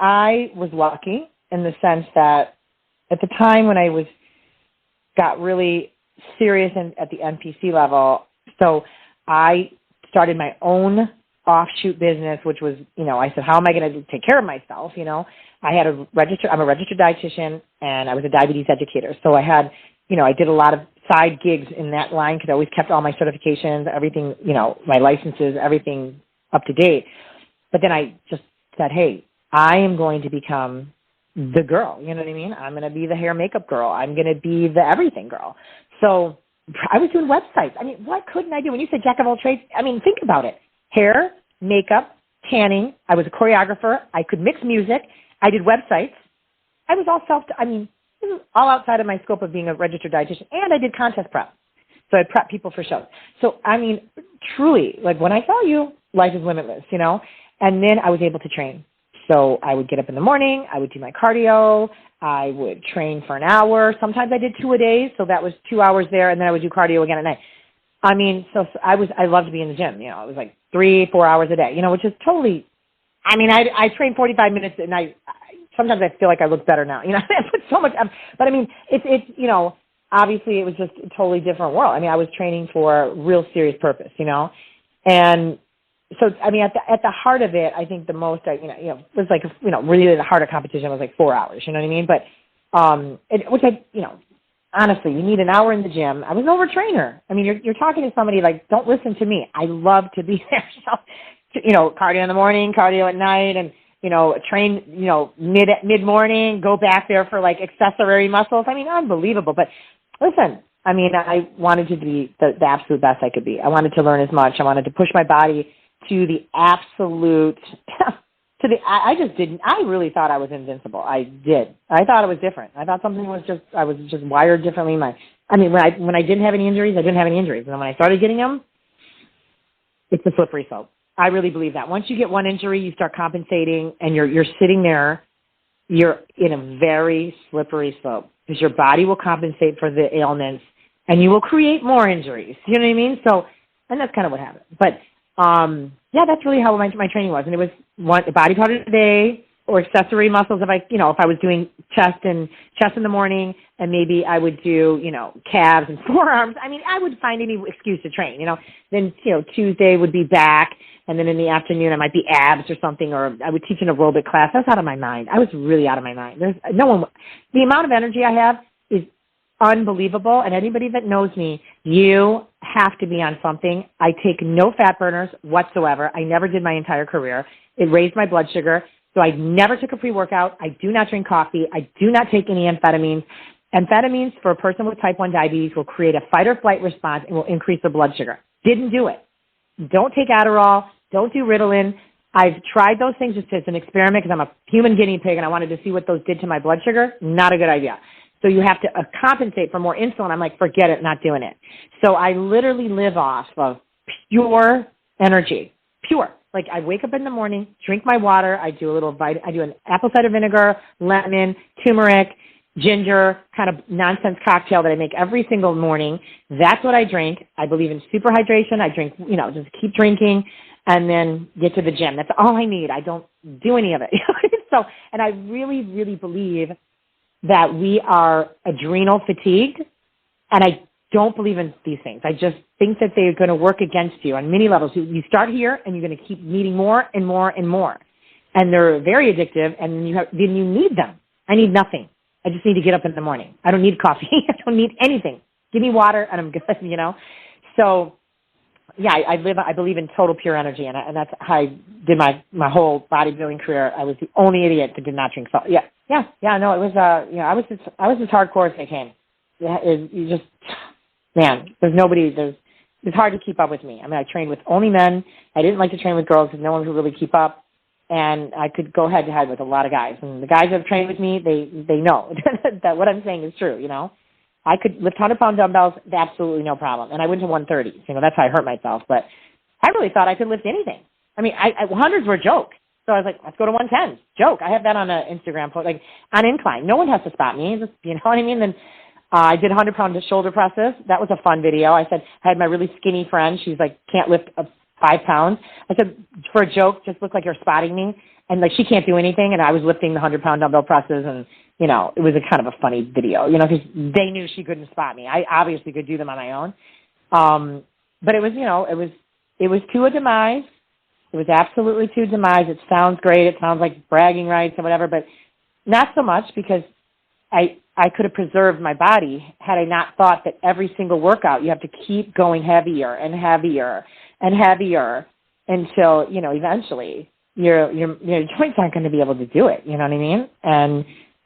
I was lucky in the sense that at the time when I got really serious at the NPC level, so I started my own offshoot business, which was, I said, how am I going to take care of myself? I'm a registered dietitian, and I was a diabetes educator. So I had, I did a lot of side gigs in that line because I always kept all my certifications, everything, my licenses, everything up to date. But then I just said, hey, I am going to become the girl. You know what I mean? I'm going to be the hair makeup girl. I'm going to be the everything girl. So I was doing websites. I mean, what couldn't I do? When you say jack of all trades, I mean, think about it. Hair, makeup, tanning. I was a choreographer. I could mix music. I did websites. I was all this is all outside of my scope of being a registered dietitian. And I did contest prep. So I prep people for shows. So, I mean, truly, like when I tell you, life is limitless, And then I was able to train. So I would get up in the morning. I would do my cardio. I would train for an hour. Sometimes I did 2 a day. So that was 2 hours there. And then I would do cardio again at night. I mean, so I loved to be in the gym. It was like 3-4 hours a day, which is totally, I mean, I train 45 minutes and sometimes I feel like I look better now. I put so much, but I mean, it's obviously it was just a totally different world. I mean, I was training for a real serious purpose, and so, I mean, at the heart of it, I think the most, it was like, really the heart of competition was like 4 hours, you know what I mean? But, honestly, you need an hour in the gym. I was an overtrainer. I mean, you're talking to somebody like, don't listen to me. I love to be there. So, cardio in the morning, cardio at night, and, train, mid-morning, go back there for like accessory muscles. I mean, unbelievable. But listen, I mean, I wanted to be the absolute best I could be. I wanted to learn as much. I wanted to push my body to the absolute, I really thought I was invincible. I did. I thought it was different. I thought something was I was just wired differently. When I didn't have any injuries, I didn't have any injuries. And then when I started getting them, it's a slippery slope. I really believe that. Once you get one injury, you start compensating and you're sitting there, you're in a very slippery slope because your body will compensate for the ailments and you will create more injuries. You know what I mean? So, and that's kind of what happened. But, that's really how my training was. And it was a body part a day or accessory muscles. If I was doing chest in the morning and maybe I would do, calves and forearms. I mean, I would find any excuse to train, Then, Tuesday would be back. And then in the afternoon, I might be abs or something, or I would teach an aerobic class. I was out of my mind. I was really out of my mind. The amount of energy I have is unbelievable. And anybody that knows me, you have to be on something. I take no fat burners whatsoever. I never did my entire career. It raised my blood sugar. So I never took a pre-workout. I do not drink coffee. I do not take any amphetamines. Amphetamines for a person with type 1 diabetes will create a fight or flight response and will increase their blood sugar. Didn't do it. Don't take Adderall. Don't do Ritalin. I've tried those things just as an experiment because I'm a human guinea pig and I wanted to see what those did to my blood sugar. Not a good idea. So you have to compensate for more insulin. I'm like, forget it, not doing it. So I literally live off of pure energy. Pure. Like, I wake up in the morning, drink my water. I do I do an apple cider vinegar, lemon, turmeric, ginger kind of nonsense cocktail that I make every single morning. That's what I drink. I believe in super hydration. I drink, just keep drinking and then get to the gym. That's all I need. I don't do any of it. So, and I really, really believe that we are adrenal fatigued, and I don't believe in these things. I just think that they're going to work against you on many levels. You start here, and you're going to keep needing more and more and more. And they're very addictive, and then you need them. I need nothing. I just need to get up in the morning. I don't need coffee. I don't need anything. Give me water, and I'm good, So, yeah, I believe in total pure energy, and that's how I did my whole bodybuilding career. I was the only idiot that did not drink salt. No, it was, I was as hardcore as they came. Yeah, it's hard to keep up with me. I mean, I trained with only men. I didn't like to train with girls because no one could really keep up. And I could go head to head with a lot of guys. And the guys that have trained with me, they know that what I'm saying is true, I could lift 100-pound dumbbells, absolutely no problem. And I went to 130s. That's how I hurt myself. But I really thought I could lift anything. I mean, 100s were a joke. So I was like, let's go to 110s. Joke. I have that on an Instagram post, like on incline. No one has to stop me. Just, you know what I mean? Then I did 100-pound shoulder presses. That was a fun video. I had my really skinny friend. She's like, can't lift 5 pounds. I said, for a joke, just look like you're spotting me. And like, she can't do anything. And I was lifting the 100-pound dumbbell presses, and, it was a kind of a funny video, because they knew she couldn't spot me. I obviously could do them on my own. But it was, it was to a demise. It was absolutely to a demise. It sounds great. It sounds like bragging rights or whatever, but not so much, because I could have preserved my body had I not thought that every single workout you have to keep going heavier and heavier and heavier until, eventually your joints aren't going to be able to do it. You know what I mean? And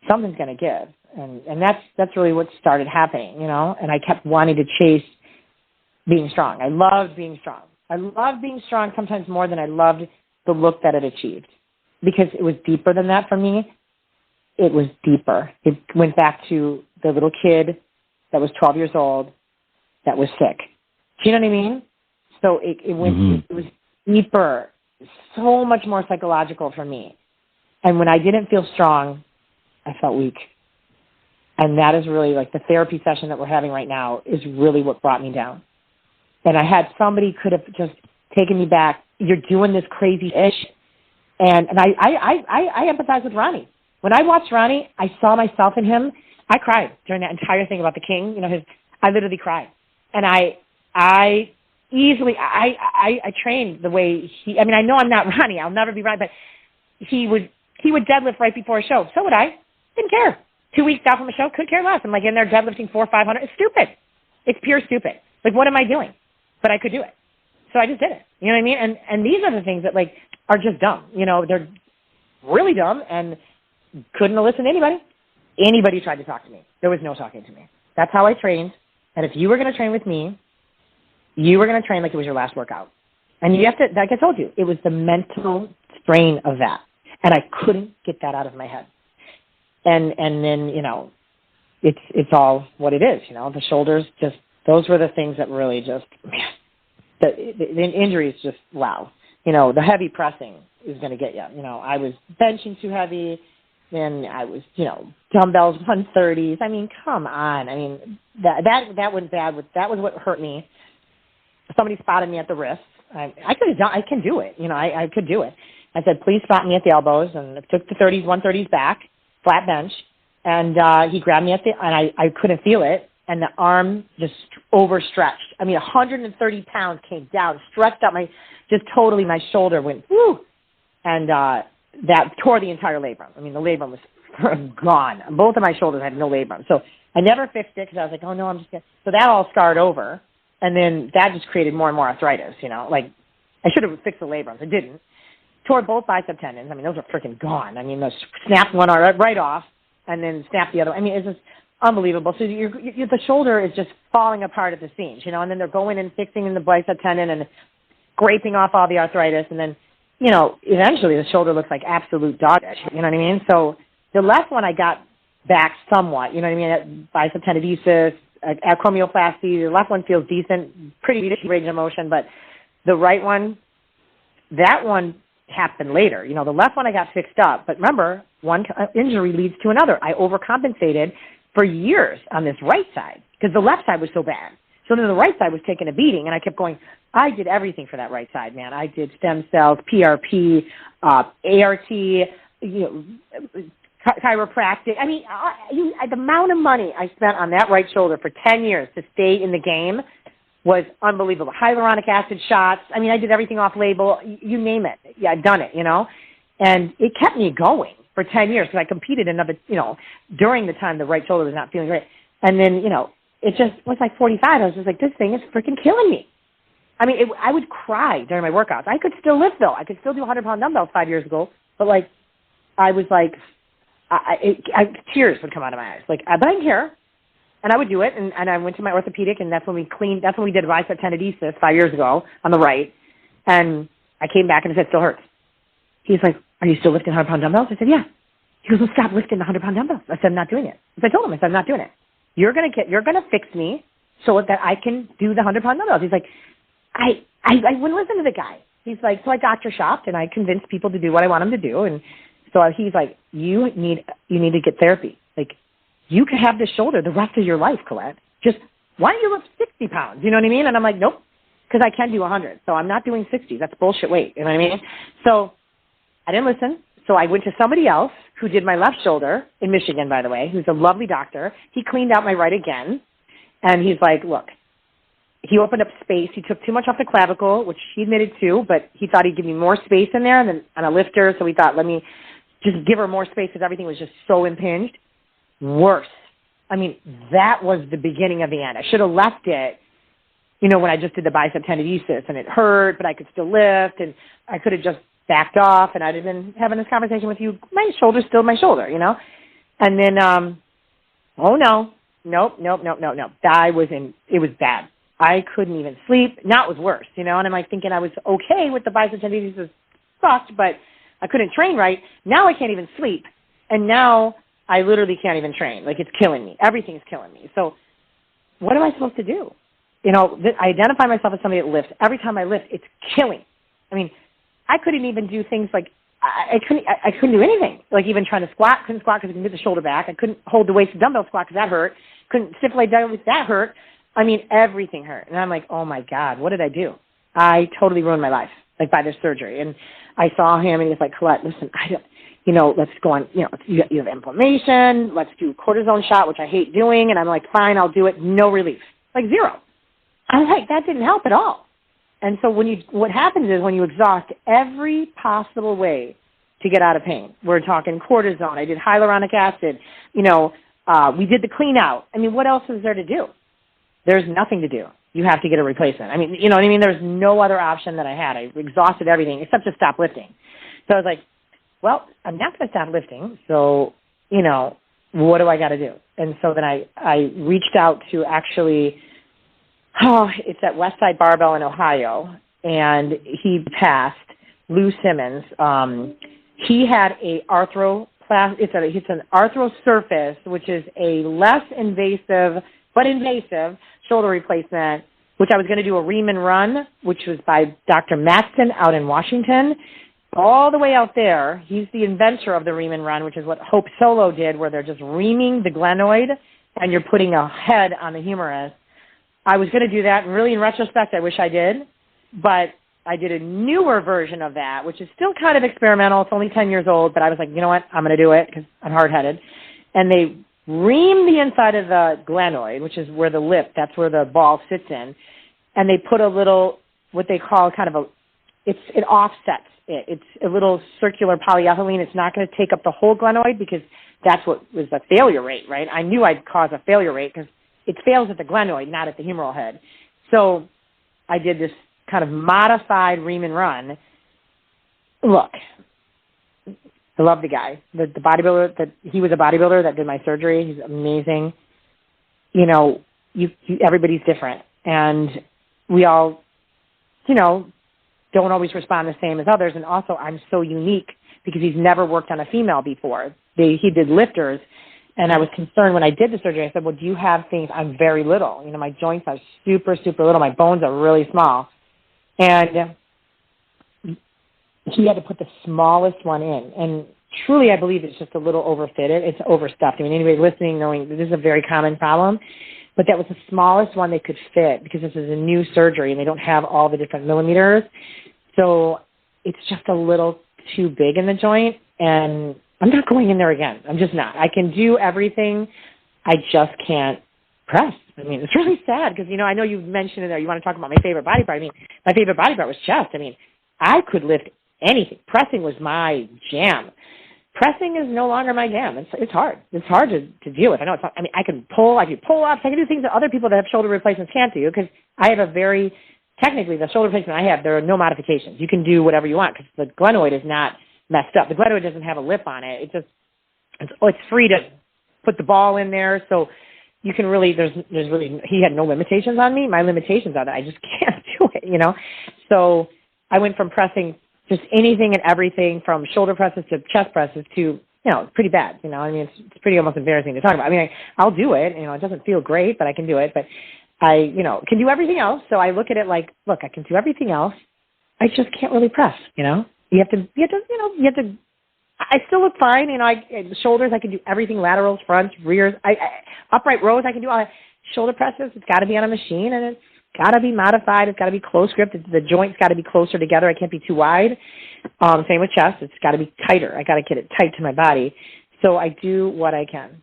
something's going to give. And that's really what started happening, and I kept wanting to chase being strong. I loved being strong. I loved being strong sometimes more than I loved the look that it achieved, because it was deeper than that for me. It was deeper. It went back to the little kid that was 12 years old that was sick. Do you know what I mean? So it was deeper, so much more psychological for me. And when I didn't feel strong, I felt weak. And that is really like the therapy session that we're having right now is really what brought me down. And I had somebody could have just taken me back. You're doing this crazy ish. And I empathize with Ronnie. When I watched Ronnie, I saw myself in him. I cried during that entire thing about the king. I literally cried. And I trained the way I know I'm not Ronnie. I'll never be Ronnie, but he would deadlift right before a show. So would I. Didn't care. 2 weeks out from a show, could care less. I'm like in there deadlifting 400 or 500. It's stupid. It's pure stupid. Like, what am I doing? But I could do it. So I just did it. You know what I mean? And these are the things that like are just dumb. They're really dumb and couldn't have listened to anybody. Anybody tried to talk to me. There was no talking to me. That's how I trained. And if you were going to train with me, you were going to train like it was your last workout. And you have to, like I told you, it was the mental strain of that. And I couldn't get that out of my head. And then, it's all what it is, the shoulders just, those were the things that really just, the injuries just, wow. The heavy pressing is going to get you. I was benching too heavy. Then I was, dumbbells 130s. I mean, come on. I mean, that went bad. That was what hurt me. Somebody spotted me at the wrist. I can do it. I could do it. I said, please spot me at the elbows, and I took the 130s back, flat bench, and he grabbed me and I couldn't feel it, and the arm just overstretched. I mean, 130 pounds came down, stretched out my shoulder went, whoo, and that tore the entire labrum. I mean, the labrum was gone. Both of my shoulders had no labrum. So I never fixed it because I was like, oh, no, I'm just going to. So that all scarred over, and then that just created more and more arthritis, Like, I should have fixed the labrums. I didn't. Tore both bicep tendons. I mean, those are freaking gone. I mean, those snapped one right off and then snapped the other. I mean, it's just unbelievable. So the shoulder is just falling apart at the seams, and then they're going and fixing in the bicep tendon and scraping off all the arthritis. And then, eventually the shoulder looks like absolute dog shit, you know what I mean? So the left one I got back somewhat, you know what I mean? Bicep tenodesis, acromioplasty. The left one feels decent, pretty range of motion, but the right one, that one happened later. You know, the left one I got fixed up. But remember, one injury leads to another. I overcompensated for years on this right side because the left side was so bad. So then the right side was taking a beating, and I kept going. I did everything for that right side, man. I did stem cells, PRP, ART, chiropractic. I mean, the amount of money I spent on that right shoulder for 10 years to stay in the game was unbelievable. Hyaluronic acid shots. I mean, I did everything off label. You name it. Yeah, I've done it, you know. And it kept me going for 10 years because I competed another, you know, during the time the right shoulder was not feeling great. And then, you know, it just was like 45. I was just like, this thing is freaking killing me. I mean, I would cry during my workouts. I could still lift, though. I could still do 100-pound dumbbells 5 years ago. But, like, I was like, tears would come out of my eyes. Like, but I didn't care. And I would do it. And I went to my orthopedic, and that's when we did bicep tenodesis 5 years ago on the right. And I came back and I said, still hurts. He's like, are you still lifting 100-pound dumbbells? I said, yeah. He goes, well, stop lifting the 100-pound dumbbels. I said, I'm not doing it. So I told him, I said, I'm not doing it. You're gonna fix me so that I can do the 100-pound dumbbells. He's like, I wouldn't listen to the guy. He's like, so I doctor shopped and I convinced people to do what I want them to do. And so he's like, you need to get therapy. Like, you can have this shoulder the rest of your life, Colette. Just, why don't you lift 60 pounds? You know what I mean? And I'm like, nope, because I can do 100. So I'm not doing 60. That's bullshit weight. You know what I mean? So I didn't listen. So I went to somebody else who did my left shoulder in Michigan, by the way, who's a lovely doctor. He cleaned out my right again. And he's like, look, he opened up space. He took too much off the clavicle, which he admitted to, but he thought he'd give me more space in there and then on a lifter. So he thought, let me just give her more space because everything was just so impinged. Worse. I mean, that was the beginning of the end. I should have left it, you know, when I just did the bicep tenodesis and it hurt, but I could still lift and I could have just backed off and I'd have been having this conversation with you. My shoulder's still my shoulder, you know? And then, oh no, nope. It was bad. I couldn't even sleep. Now it was worse, you know? And I'm like thinking I was okay with the bicep tenodesis sucked, but I couldn't train right. Now I can't even sleep. And now I literally can't even train. Like, it's killing me. Everything is killing me. So what am I supposed to do? You know, I identify myself as somebody that lifts. Every time I lift, it's killing. I mean, I couldn't even do things like, I couldn't do anything. Like even trying to squat, couldn't squat because I couldn't get the shoulder back. I couldn't hold the weights of dumbbell squat because that hurt. Couldn't stiff leg deadlift, that hurt. I mean, everything hurt. And I'm like, oh my God, what did I do? I totally ruined my life, like by this surgery. And I saw him and he was like, Colette, listen, let's go on, you have inflammation. Let's do cortisone shot, which I hate doing. And I'm like, fine, I'll do it. No relief, like zero. I'm like, that didn't help at all. And so what happens is when you exhaust every possible way to get out of pain, we're talking cortisone. I did hyaluronic acid. We did the clean out. I mean, what else is there to do? There's nothing to do. You have to get a replacement. I mean, you know what I mean? There's no other option that I had. I exhausted everything except to stop lifting. So I was like, well, I'm not going to stop lifting. So, what do I got to do? And so then I reached out to actually, it's at Westside Barbell in Ohio, and he passed, Lou Simmons. He had a it's an arthrosurface, which is a less invasive, but invasive shoulder replacement, which I was going to do a ream and run, which was by Dr. Matson out in Washington. All the way out there, he's the inventor of the ream and run, which is what Hope Solo did, where they're just reaming the glenoid and you're putting a head on the humerus. I was going to do that, and really in retrospect, I wish I did, but I did a newer version of that, which is still kind of experimental. It's only 10 years old, but I was like, you know what? I'm going to do it because I'm hard-headed. And they ream the inside of the glenoid, which is where the lip, that's where the ball sits in, and they put a little, what they call kind of it offsets it. It's a little circular polyethylene. It's not going to take up the whole glenoid because that's what was the failure rate, right? I knew I'd cause a failure rate because it fails at the glenoid, not at the humeral head. So I did this kind of modified ream and run. Look, I love the guy. The bodybuilder, he was a bodybuilder that did my surgery. He's amazing. Everybody's different. And we all, don't always respond the same as others. And also, I'm so unique because he's never worked on a female before. He did lifters. And I was concerned when I did the surgery. I said, well, do you have things? I'm very little. My joints are super, super little. My bones are really small. And he had to put the smallest one in. And truly, I believe it's just a little overfitted. It's overstuffed. I mean, anybody listening, knowing this is a very common problem. But that was the smallest one they could fit because this is a new surgery and they don't have all the different millimeters. So it's just a little too big in the joint. And I'm not going in there again. I'm just not. I can do everything. I just can't press. I mean, it's really sad because, I know you mentioned in there, you want to talk about my favorite body part. I mean, my favorite body part was chest. I mean, I could lift anything. Pressing was my jam. Pressing is no longer my jam. It's hard. It's hard to deal with. I know it's not, I mean, I can pull ups. I can do things that other people that have shoulder replacements can't do because I have technically the shoulder replacement I have, there are no modifications. You can do whatever you want because the glenoid is not messed up. The glenoid doesn't have a lip on it. It's free to put the ball in there. So you can really, he had no limitations on me. My limitations on it, I just can't do it, So I went from pressing just anything and everything from shoulder presses to chest presses to, pretty bad. I mean, it's pretty almost embarrassing to talk about. I mean, I'll do it. It doesn't feel great, but I can do it. But I, can do everything else. So I look at it like, look, I can do everything else. I just can't really press, You have to, I still look fine. The shoulders, I can do everything, laterals, fronts, rears, upright rows, I can do all that. Shoulder presses, it's got to be on a machine and it's got to be modified. It's got to be close grip. The joints got to be closer together. I can't be too wide. Same with chest. It's got to be tighter. I got to get it tight to my body. So I do what I can,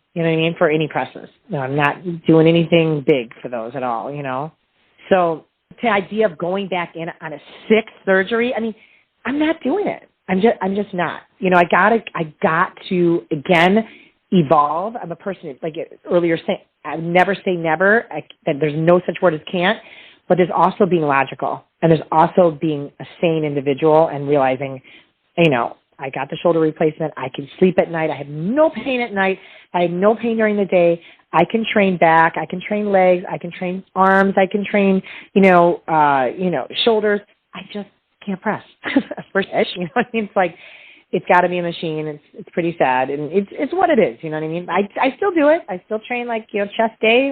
for any presses. I'm not doing anything big for those at all, So the idea of going back in on a sixth surgery, I mean, I'm not doing it. I'm just not. I got to again evolve. I'm a person like earlier saying I never say never. That there's no such word as can't. But there's also being logical, and there's also being a sane individual and realizing, I got the shoulder replacement. I can sleep at night. I have no pain at night. I have no pain during the day. I can train back. I can train legs. I can train arms. I can train, shoulders. I just can't press. First, It's like, it's got to be a machine. It's pretty sad, and it's what it is. You know what I mean? I still do it. I still train chest day.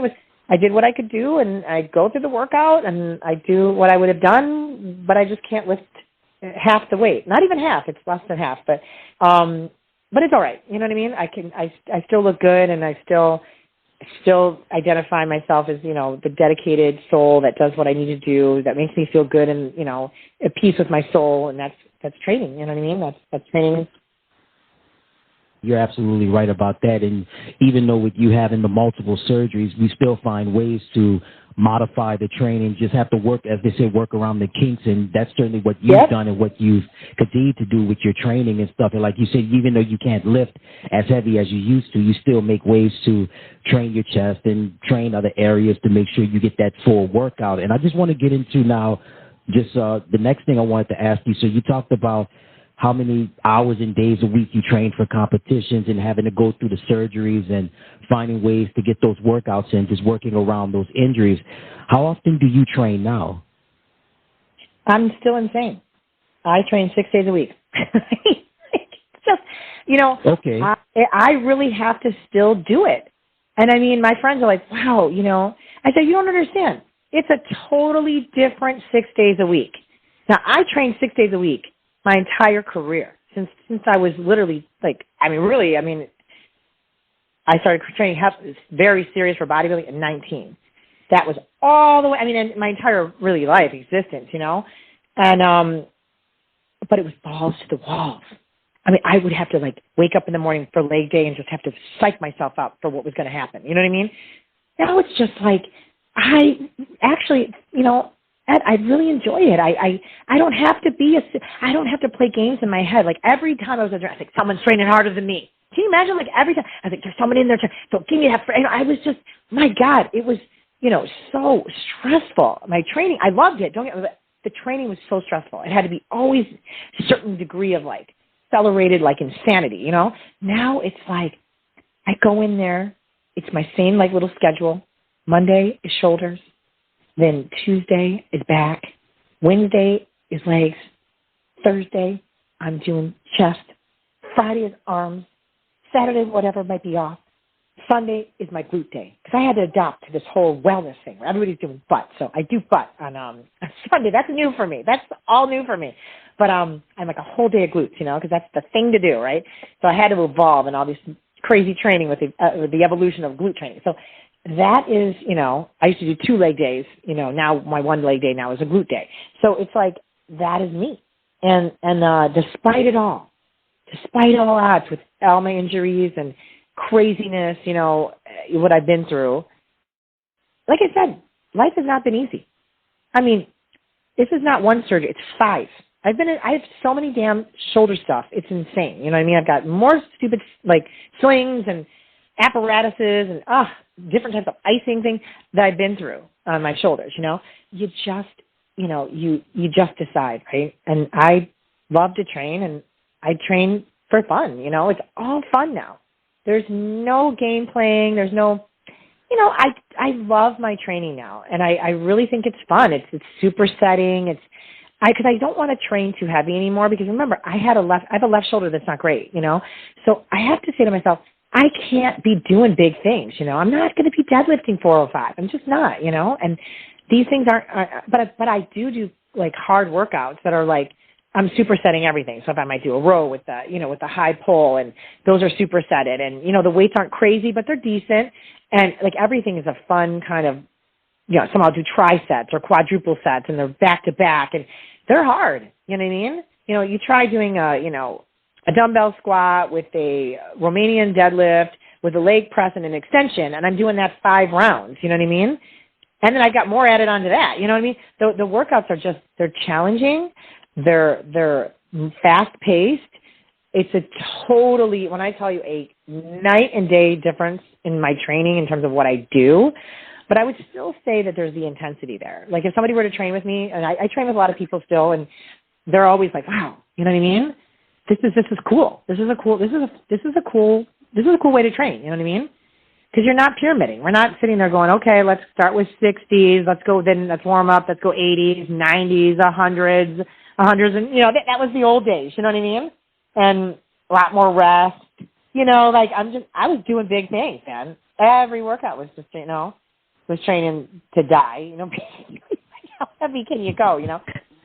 I did what I could do, and I go through the workout, and I do what I would have done, but I just can't lift half the weight. Not even half. It's less than half, but it's all right. You know what I mean? I still look good, and I still identify myself as, the dedicated soul that does what I need to do, that makes me feel good and, at peace with my soul. And that's training. You know what I mean? That's training. You're absolutely right about that. And even though with you having the multiple surgeries, we still find ways to modify the training, just have to work, as they say, work around the kinks. And that's certainly what you've done and what you've continued to do with your training and stuff. And like you said, even though you can't lift as heavy as you used to, you still make ways to train your chest and train other areas to make sure you get that full workout. And I just want to get into now just the next thing I wanted to ask you. So you talked about how many hours and days a week you train for competitions and having to go through the surgeries and finding ways to get those workouts in, just working around those injuries. How often do you train now? I'm still insane. I train 6 days a week. Just, okay. I really have to still do it. And I mean, my friends are like, wow, I said, you don't understand. It's a totally different 6 days a week. Now, I train 6 days a week my entire career since I was literally I started training very serious for bodybuilding at 19. That was all the way, in my entire really life existence, and, but it was balls to the walls. I would have to wake up in the morning for leg day and just have to psych myself up for what was going to happen. You know what I mean? Now it's just I actually, Ed, I really enjoy it. I don't have to I don't have to play games in my head. Every time I was I think someone's training harder than me. Can you imagine? Every time I think there's someone in there. So give me that. I was just, my God, it was, so stressful. My training, I loved it. The training was so stressful. It had to be always a certain degree of accelerated, insanity. Now it's I go in there. It's my same little schedule. Monday is shoulders. Then Tuesday is back. Wednesday is legs. Thursday, I'm doing chest. Friday is arms. Saturday, whatever might be off. Sunday is my glute day. Because I had to adopt to this whole wellness thing where everybody's doing butt. So I do butt on Sunday. That's new for me. That's all new for me. But I'm like a whole day of glutes, because that's the thing to do, right? So I had to evolve in all this crazy training with the evolution of glute training. So that is, I used to do 2 leg days. Now my 1 leg day now is a glute day. So it's like that is me. And despite all odds with all my injuries and craziness, what I've been through, like I said, life has not been easy. I mean, this is not 1 surgery; it's 5. I have so many damn shoulder stuff. It's insane. You know what I mean? I've got more stupid like slings and apparatuses and different types of icing things that I've been through on my shoulders. You just you just decide, right? And I love to train, and I train for fun. It's all fun now. There's no game playing. There's no, I love my training now, and I really think it's fun. It's supersetting. Because I don't want to train too heavy anymore, because remember, I have a left shoulder that's not great, So I have to say to myself, I can't be doing big things, I'm not going to be deadlifting 405. I'm just not, and these things aren't, but I do like hard workouts that are like, I'm supersetting everything. So if I might do a row with the, with the high pull, and those are supersetted, and, the weights aren't crazy, but they're decent. And like everything is a fun kind of, some I'll do trisets or quadruple sets, and they're back to back, and they're hard. You know what I mean? You try doing a dumbbell squat with a Romanian deadlift with a leg press and an extension, and I'm doing that 5 rounds. You know what I mean? And then I got more added onto that. You know what I mean? The workouts are they're challenging. They're fast paced. It's a totally, when I tell you, a night and day difference in my training in terms of what I do. But I would still say that there's the intensity there. Like if somebody were to train with me, and I train with a lot of people still, and they're always like, "Wow, you know what I mean? This is cool. This is a cool way to train." You know what I mean? Because you're not pyramiding. We're not sitting there going, "Okay, let's start with 60s. Let's warm up. Let's go 80s, 90s, 100s, and that was the old days. You know what I mean? And a lot more rest. I was doing big things, man. Every workout was just was training to die, how heavy can you go,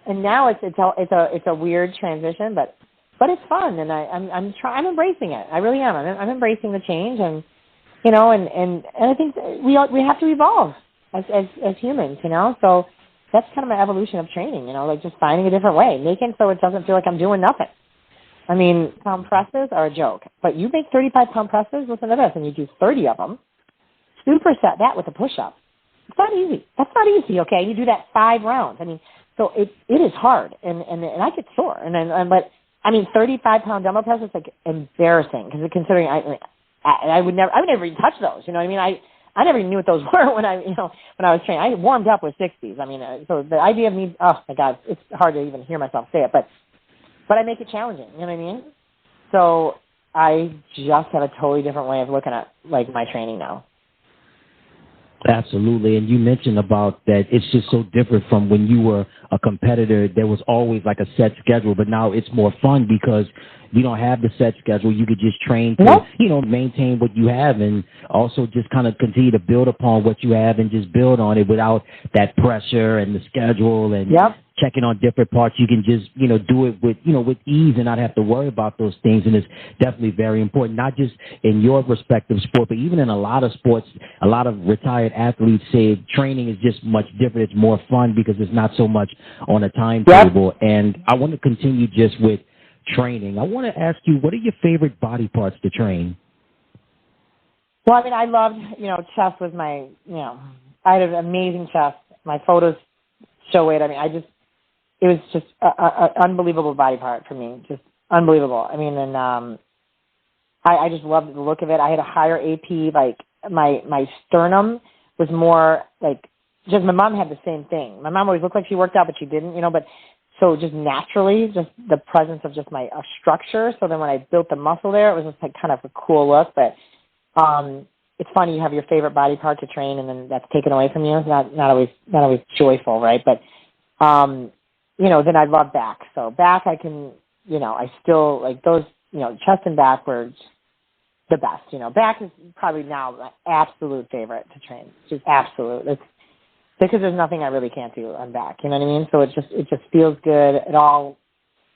And now it's a weird transition, but it's fun, and I'm embracing it. I really am. I'm embracing the change, and and I think we have to evolve as humans, So that's kind of my evolution of training, like just finding a different way, making so it doesn't feel like I'm doing nothing. I mean, pound presses are a joke, but you make 35-pound presses. Listen to this, and you do 30 of them. Superset that with a push-up. It's not easy. That's not easy, okay? You do that 5 rounds. I mean, so it is hard, and I get sore. But I mean, 35-pound dumbbell press is like embarrassing, because considering I would never even touch those. You know what I mean? I never even knew what those were when I was training. I warmed up with 60s. I mean, so the idea of me, oh my God, it's hard to even hear myself say it, but I make it challenging. You know what I mean? So I just have a totally different way of looking at like my training now. Absolutely. And you mentioned about that it's just so different from when you were a competitor. There was always like a set schedule, but now it's more fun because you don't have the set schedule. You could just train to, maintain what you have, and also just kind of continue to build upon what you have and just build on it without that pressure and the schedule and checking on different parts. You can just, do it with ease and not have to worry about those things. And it's definitely very important, not just in your respective sport, but even in a lot of sports. A lot of retired athletes say training is just much different. It's more fun because it's not so much on a timetable. And I want to continue just with training. I want to ask you, what are your favorite body parts to train? Well, I mean, I loved, chest was my, I had an amazing chest. My photos show it. I mean, it was just an unbelievable body part for me, just unbelievable. I mean, and I just loved the look of it. I had a higher AP, like my sternum was more like, just my mom had the same thing. My mom always looked like she worked out, but she didn't, but so just naturally, just the presence of just my structure. So then when I built the muscle there, it was just like kind of a cool look. But it's funny, you have your favorite body part to train, and then that's taken away from you. It's not always joyful, right? But then I love back. So back, I can, I still like those. Chest and back were the best. Back is probably now my absolute favorite to train. It's just absolute. It's because there's nothing I really can't do on back. You know what I mean? So it just feels good. It all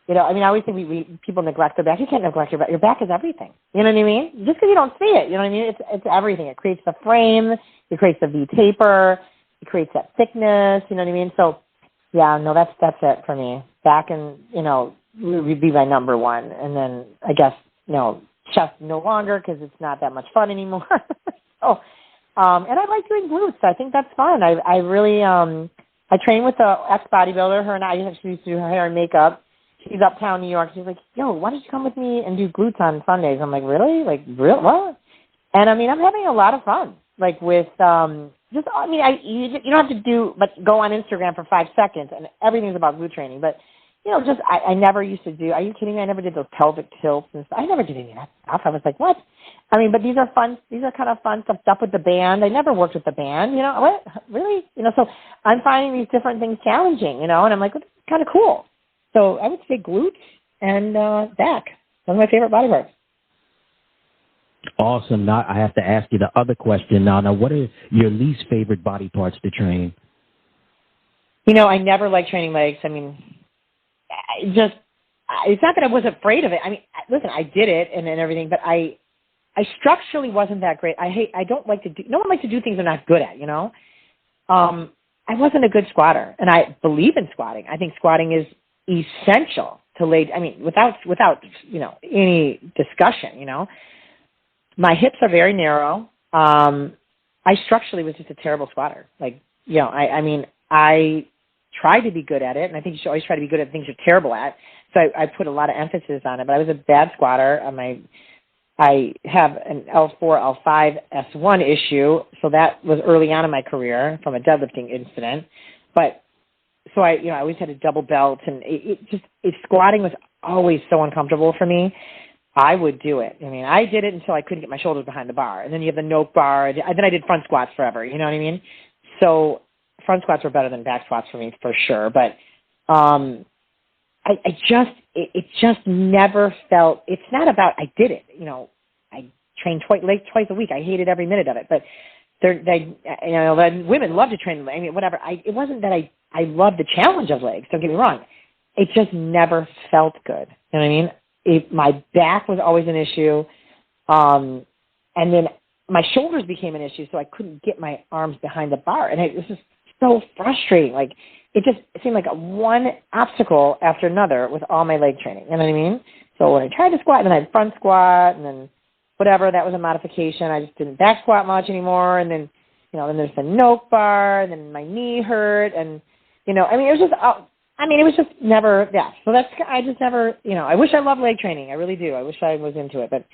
You know, I mean, I always think people neglect their back. You can't neglect your back. Your back is everything. You know what I mean? Just because you don't see it, you know what I mean? It's everything. It creates the frame. It creates the V taper. It creates that thickness. You know what I mean? So, yeah, no, that's it for me. Back and, you know, would be my number one. And then I guess, you know, chest no longer because it's not that much fun anymore. So, and I like doing glutes. I think that's fun. I really, I train with a ex-bodybuilder. Her and I actually used to do her hair and makeup. She's uptown New York. She's like, yo, why don't you come with me and do glutes on Sundays? I'm like, really? Like, real? What? And I mean, I'm having a lot of fun. Like with, you don't have to do, but go on Instagram for 5 seconds and everything's about glute training. But, you know, just, I never used to do, are you kidding me? I never did those pelvic tilts and stuff. I never did any of that stuff. I was like, what? I mean, but these are fun. These are kind of fun stuff with the band. I never worked with the band, you know, what? Really? You know, so I'm finding these different things challenging, you know, and I'm like, well, this is kind of cool. So I would say glutes and back. Those are my favorite body parts. Awesome. Now I have to ask you the other question. Now, what are your least favorite body parts to train? You know, I never liked training legs. I mean, it's not that I was afraid of it. I mean, listen, I did it and everything, but I structurally wasn't that great. No one likes to do things they're not good at, you know? I wasn't a good squatter, and I believe in squatting. I think squatting is essential to without, you know, any discussion, you know? My hips are very narrow. I structurally was just a terrible squatter. Like, you know, I tried to be good at it, and I think you should always try to be good at things you're terrible at. So I put a lot of emphasis on it, but I was a bad squatter. I have an L4, L5, S1 issue, so that was early on in my career from a deadlifting incident. But so I always had a double belt, and squatting was always so uncomfortable for me. I would do it. I mean, I did it until I couldn't get my shoulders behind the bar, and then you have the note bar. And then I did front squats forever. You know what I mean? So front squats were better than back squats for me for sure. But it just never felt. It's not about I did it. You know, I trained twice a week. I hated every minute of it. But women love to train. I mean, whatever. It wasn't that I loved the challenge of legs. Don't get me wrong. It just never felt good. You know what I mean? My back was always an issue, and then my shoulders became an issue, so I couldn't get my arms behind the bar, and it was just so frustrating. Like it seemed like one obstacle after another with all my leg training. You know what I mean? So when I tried to squat, then I had front squat, and then whatever, that was a modification. I just didn't back squat much anymore, and then then there's the note bar, and then my knee hurt, and it was just never, yeah. So I just never, I wish I loved leg training. I really do. I wish I was into it, but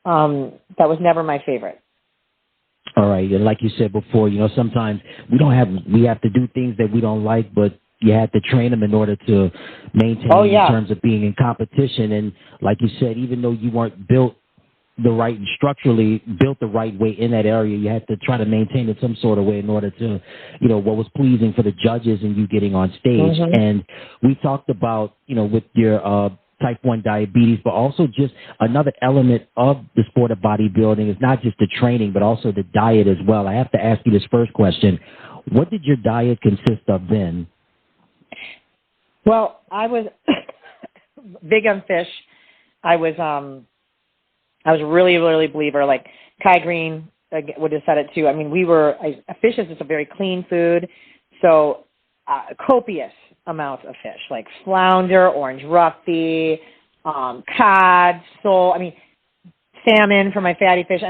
that was never my favorite. All right. And like you said before, sometimes we have to do things that we don't like, but you have to train them in order to maintain in terms of being in competition. And like you said, even though you weren't built structurally built the right way in that area, you had to try to maintain it some sort of way in order to, what was pleasing for the judges and you getting on stage. Mm-hmm. And we talked about, with your type 1 diabetes, but also just another element of the sport of bodybuilding is not just the training, but also the diet as well. I have to ask you this first question. What did your diet consist of then? Well, I was big on fish. I was really, really a believer, like Kai Green would have said it too. I mean, fish is just a very clean food. So copious amounts of fish, like flounder, orange roughy, cod, sole, salmon for my fatty fish.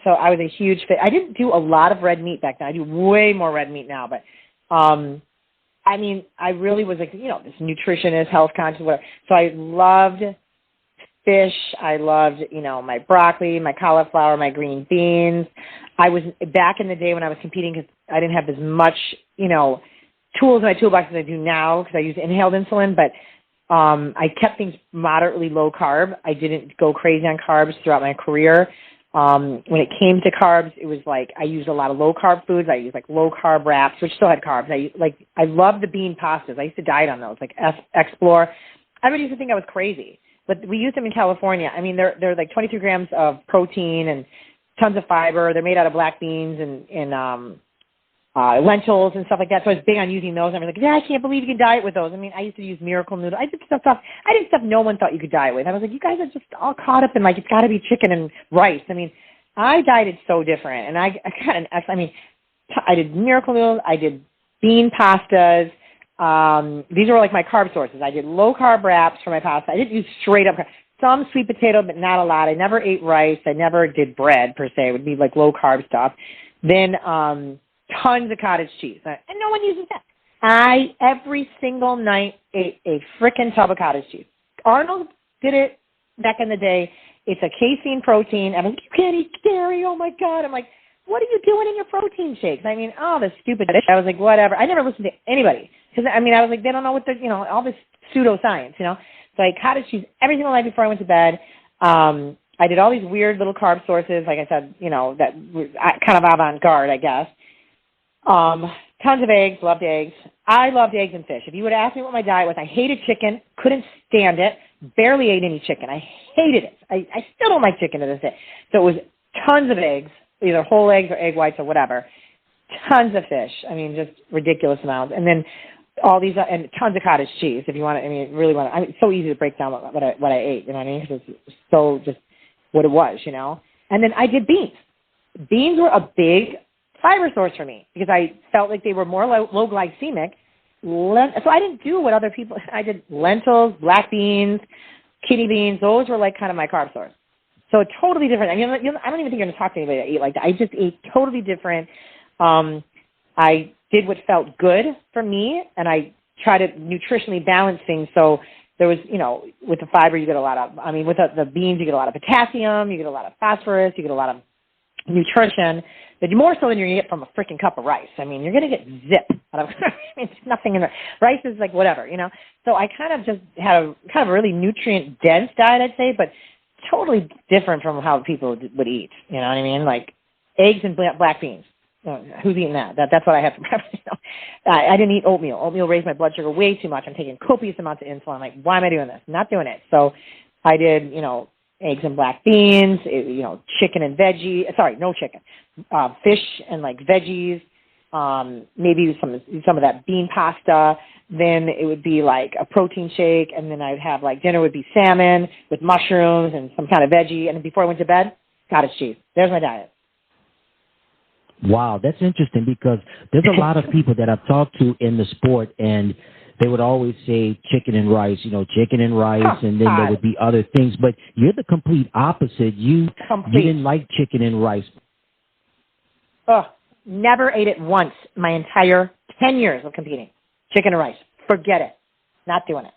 So I was a huge fish. I didn't do a lot of red meat back then. I do way more red meat now, but I really was like, this nutritionist, health conscious, whatever. So I loved fish. I loved, my broccoli, my cauliflower, my green beans. I was back in the day when I was competing because I didn't have as much, tools in my toolbox as I do now because I use inhaled insulin, but I kept things moderately low carb. I didn't go crazy on carbs throughout my career. When it came to carbs, it was like I used a lot of low carb foods. I used like low carb wraps, which still had carbs. I love the bean pastas. I used to diet on those, like Explore. Everybody used to think I was crazy. But we use them in California. They're like 23 grams of protein and tons of fiber. They're made out of black beans and lentils and stuff like that. So I was big on using those. And I was like, yeah, I can't believe you can diet with those. I mean, I used to use Miracle Noodle. I did stuff no one thought you could diet with. I was like, you guys are just all caught up in like, it's got to be chicken and rice. I mean, I dieted so different. And I got an X. I mean, I did Miracle Noodles. I did bean pastas. These were like my carb sources. I did low carb wraps for my pasta. I didn't use straight up some sweet potato, but not a lot. I never ate rice. I never did bread per se. It would be like low carb stuff. Then tons of cottage cheese, and no one uses that. I every single night ate a frickin' tub of cottage cheese. Arnold did it back in the day. It's a casein protein. I'm like, you can't eat dairy. Oh my God. I'm like, what are you doing in your protein shakes? I mean, oh, the stupid shit. I was like, whatever. I never listened to anybody. Because, I mean, I was like, they don't know what the, all this pseudoscience, So I ate cottage cheese every single night before I went to bed. I did all these weird little carb sources, like I said, that were kind of avant-garde, I guess. Tons of eggs, loved eggs. I loved eggs and fish. If you would ask me what my diet was, I hated chicken, couldn't stand it, barely ate any chicken. I hated it. I still don't like chicken to this day. So it was tons of eggs, either whole eggs or egg whites or whatever. Tons of fish. I mean, just ridiculous amounts. And then all these, and tons of cottage cheese, if you want to, really want to, it's so easy to break down what I ate, you know what I mean? Because it's so just what it was, And then I did beans. Beans were a big fiber source for me because I felt like they were more low glycemic. So I didn't do what other people, I did lentils, black beans, kidney beans. Those were like kind of my carb source. So totally different. I mean, I don't even think you're going to talk to anybody that ate like that. I just ate totally different. I did what felt good for me, and I tried to nutritionally balance things. So there was, with the fiber, you get a lot of, with the beans, you get a lot of potassium, you get a lot of phosphorus, you get a lot of nutrition, but more so than you're going to get from a freaking cup of rice. I mean, you're going to get zip out of there's nothing in there. Rice is like whatever, So I kind of just had a really nutrient-dense diet, I'd say, but totally different from how people would eat. You know what I mean? Like eggs and black beans. Who's eating that? That's what I had for breakfast. I didn't eat oatmeal. Oatmeal raised my blood sugar way too much. I'm taking copious amounts of insulin. I'm like, why am I doing this? I'm not doing it. So I did, eggs and black beans, chicken and veggie. Sorry, no chicken. Fish and like veggies. Maybe some of that bean pasta. Then it would be like a protein shake, and then I'd have like dinner would be salmon with mushrooms and some kind of veggie. And then before I went to bed, cottage cheese. There's my diet. Wow, that's interesting because there's a lot of people that I've talked to in the sport, and they would always say chicken and rice, chicken and rice, and then there would be other things. But you're the complete opposite. You didn't like chicken and rice. Never ate it once my entire 10 years of competing. Chicken and rice. Forget it. Not doing it.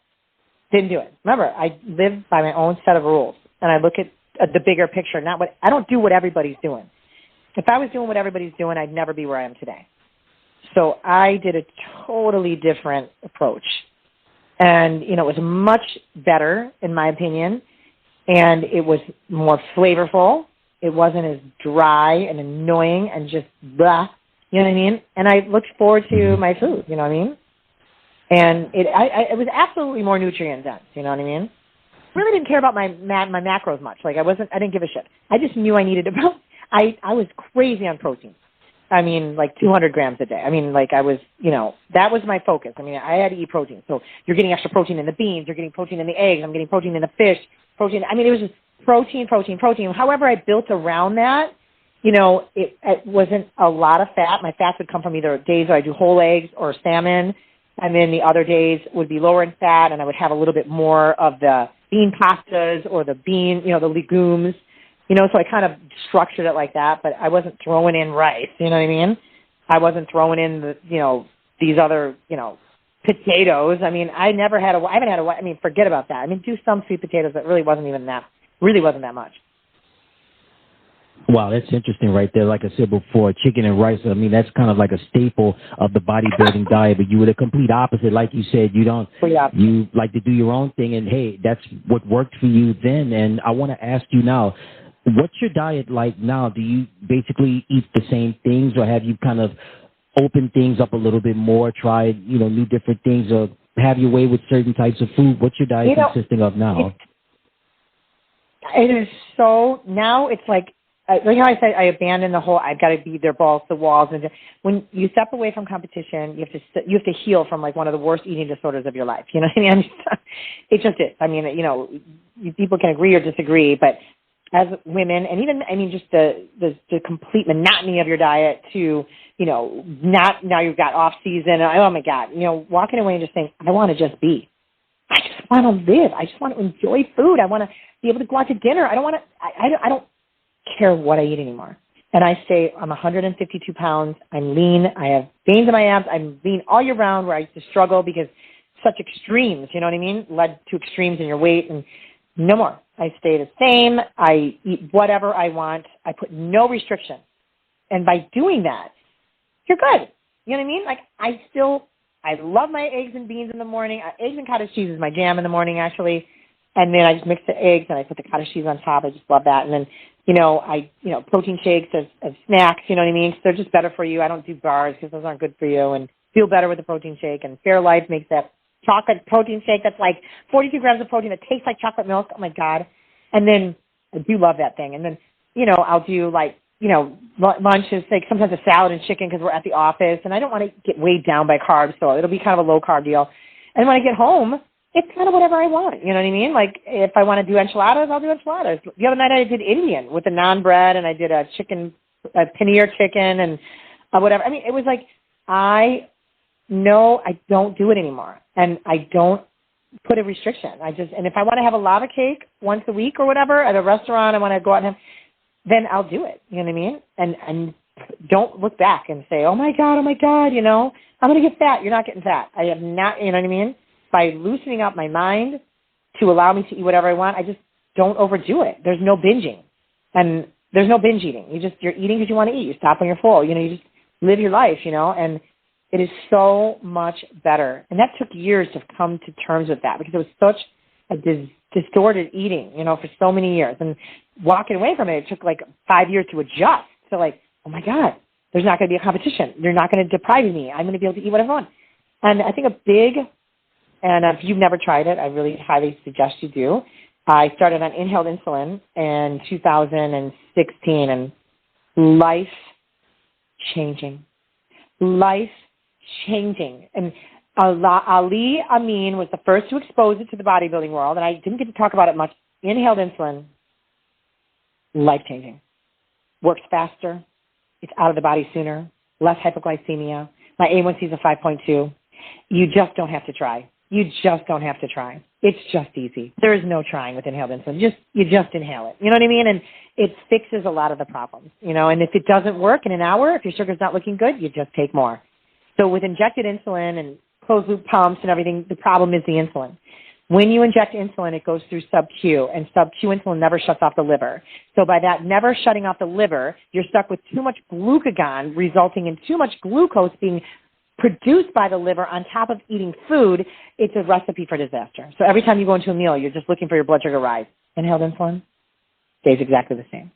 Didn't do it. Remember, I live by my own set of rules, and I look at the bigger picture. I don't do what everybody's doing. If I was doing what everybody's doing, I'd never be where I am today. So I did a totally different approach. And, it was much better, in my opinion, and it was more flavorful. It wasn't as dry and annoying and just blah, you know what I mean? And I looked forward to my food, you know what I mean? And it was absolutely more nutrient dense, you know what I mean? I really didn't care about my macros much. Like I didn't give a shit. I just knew I needed about, I was crazy on protein. I mean, like 200 grams a day. I mean, like I was, that was my focus. I mean, I had to eat protein. So you're getting extra protein in the beans. You're getting protein in the eggs. I'm getting protein in the fish. Protein. I mean, it was just protein. However, I built around that, it wasn't a lot of fat. My fats would come from either days where I do whole eggs or salmon. And then the other days would be lower in fat, and I would have a little bit more of the bean pastas or the the legumes. So I kind of structured it like that, but I wasn't throwing in rice, you know what I mean? I wasn't throwing in these other, potatoes. I mean, I haven't had a, forget about that. I mean, do some sweet potatoes, but really wasn't that much. Wow, that's interesting right there. Like I said before, chicken and rice, that's kind of like a staple of the bodybuilding diet, but you were the complete opposite. Like you said, you like to do your own thing, and hey, that's what worked for you then. And I want to ask you now, what's your diet like now? Do you basically eat the same things, or have you kind of opened things up a little bit more, tried, new different things, or have your way with certain types of food? What's your diet consisting of now? It is so, now it's like like how I said, I abandoned the whole, I've got to be their balls to walls. And when you step away from competition, you have to heal from like one of the worst eating disorders of your life. You know what I mean? It just is. I mean, you know, people can agree or disagree, but as women, and even, I mean, just the complete monotony of your diet to, you know, now you've got off season. Oh my God, you know, walking away and just saying, I want to just be. I just want to live. I just want to enjoy food. I want to be able to go out to dinner. I don't care what I eat anymore. And I say I'm 152 pounds. I'm lean. I have veins in my abs. I'm lean all year round, where I used to struggle because such extremes, you know what I mean, led to extremes in your weight. And no more. I stay the same. I eat whatever I want. I put no restriction. And by doing that, you're good. You know what I mean? Like, I love my eggs and beans in the morning. Eggs and cottage cheese is my jam in the morning, actually. And then I just mix the eggs and I put the cottage cheese on top. I just love that. And then, you know, protein shakes as snacks, you know what I mean? So they're just better for you. I don't do bars because those aren't good for you. And feel better with the protein shake. And Fairlife makes that chocolate protein shake that's like 42 grams of protein that tastes like chocolate milk. Oh, my God. And then I do love that thing. And then, you know, I'll do like, you know, lunch is like sometimes a salad and chicken because we're at the office. And I don't want to get weighed down by carbs, so it'll be kind of a low-carb deal. And when I get home, it's kind of whatever I want. You know what I mean? Like, if I want to do enchiladas, I'll do enchiladas. The other night I did Indian with the naan bread, and I did a paneer chicken and whatever. I mean, it was like, I know I don't do it anymore. And I don't put a restriction. And if I want to have a lava cake once a week or whatever at a restaurant, I want to go out and have, then I'll do it. You know what I mean? And don't look back and say, oh my God, you know, I'm going to get fat. You're not getting fat. I have not, you know what I mean? By loosening up my mind to allow me to eat whatever I want, I just don't overdo it. There's no binging. And there's no binge eating. You're eating because you want to eat. You stop when you're full. You know, you just live your life, you know, and it is so much better. And that took years to come to terms with that because it was such a distorted eating, you know, for so many years. And walking away from it took like 5 years to adjust. So like, oh my God, there's not going to be a competition. You're not going to deprive me. I'm going to be able to eat whatever I want. And I think and if you've never tried it, I really highly suggest you do. I started on inhaled insulin in 2016, and life-changing. And Ali Amin was the first to expose it to the bodybuilding world, and I didn't get to talk about it much. Inhaled insulin, life-changing. Works faster. It's out of the body sooner. Less hypoglycemia. My A1C is a 5.2. You just don't have to try. It's just easy. There is no trying with inhaled insulin. You just inhale it. You know what I mean? And it fixes a lot of the problems, you know, and if it doesn't work in an hour, if your sugar's not looking good, you just take more. So with injected insulin and closed loop pumps and everything, the problem is the insulin. When you inject insulin, it goes through sub-Q, and sub-Q insulin never shuts off the liver. So by that never shutting off the liver, you're stuck with too much glucagon, resulting in too much glucose being produced by the liver on top of eating food. It's a recipe for disaster. So every time you go into a meal, you're just looking for your blood sugar rise. Inhaled insulin stays exactly the same.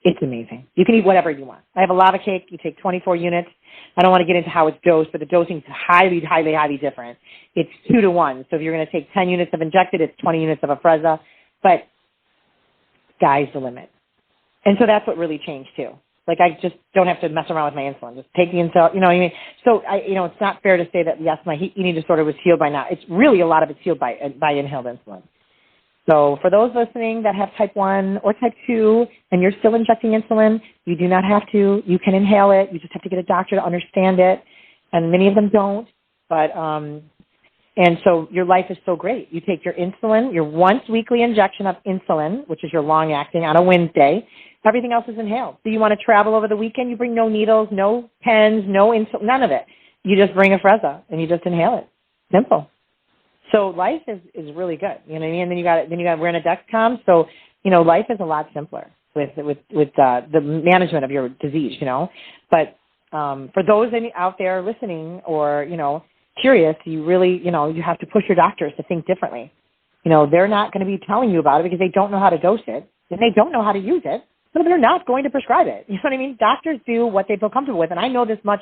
It's amazing. You can eat whatever you want. I have a lava cake. You take 24 units. I don't want to get into how it's dosed, but the dosing is highly, highly, highly different. It's 2 to 1. So if you're going to take 10 units of injected, it's 20 units of Afrezza. But sky's the limit. And so that's what really changed too. Like, I just don't have to mess around with my insulin. Just take the insulin, you know what I mean? So, it's not fair to say that, yes, my eating disorder was healed by now. It's really, a lot of it's healed by inhaled insulin. So for those listening that have type 1 or type 2 and you're still injecting insulin, you do not have to. You can inhale it. You just have to get a doctor to understand it. And many of them don't. But, and so your life is so great. You take your insulin, your once weekly injection of insulin, which is your long-acting, on a Wednesday. Everything else is inhaled. So you want to travel over the weekend, you bring no needles, no pens, no insulin, none of it. You just bring Afrezza and you just inhale it. Simple. So life is really good. You know what I mean? And then you got we're in a Dexcom. So, life is a lot simpler with the management of your disease, But for those out there listening or, curious, you really, you have to push your doctors to think differently. They're not going to be telling you about it because they don't know how to dose it and they don't know how to use it. So they're not going to prescribe it. You know what I mean? Doctors do what they feel comfortable with. And I know this much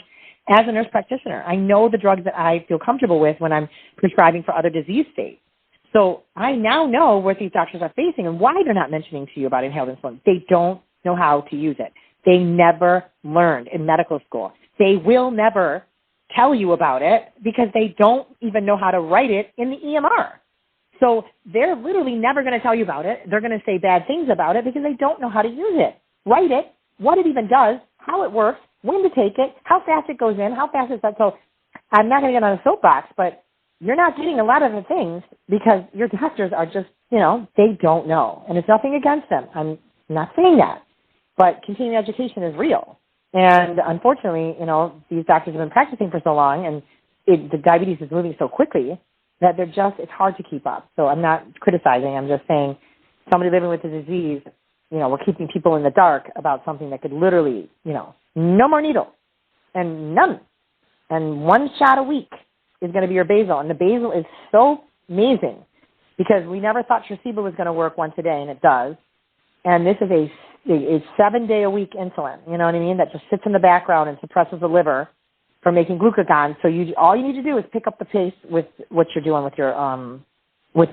as a nurse practitioner. I know the drugs that I feel comfortable with when I'm prescribing for other disease states. So I now know what these doctors are facing and why they're not mentioning to you about inhaled insulin. They don't know how to use it. They never learned in medical school. They will never tell you about it because they don't even know how to write it in the EMR. So they're literally never going to tell you about it. They're going to say bad things about it because they don't know how to use it, write it, what it even does, how it works, when to take it, how fast it goes in, how fast it's that. So I'm not going to get on a soapbox, but you're not getting a lot of the things because your doctors are just, they don't know. And it's nothing against them. I'm not saying that. But continuing education is real. And unfortunately, these doctors have been practicing for so long, and the diabetes is moving so quickly that it's hard to keep up. So I'm not criticizing. I'm just saying somebody living with the disease, we're keeping people in the dark about something that could literally, no more needles and none. And 1 shot a week is going to be your basal. And the basal is so amazing because we never thought Tresiba was going to work once a day, and it does. And this is a 7-day-a-week insulin, you know what I mean, that just sits in the background and suppresses the liver from making glucagon. So all you need to do is pick up the pace with what you're doing with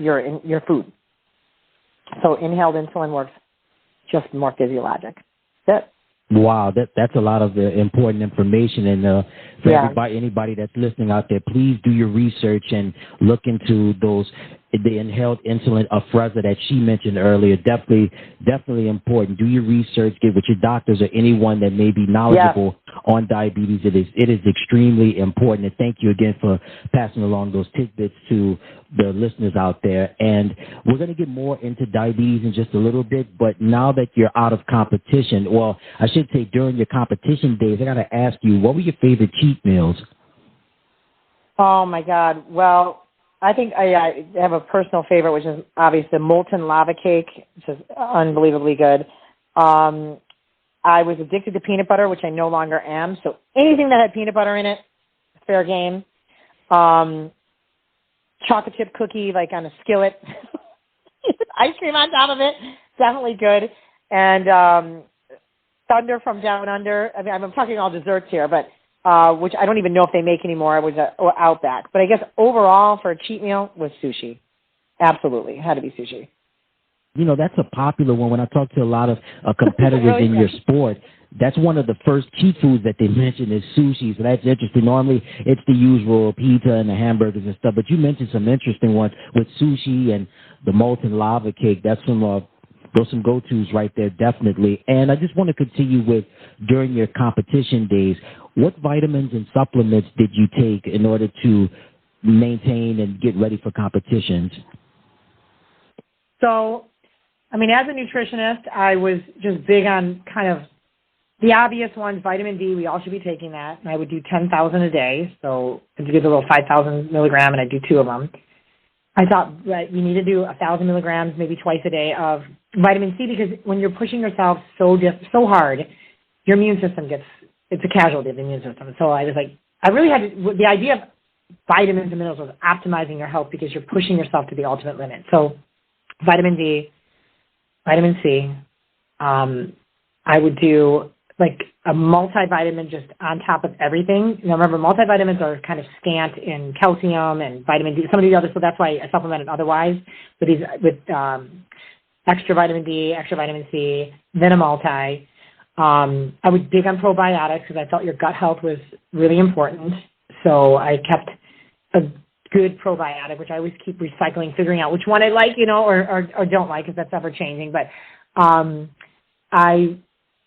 your food. So inhaled insulin works just more physiologic. That's it. Wow, that's a lot of important information. And for anybody that's listening out there, please do your research and look into the inhaled insulin Afrezza that she mentioned earlier. Definitely important. Do your research. Get with your doctors or anyone that may be knowledgeable on diabetes. It is extremely important. And thank you again for passing along those tidbits to the listeners out there. And we're going to get more into diabetes in just a little bit. But now that you're out of competition, well, I should say during your competition days, I got to ask you, what were your favorite cheat meals? Oh, my God. Well, I think I have a personal favorite, which is obviously the molten lava cake, which is unbelievably good. I was addicted to peanut butter, which I no longer am. So anything that had peanut butter in it, fair game. Chocolate chip cookie, like on a skillet, ice cream on top of it, definitely good. And Thunder from Down Under. I mean, I'm talking all desserts here, but which I don't even know if they make anymore. It was Outback. But I guess overall for a cheat meal was sushi. Absolutely. It had to be sushi. That's a popular one. When I talk to a lot of competitors in your sport, that's one of the first cheat foods that they mention is sushi. So that's interesting. Normally, it's the usual pizza and the hamburgers and stuff. But you mentioned some interesting ones with sushi and the molten lava cake. That's those some go-tos right there, definitely. And I just want to continue with, during your competition days, what vitamins and supplements did you take in order to maintain and get ready for competitions? So, I mean, as a nutritionist, I was just big on kind of the obvious ones. Vitamin D, we all should be taking that. And I would do 10,000 a day. So to get a little 5,000 milligram, and I do 2 of them. I thought that you need to do 1,000 milligrams, maybe twice a day of vitamin C, because when you're pushing yourself so hard, your immune system it's a casualty of the immune system. So I was like, I really had to, the idea of vitamins and minerals was optimizing your health because you're pushing yourself to the ultimate limit. So vitamin D, vitamin C, I would do like a multivitamin just on top of everything. Remember, multivitamins are kind of scant in calcium and vitamin D, some of the others, so that's why I supplemented otherwise with extra vitamin D, extra vitamin C, then a multi. I was big on probiotics because I felt your gut health was really important. So I kept a good probiotic, which I always keep recycling, figuring out which one I like, or don't like, because that's ever changing. But I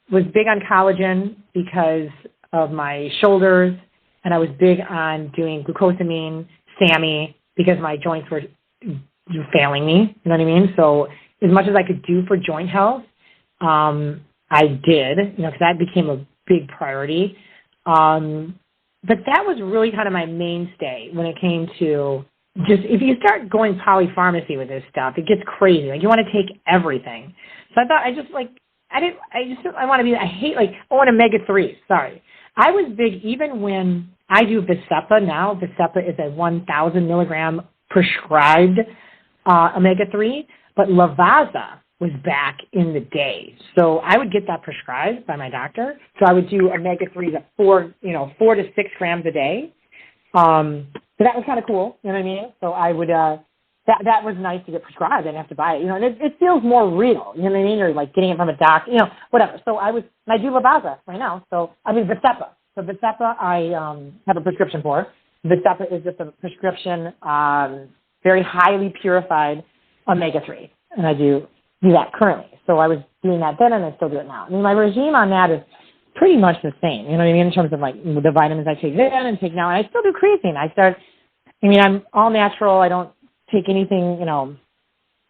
was big on collagen because of my shoulders, and I was big on doing glucosamine, SAMe, because my joints were failing me, you know what I mean? So as much as I could do for joint health, I did, because that became a big priority. But that was really kind of my mainstay when it came to just, if you start going polypharmacy with this stuff, it gets crazy. Like, you want to take everything. So I thought I want to be, I hate, an omega-3, sorry. I was big, even when I do Vasepa now, Vasepa is a 1,000 milligram prescribed omega-3, but Lavazza was back in the day. So I would get that prescribed by my doctor. So I would do omega-3s at 4 to 6 grams a day. So that was kind of cool, you know what I mean? So I would that was nice to get prescribed. I didn't have to buy it, and it feels more real, you know what I mean? Or like getting it from a doctor, whatever. So I do Lavaza right now. So, Vasepa. So Vasepa, I have a prescription for. Vasepa is just a prescription, very highly purified omega-3. And I do that currently. So I was doing that then, and I still do it now. My regime on that is pretty much the same, you know what I mean, in terms of like the vitamins I take then and take now. And I still do creatine. I'm all natural. I don't take anything,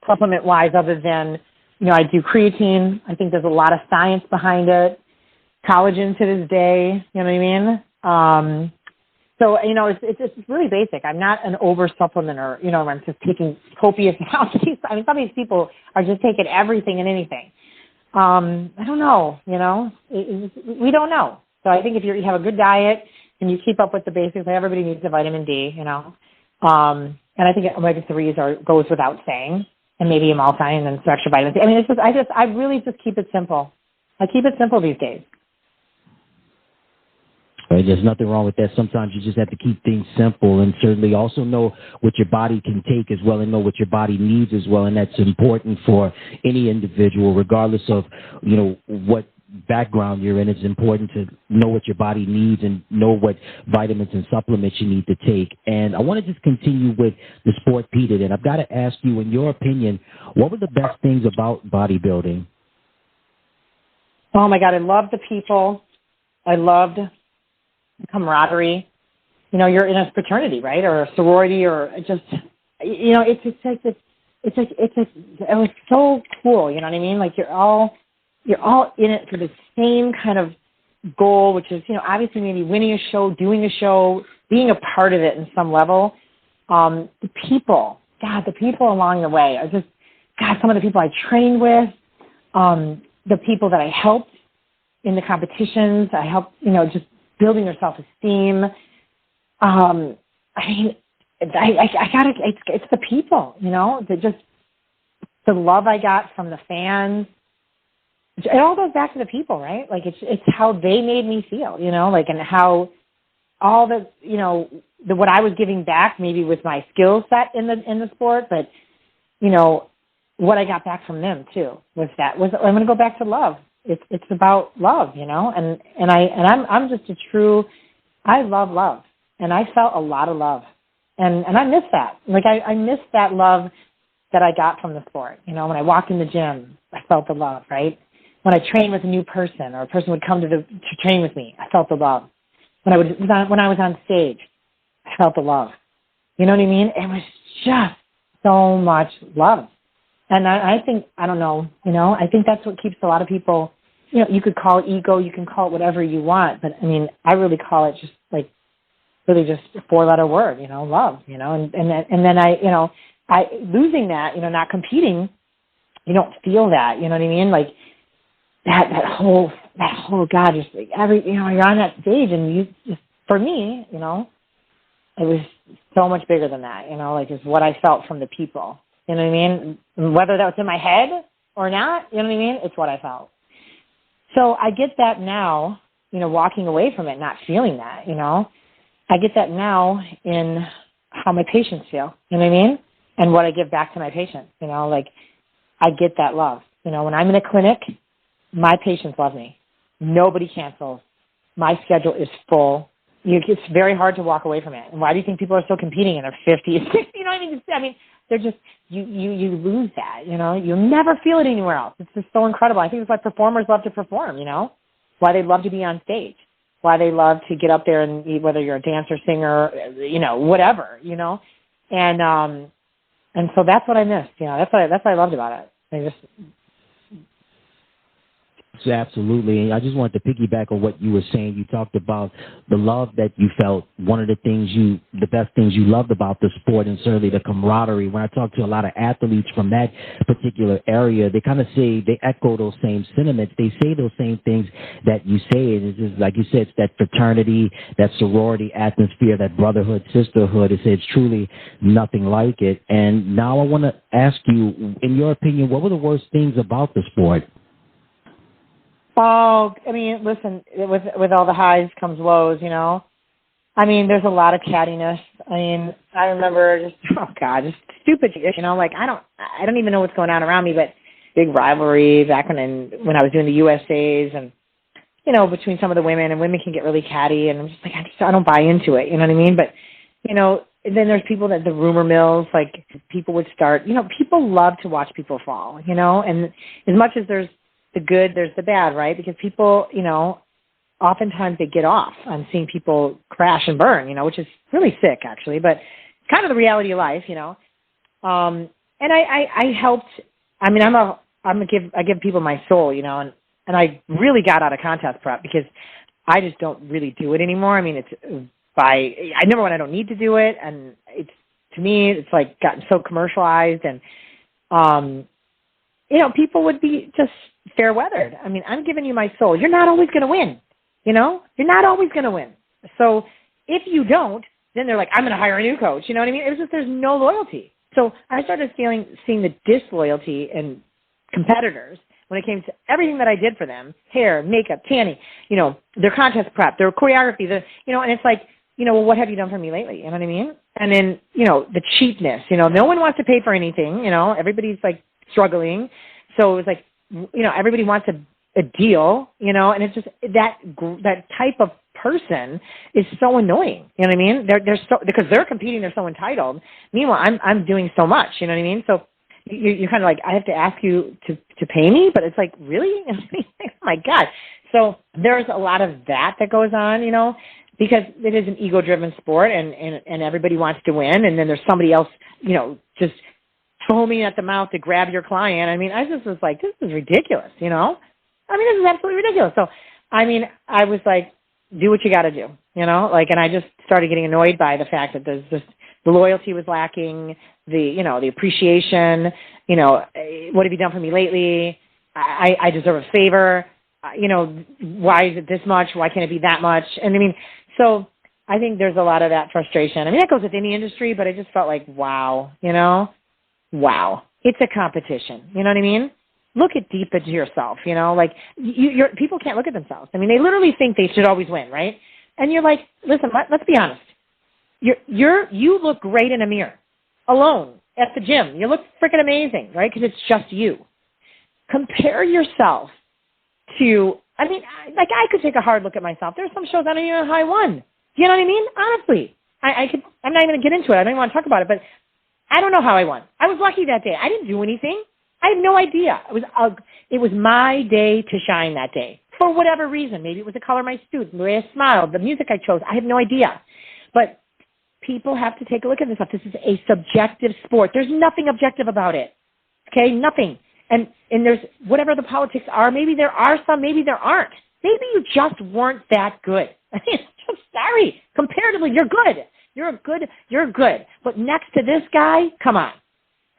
supplement-wise other than, I do creatine. I think there's a lot of science behind it. Collagen to this day, you know what I mean? So, it's really basic. I'm not an over-supplementer, I'm just taking copious amounts. Some of these people are just taking everything and anything. I don't know, we don't know. So I think if you have a good diet and you keep up with the basics, everybody needs a vitamin D, and I think omega-3s goes without saying, and maybe a multi and then some extra vitamins. I really just keep it simple. I keep it simple these days. Right, there's nothing wrong with that. Sometimes you just have to keep things simple and certainly also know what your body can take as well and know what your body needs as well. And that's important for any individual, regardless of, what background you're in. It's important to know what your body needs and know what vitamins and supplements you need to take. And I want to just continue with the sport Peter. And I've got to ask you, in your opinion, what were the best things about bodybuilding? Oh, my God. I loved the people. I loved camaraderie. You're in a fraternity, right, or a sorority, or just, it was so cool. You know what I mean? Like you're all in it for the same kind of goal, which is, obviously maybe winning a show, doing a show, being a part of it in some level. The people along the way are just, some of the people I trained with, the people that I helped in the competitions, I helped, just building their self-esteem. It's the people, the love I got from the fans. It all goes back to the people, right? Like it's how they made me feel, and how all the, what I was giving back, maybe with my skill set in the sport, but, what I got back from them too I'm going to go back to love. It's about love, and I'm just I love love, and I felt a lot of love, and I miss that. Like I miss that love that I got from the sport. When I walked in the gym, I felt the love, right? When I trained with a new person, or a person would come to train with me, I felt the love. When I was on stage, I felt the love. You know what I mean? It was just so much love, and I think I think that's what keeps a lot of people. You could call it ego, you can call it whatever you want, but I really call it just like really just a 4-letter word, love, and then I losing that, not competing, you don't feel that, you know what I mean? Like that whole God, just like you're on that stage, and you just, for me, it was so much bigger than that, like it's what I felt from the people, you know what I mean? Whether that was in my head or not, you know what I mean? It's what I felt. So I get that now, walking away from it, not feeling that, I get that now in how my patients feel, you know what I mean? And what I give back to my patients, like I get that love. When I'm in a clinic, my patients love me. Nobody cancels. My schedule is full. It's very hard to walk away from it. And why do you think people are still competing in their 50s, 60s? You know what I mean? They're just, you lose that, you never feel it anywhere else. It's just so incredible. I think it's why performers love to perform, why they love to be on stage, why they love to get up there and whether you're a dancer, singer, whatever, and so that's what I missed, that's what I loved about it. Absolutely. And I just wanted to piggyback on what you were saying. You talked about the love that you felt. One of the best things you loved about the sport, and certainly the camaraderie. When I talk to a lot of athletes from that particular area, they kind of say, they echo those same sentiments. They say those same things that you say. And it's just, like you said, it's that fraternity, that sorority atmosphere, that brotherhood, sisterhood. It's truly nothing like it. And now I want to ask you, in your opinion, what were the worst things about the sport? Oh, listen, with all the highs comes lows, I mean, there's a lot of cattiness. I mean, I remember just stupid shit, like I don't even know what's going on around me, but big rivalry back when I was doing the USAs and, between some of the women, and women can get really catty, and I'm just like, I don't buy into it, you know what I mean? But, then there's people that the rumor mills, like people would start, people love to watch people fall, and as much as there's the good, there's the bad, right? Because people, oftentimes they get off on seeing people crash and burn, which is really sick actually, but it's kind of the reality of life, and I helped, I mean, I give people my soul, and I really got out of contest prep because I just don't really do it anymore. I mean, number one, I don't need to do it. And to me, it's like gotten so commercialized and, people would be just fair weathered. I mean, I'm giving you my soul. You're not always going to win. You're not always going to win. So if you don't, then they're like, I'm going to hire a new coach. You know what I mean? It was just, there's no loyalty. So I started seeing the disloyalty in competitors when it came to everything that I did for them, hair, makeup, tanning, their contest prep, their choreography, and it's like, well, what have you done for me lately? You know what I mean? And then, the cheapness, no one wants to pay for anything, everybody's like struggling. So it was like, everybody wants a deal, and it's just that type of person is so annoying. You know what I mean? They're so, because they're competing, they're so entitled. Meanwhile, I'm doing so much, you know what I mean? So you're kind of like, I have to ask you to pay me, but it's like, really? Oh my God. So there's a lot of that goes on, because it is an ego-driven sport and everybody wants to win. And then there's somebody else, just foaming at the mouth to grab your client. I mean, I just was like, this is ridiculous, I mean, this is absolutely ridiculous. So, I mean, I was like, do what you got to do, and I just started getting annoyed by the fact that there's just, the loyalty was lacking, the appreciation, what have you done for me lately? I deserve a favor. Why is it this much? Why can't it be that much? And I mean, so I think there's a lot of that frustration. I mean, that goes with any industry, but I just felt like, wow, wow, it's a competition. You know what I mean? Look deep into yourself, like people can't look at themselves. I mean, they literally think they should always win, right? And you're like, listen, let's be honest. You look great in a mirror, alone, at the gym. You look freaking amazing, right? Because it's just you. Compare yourself to, I mean, like I could take a hard look at myself. There's some shows I don't even know how I won. You know what I mean? Honestly, I'm not even going to get into it. I don't even want to talk about it, but I don't know how I won. I was lucky that day. I didn't do anything. I had no idea. It was my day to shine that day for whatever reason. Maybe it was the color of my suit, the way I smiled, the music I chose. I have no idea. But people have to take a look at this stuff. This is a subjective sport. There's nothing objective about it. Okay? Nothing. And there's whatever the politics are. Maybe there are some. Maybe there aren't. Maybe you just weren't that good. I mean, I'm sorry. Comparatively, you're good. You're good. But next to this guy, come on.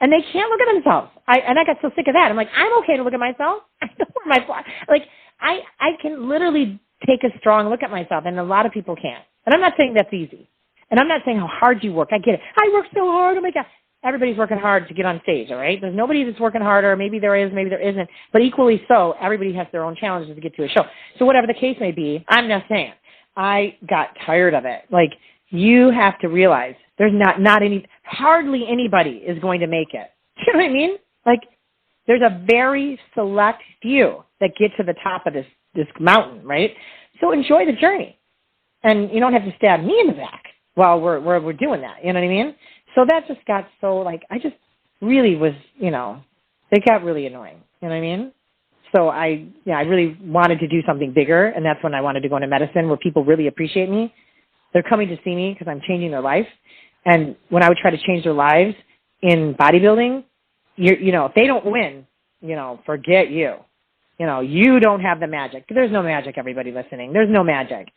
And they can't look at themselves. I got so sick of that. I'm like, I'm okay to look at myself. I know where my flaws. Like, I can literally take a strong look at myself, and a lot of people can't. And I'm not saying that's easy. And I'm not saying how hard you work. I get it. I work so hard. Oh, my God. Everybody's working hard to get on stage, all right? There's nobody that's working harder. Maybe there is, maybe there isn't. But equally so, everybody has their own challenges to get to a show. So whatever the case may be, I'm not saying. I got tired of it. Like, you have to realize there's hardly anybody is going to make it. You know what I mean? Like, there's a very select few that get to the top of this mountain, right? So enjoy the journey. And you don't have to stab me in the back while we're doing that. You know what I mean? So that just got so, like, I just really was, it got really annoying. You know what I mean? So I really wanted to do something bigger, and that's when I wanted to go into medicine where people really appreciate me. They're coming to see me because I'm changing their life. And when I would try to change their lives in bodybuilding, if they don't win, forget you. You don't have the magic. There's no magic, everybody listening. There's no magic.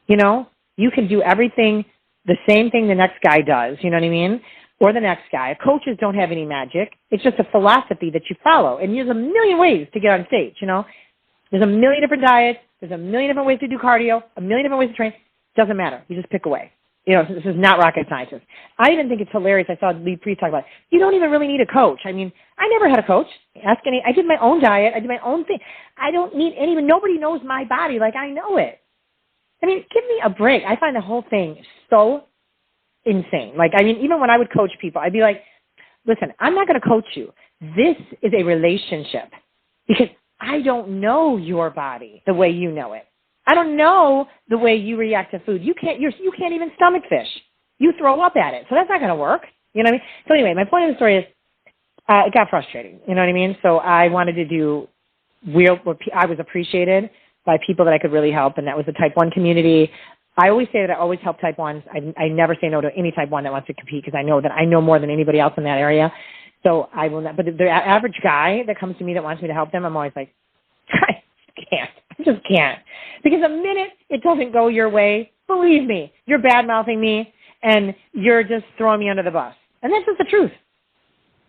You can do everything, the same thing the next guy does, you know what I mean? Or the next guy. Coaches don't have any magic. It's just a philosophy that you follow. And there's a million ways to get on stage, There's a million different diets. There's a million different ways to do cardio, a million different ways to train. Doesn't matter. You just pick away. This is not rocket science. I even think it's hilarious. I saw Lee Priest talk about it. You don't even really need a coach. I mean, I never had a coach. I did my own diet. I did my own thing. I don't need anyone. Nobody knows my body like I know it. I mean, give me a break. I find the whole thing so insane. Like, I mean, even when I would coach people, I'd be like, listen, I'm not going to coach you. This is a relationship because I don't know your body the way you know it. I don't know the way you react to food. You can't even stomach fish. You throw up at it. So that's not going to work. You know what I mean? So anyway, my point of the story is it got frustrating. You know what I mean? So I wanted to do I was appreciated by people that I could really help, and that was the type 1 community. I always say that I always help type 1s. I never say no to any type 1 that wants to compete because I know that I know more than anybody else in that area. So I will not. But the average guy that comes to me that wants me to help them, I'm always like, I just can't. Because the minute it doesn't go your way, believe me, you're bad-mouthing me, and you're just throwing me under the bus. And that's just the truth.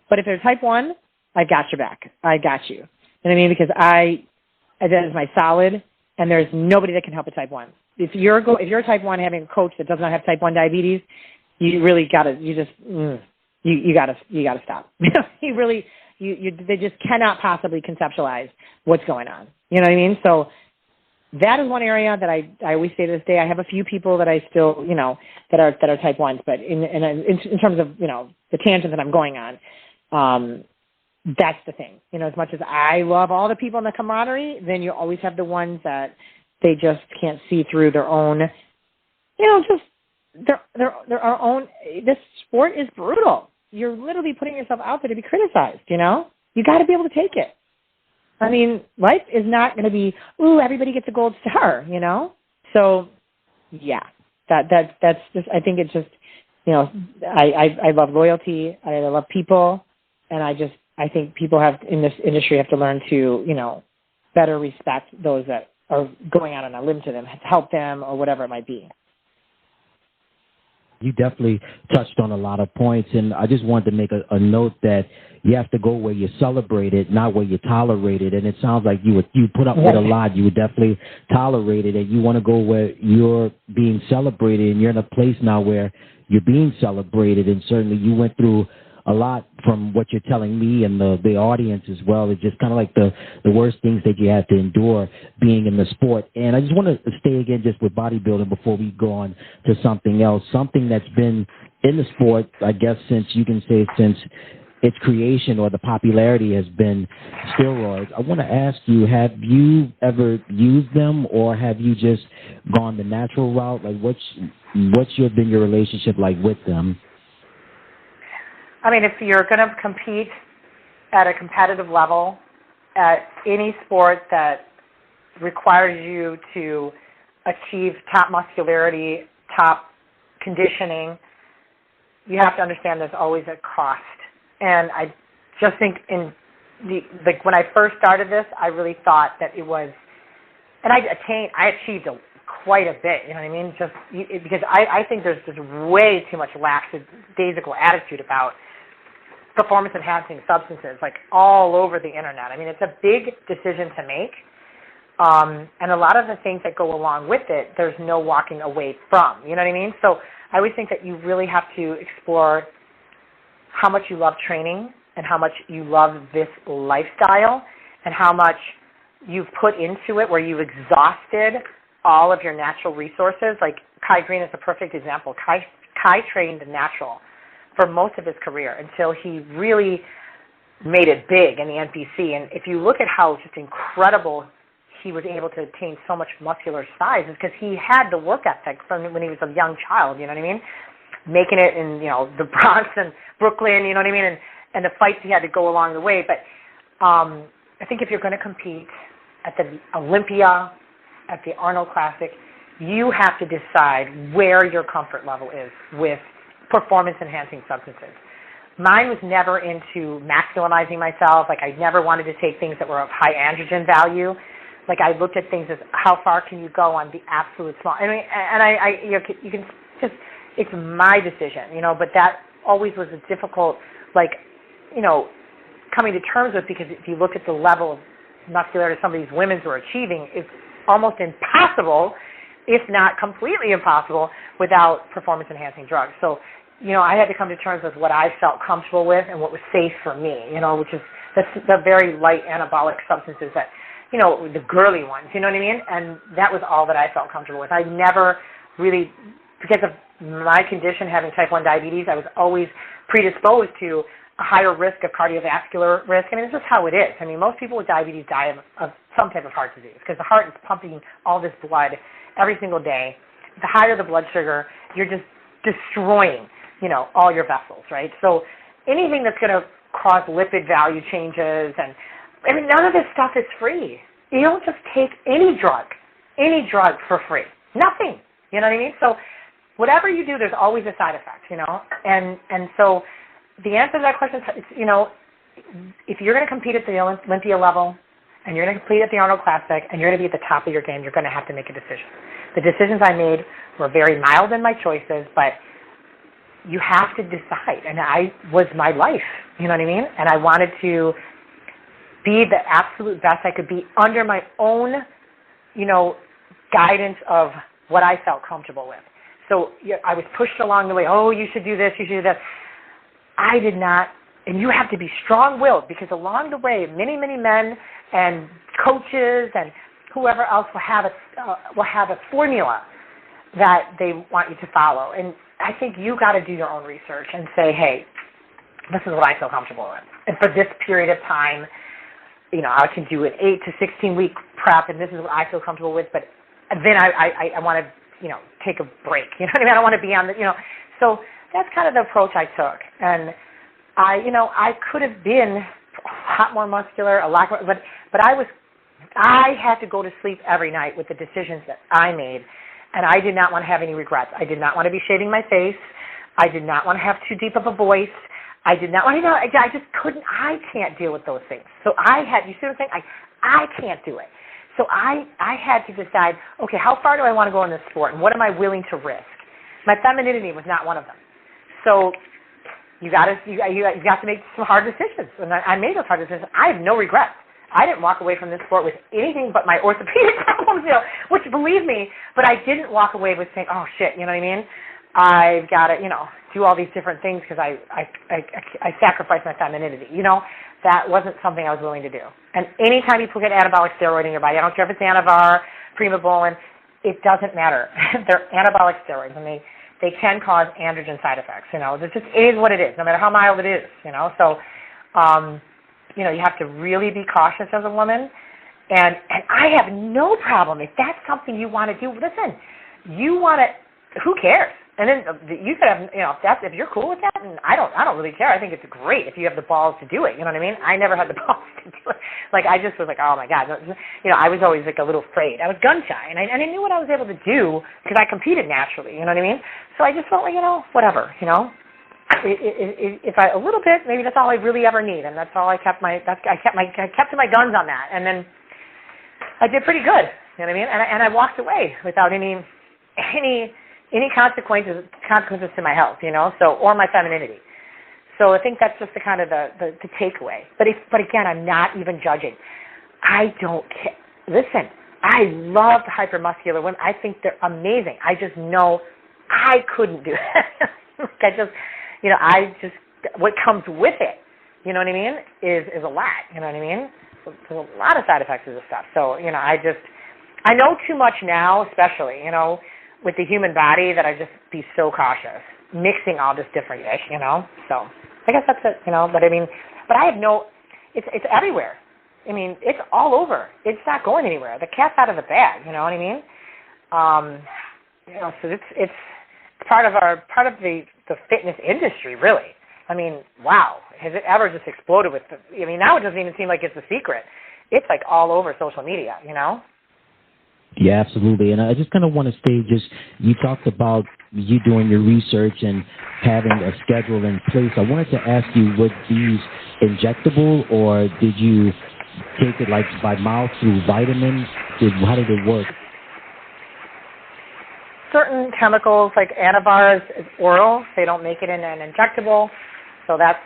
But if they're type 1, I got your back. I got you. You know what I mean? Because that is my solid, and there's nobody that can help a type 1. If you're a type 1 having a coach that does not have type 1 diabetes, you really gotta stop. They just cannot possibly conceptualize what's going on. You know what I mean? So that is one area that I always say to this day. I have a few people that I still, that are type 1s, but in terms of, the tangent that I'm going on, that's the thing. As much as I love all the people in the camaraderie, then you always have the ones that they just can't see through their own, their own. This sport is brutal. You're literally putting yourself out there to be criticized. You got to be able to take it. I mean, life is not going to be, everybody gets a gold star. So yeah, that's just. I think it's just, I love loyalty. I love people, and I think people in this industry have to learn to, better respect those that are going out on a limb to them, help them, or whatever it might be. You definitely touched on a lot of points, and I just wanted to make a note that you have to go where you're celebrated, not where you're tolerated. And it sounds like you put up with a lot. You would definitely tolerate it, and you want to go where you're being celebrated, and you're in a place now where you're being celebrated. And certainly you went through a lot from what you're telling me and the audience as well. It's just kind of like the worst things that you have to endure being in the sport. And I just want to stay again just with bodybuilding before we go on to something else, something that's been in the sport, I guess, since its creation or the popularity has been steroids. I want to ask you, have you ever used them, or have you just gone the natural route? Like, what's been your relationship like with them? I mean, if you're going to compete at a competitive level at any sport that requires you to achieve top muscularity, top conditioning, you have to understand there's always a cost. And I just think when I first started this, I really thought that it was, and I achieved quite a bit, you know what I mean? Because I think there's just way too much lackadaisical attitude about performance-enhancing substances, like all over the internet. I mean, it's a big decision to make, and a lot of the things that go along with it, there's no walking away from, you know what I mean? So I always think that you really have to explore how much you love training and how much you love this lifestyle and how much you've put into it where you've exhausted all of your natural resources. Like Kai Green is a perfect example. Kai trained natural for most of his career until he really made it big in the NPC. And if you look at how just incredible he was able to attain so much muscular size, is because he had the work ethic from when he was a young child, you know what I mean? Making it in, the Bronx and Brooklyn, you know what I mean? And the fights he had to go along the way. But I think if you're going to compete at the Olympia, at the Arnold Classic, you have to decide where your comfort level is with performance-enhancing substances. Mine was never into masculinizing myself. Like, I never wanted to take things that were of high androgen value. Like, I looked at things as how far can you go on the absolute small. You can just, it's my decision, but that always was a difficult, coming to terms with, because if you look at the level of muscularity some of these women were achieving, it's almost impossible, if not completely impossible, without performance-enhancing drugs. So, I had to come to terms with what I felt comfortable with and what was safe for me, which is the very light anabolic substances that, the girly ones, you know what I mean? And that was all that I felt comfortable with. I never really, because of my condition, having type 1 diabetes, I was always predisposed to a higher risk of cardiovascular risk. I mean, this is how it is. I mean, most people with diabetes die of some type of heart disease because the heart is pumping all this blood every single day. The higher the blood sugar, you're just destroying, all your vessels, right? So anything that's going to cause lipid value changes, and I mean, none of this stuff is free. You don't just take any drug for free. Nothing. You know what I mean? So whatever you do, there's always a side effect, and so the answer to that question is, if you're going to compete at the Olympia level and you're going to compete at the Arnold Classic and you're going to be at the top of your game, you're going to have to make a decision. The decisions I made were very mild in my choices, but you have to decide. And I was my life, you know what I mean? And I wanted to be the absolute best I could be under my own, guidance of what I felt comfortable with. So I was pushed along the way, oh, you should do this, you should do this. I did not, and you have to be strong-willed, because along the way, many, many men and coaches and whoever else will have a formula that they want you to follow. And I think you got to do your own research and say, hey, this is what I feel comfortable with. And for this period of time, I can do an 8 to 16-week prep, and this is what I feel comfortable with. But then I want to, take a break. You know what I mean? I don't want to be on the, So that's kind of the approach I took. And I could have been a lot more muscular, a lot more, but I had to go to sleep every night with the decisions that I made, and I did not want to have any regrets. I did not want to be shaving my face. I did not want to have too deep of a voice. I did not want to, I just couldn't, I can't deal with those things. So you see what I'm saying? I can't do it. So I had to decide, okay, how far do I want to go in this sport, and what am I willing to risk? My femininity was not one of them. So you got to make some hard decisions, and I made those hard decisions. I have no regrets. I didn't walk away from this sport with anything but my orthopedic problems, which, believe me, but I didn't walk away with saying, oh, shit, you know what I mean? I've got to, do all these different things because I sacrificed my femininity. That wasn't something I was willing to do. And anytime people get anabolic steroid in your body, I don't care if it's Anavar, Primobolan, it doesn't matter. They're anabolic steroids, and they can cause androgen side effects. It just is what it is, no matter how mild it is. So, you have to really be cautious as a woman. And I have no problem if that's something you want to do. Listen, you want to. Who cares? And then you could have, if you're cool with that, and I don't really care. I think it's great if you have the balls to do it. You know what I mean? I never had the balls to do it. I just was like, oh my God. I was always a little afraid. I was gun shy, and I knew what I was able to do because I competed naturally. You know what I mean? So I just felt like, whatever. If I a little bit, maybe that's all I really ever need, and that's all I kept I kept to my guns on that, and then I did pretty good. You know what I mean? And I walked away without any consequences to my health, or my femininity. So I think that's just the kind of the takeaway. But again, I'm not even judging. I don't care. Listen, I love the hypermuscular women. I think they're amazing. I just know I couldn't do it. What comes with it, you know what I mean, is a lot, you know what I mean? There's a lot of side effects of this stuff. So, I know too much now, especially, with the human body, that I just be so cautious, mixing all this different ish, So I guess that's it, but I have it's everywhere. It's all over. It's not going anywhere. The cat's out of the bag, you know what I mean? So it's part of the fitness industry, really. Wow. Has it ever just exploded with now it doesn't even seem like it's a secret. It's all over social media, Yeah, absolutely. And I just kind of want to say, you talked about you doing your research and having a schedule in place. I wanted to ask you, were these injectable, or did you take it by mouth through vitamins? How did it work? Certain chemicals like Anavar is oral. They don't make it in an injectable. So that's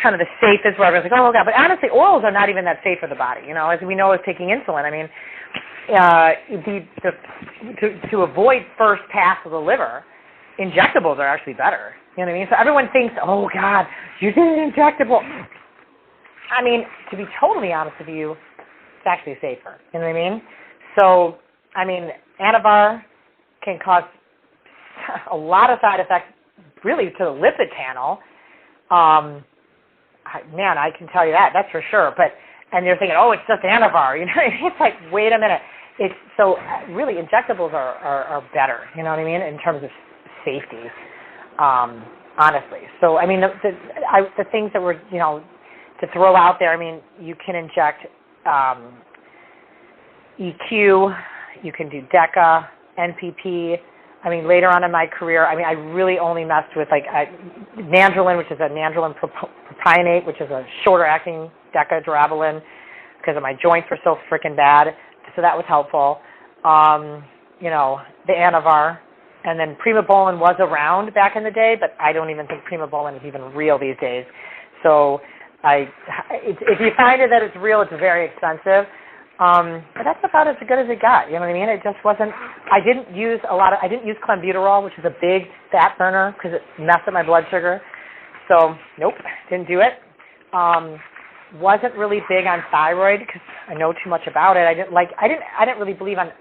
kind of the safest, where everyone's like, oh, God. But honestly, orals are not even that safe for the body. As we know, with taking insulin. To avoid first pass of the liver, injectables are actually better. You know what I mean? So everyone thinks, oh, God, you did an injectable. To be totally honest with you, It's actually safer. You know what I mean? So, I mean, Anavar can cause a lot of side effects, really, to the lipid panel. Man, I can tell you that. That's for sure. And you're thinking, oh, it's just Anavar. You know, it's like, wait a minute. So really, injectables are better. You know what I mean, in terms of safety. Honestly. So I mean, the things that were, to throw out there. I mean, you can inject EQ. You can do DECA, NPP. I mean, later on in my career, I mean, I really only messed with Nandrolone, which is a Nandrolone propionate, which is a shorter-acting DECA-durabolin, because my joints were so freaking bad. So that was helpful. The Anavar, and then Primobolan was around back in the day, but I don't even think Primobolan is even real these days. So if you find it that it's real, it's very expensive. But that's about as good as it got. You know what I mean? It just wasn't. I didn't use clenbuterol, which is a big fat burner, because it messed up my blood sugar. So nope, didn't do it. Wasn't really big on thyroid because I know too much about it. I didn't really believe on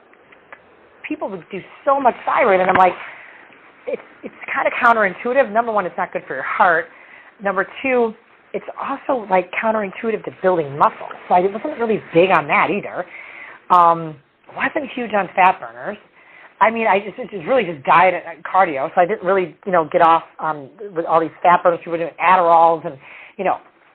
people would do so much thyroid, and I'm like, it's kind of counterintuitive. Number one, it's not good for your heart. Number two, it's also like counterintuitive to building muscle. So I wasn't really big on that either. Wasn't huge on fat burners. I mean, it was really just diet and cardio. So I didn't really, get off with all these fat burners. People were doing Adderalls and,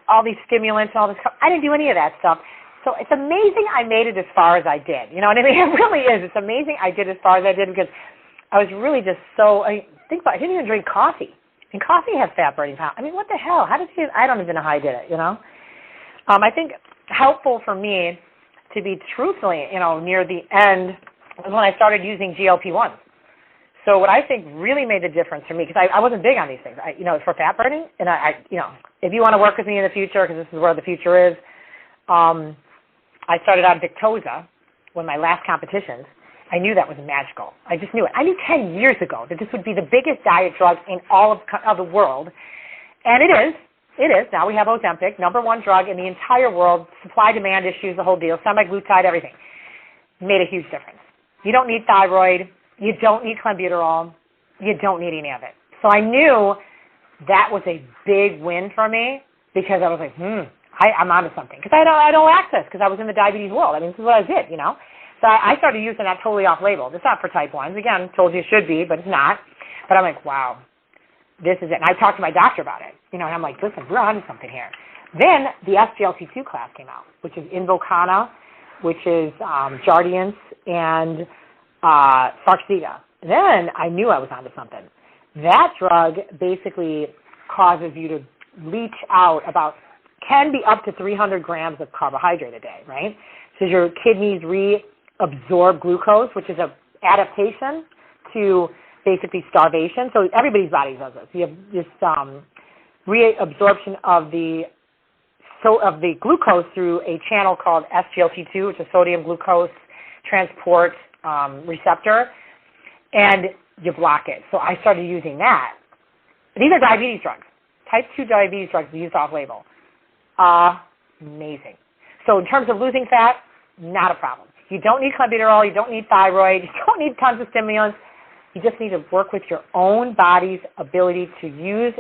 all these stimulants and all this. I didn't do any of that stuff. So it's amazing I made it as far as I did. You know what I mean? It really is. It's amazing I did as far as I did because I was really just think about it. I didn't even drink coffee. And coffee has fat burning power. I mean, what the hell? I don't even know how I did it, I think helpful for me, to be truthfully, near the end was when I started using GLP-1. So what I think really made the difference for me, because I wasn't big on these things, for fat burning, and if you want to work with me in the future, because this is where the future is, I started on Victoza when my last competitions. I knew that was magical. I just knew it. I knew 10 years ago that this would be the biggest diet drug in all of the world. And it is. It is. Now we have Ozempic, number one drug in the entire world, supply-demand issues, the whole deal, semaglutide, everything. Made a huge difference. You don't need thyroid. You don't need clenbuterol. You don't need any of it. So I knew that was a big win for me because I was like, I'm onto something. Because I had no access because I was in the diabetes world. I mean, this is what I did, So I started using that totally off-label. It's not for type 1s. Again, told you it should be, but it's not. But I'm like, wow, this is it. And I talked to my doctor about it, and I'm like, listen, we're onto something here. Then the SGLT2 class came out, which is Invokana, which is Jardiance, and Farxiga. Then I knew I was onto something. That drug basically causes you to leach out can be up to 300 grams of carbohydrate a day, right? So your kidneys reabsorb glucose, which is an adaptation to basically starvation. So everybody's body does this. You have this reabsorption of the glucose through a channel called SGLT2, which is sodium glucose transport receptor, and you block it. So I started using that. These are diabetes drugs. Type 2 diabetes drugs used off-label. Amazing. So in terms of losing fat, not a problem. You don't need clenbuterol. You don't need thyroid. You don't need tons of stimulants. You just need to work with your own body's ability to use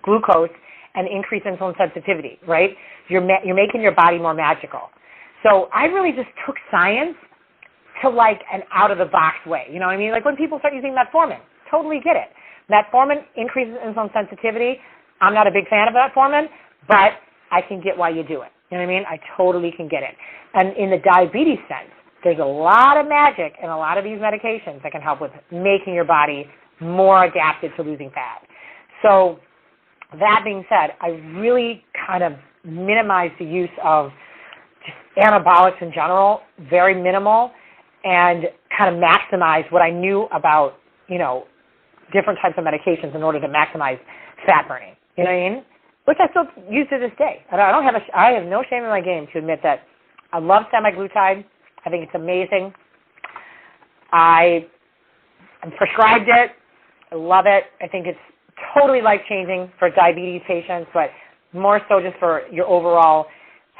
glucose and increase insulin sensitivity, right? You're making your body more magical. So I really just took science to an out-of-the-box way. You know what I mean? Like when people start using metformin, totally get it. Metformin increases insulin sensitivity. I'm not a big fan of metformin, but I can get why you do it. You know what I mean? I totally can get it. And in the diabetes sense, there's a lot of magic in a lot of these medications that can help with making your body more adapted to losing fat. So that being said, I really kind of minimized the use of just anabolics in general, very minimal, and kind of maximize what I knew about, different types of medications in order to maximize fat burning. You know what I mean? Which I still use to this day. I have no shame in my game to admit that I love semaglutide. I think it's amazing. I prescribed it. I love it. I think it's totally life-changing for diabetes patients, but more so just for your overall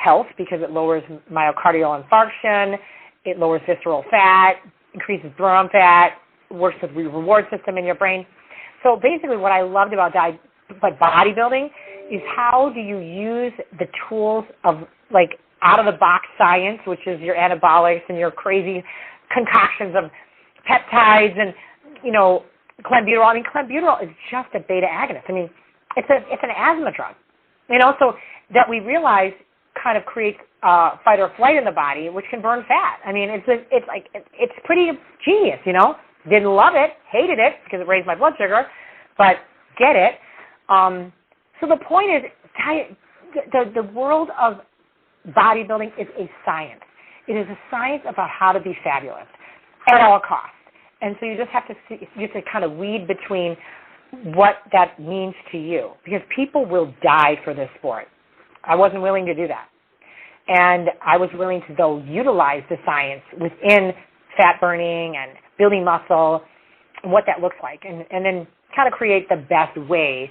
health because it lowers myocardial infarction, it lowers visceral fat, increases bone fat, works with the reward system in your brain. So basically what I loved about bodybuilding is how do you use the tools of like out-of-the-box science, which is your anabolics and your crazy concoctions of peptides and, clenbuterol. I mean, clenbuterol is just a beta agonist. I mean, it's an asthma drug, so that we realize kind of creates fight or flight in the body, which can burn fat. I mean, it's pretty genius, Didn't love it, hated it because it raised my blood sugar, but get it. So the point is, the world of bodybuilding is a science. It is a science about how to be fabulous at all costs. And so you just have to kind of weed between what that means to you, because people will die for this sport. I wasn't willing to do that. And I was willing to, though, utilize the science within fat burning and building muscle and what that looks like, and then kind of create the best way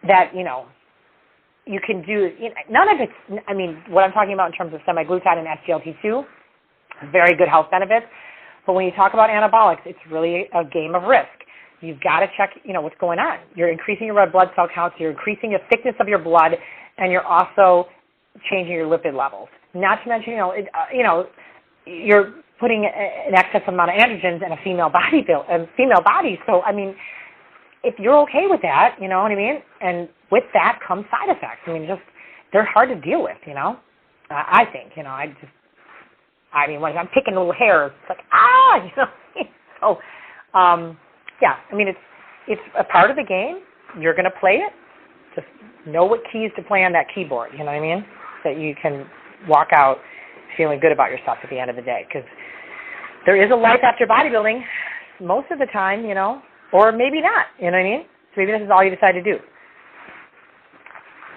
that, you can do. None of it's, I mean, what I'm talking about in terms of semaglutide and SGLT2, very good health benefits. But when you talk about anabolics, it's really a game of risk. You've got to check, what's going on. You're increasing your red blood cell counts, you're increasing the thickness of your blood, and you're also changing your lipid levels. Not to mention, you're putting an excess amount of androgens in a female body. So, I mean, if you're okay with that, you know what I mean? And with that comes side effects. I mean, they're hard to deal with, I think, when I'm picking little hairs, it's like, So, yeah, I mean, it's a part of the game. You're going to play it. Just know what keys to play on that keyboard, you know what I mean? That you can walk out feeling good about yourself at the end of the day. Because there is a life after bodybuilding most of the time, or maybe not, you know what I mean? So maybe this is all you decide to do.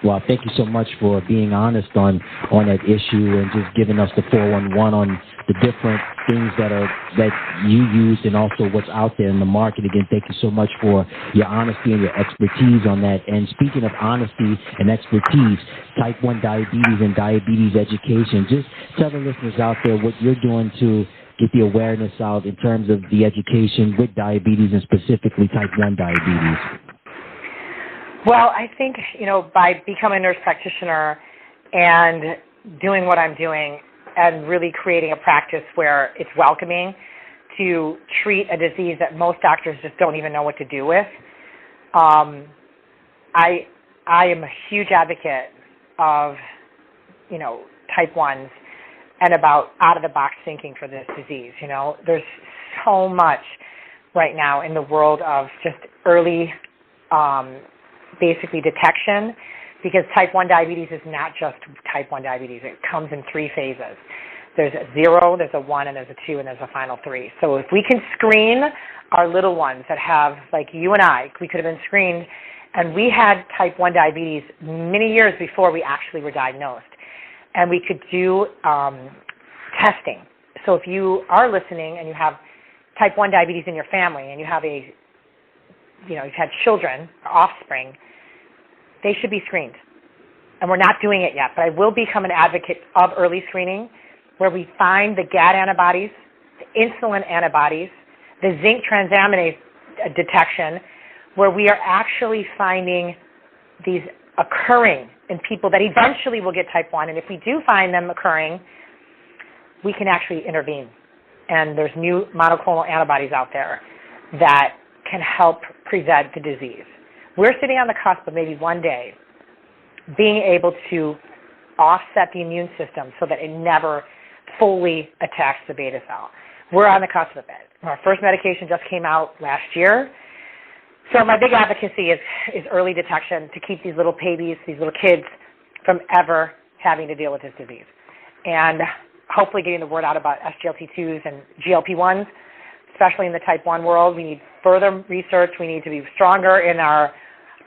Well, thank you so much for being honest on that issue and just giving us the 411 on the different things that you used and also what's out there in the market. Again, thank you so much for your honesty and your expertise on that. And speaking of honesty and expertise, type 1 diabetes and diabetes education, just tell the listeners out there what you're doing to get the awareness out in terms of the education with diabetes and specifically type 1 diabetes. Well, I think, by becoming a nurse practitioner and doing what I'm doing and really creating a practice where it's welcoming to treat a disease that most doctors just don't even know what to do with, I am a huge advocate of, type 1s and about out-of-the-box thinking for this disease. There's so much right now in the world of just early basically detection, because type 1 diabetes is not just type 1 diabetes. It comes in 3 phases. There's a 0, there's a 1, and there's a 2, and there's a final 3. So if we can screen our little ones that have, like you and I, we could have been screened, and we had type 1 diabetes many years before we actually were diagnosed. And we could do testing. So if you are listening and you have type 1 diabetes in your family and you have you've had children or offspring, they should be screened. And we're not doing it yet, but I will become an advocate of early screening where we find the GAD antibodies, the insulin antibodies, the zinc transaminase detection, where we are actually finding these occurring in people that eventually will get type 1. And if we do find them occurring, we can actually intervene. And there's new monoclonal antibodies out there that can help prevent the disease. We're sitting on the cusp of maybe one day being able to offset the immune system so that it never fully attacks the beta cell. We're on the cusp of it. Our first medication just came out last year. So my big advocacy is early detection to keep these little babies, these little kids, from ever having to deal with this disease. And hopefully getting the word out about SGLT2s and GLP-1s, especially in the type 1 world. We need further research. We need to be stronger in our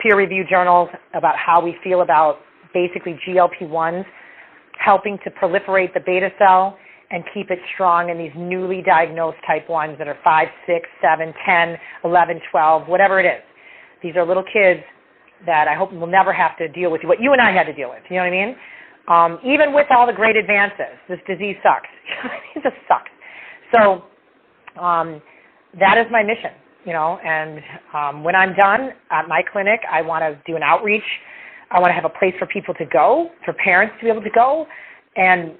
peer-reviewed journals about how we feel about basically GLP-1s helping to proliferate the beta cell and keep it strong in these newly diagnosed type 1s that are 5, 6, 7, 10, 11, 12, whatever it is. These are little kids that I hope will never have to deal with what you and I had to deal with, you know what I mean? Even with all the great advances, this disease sucks. It just sucks. So that is my mission, and when I'm done at my clinic, I want to do an outreach. I want to have a place for people to go, for parents to be able to go. And,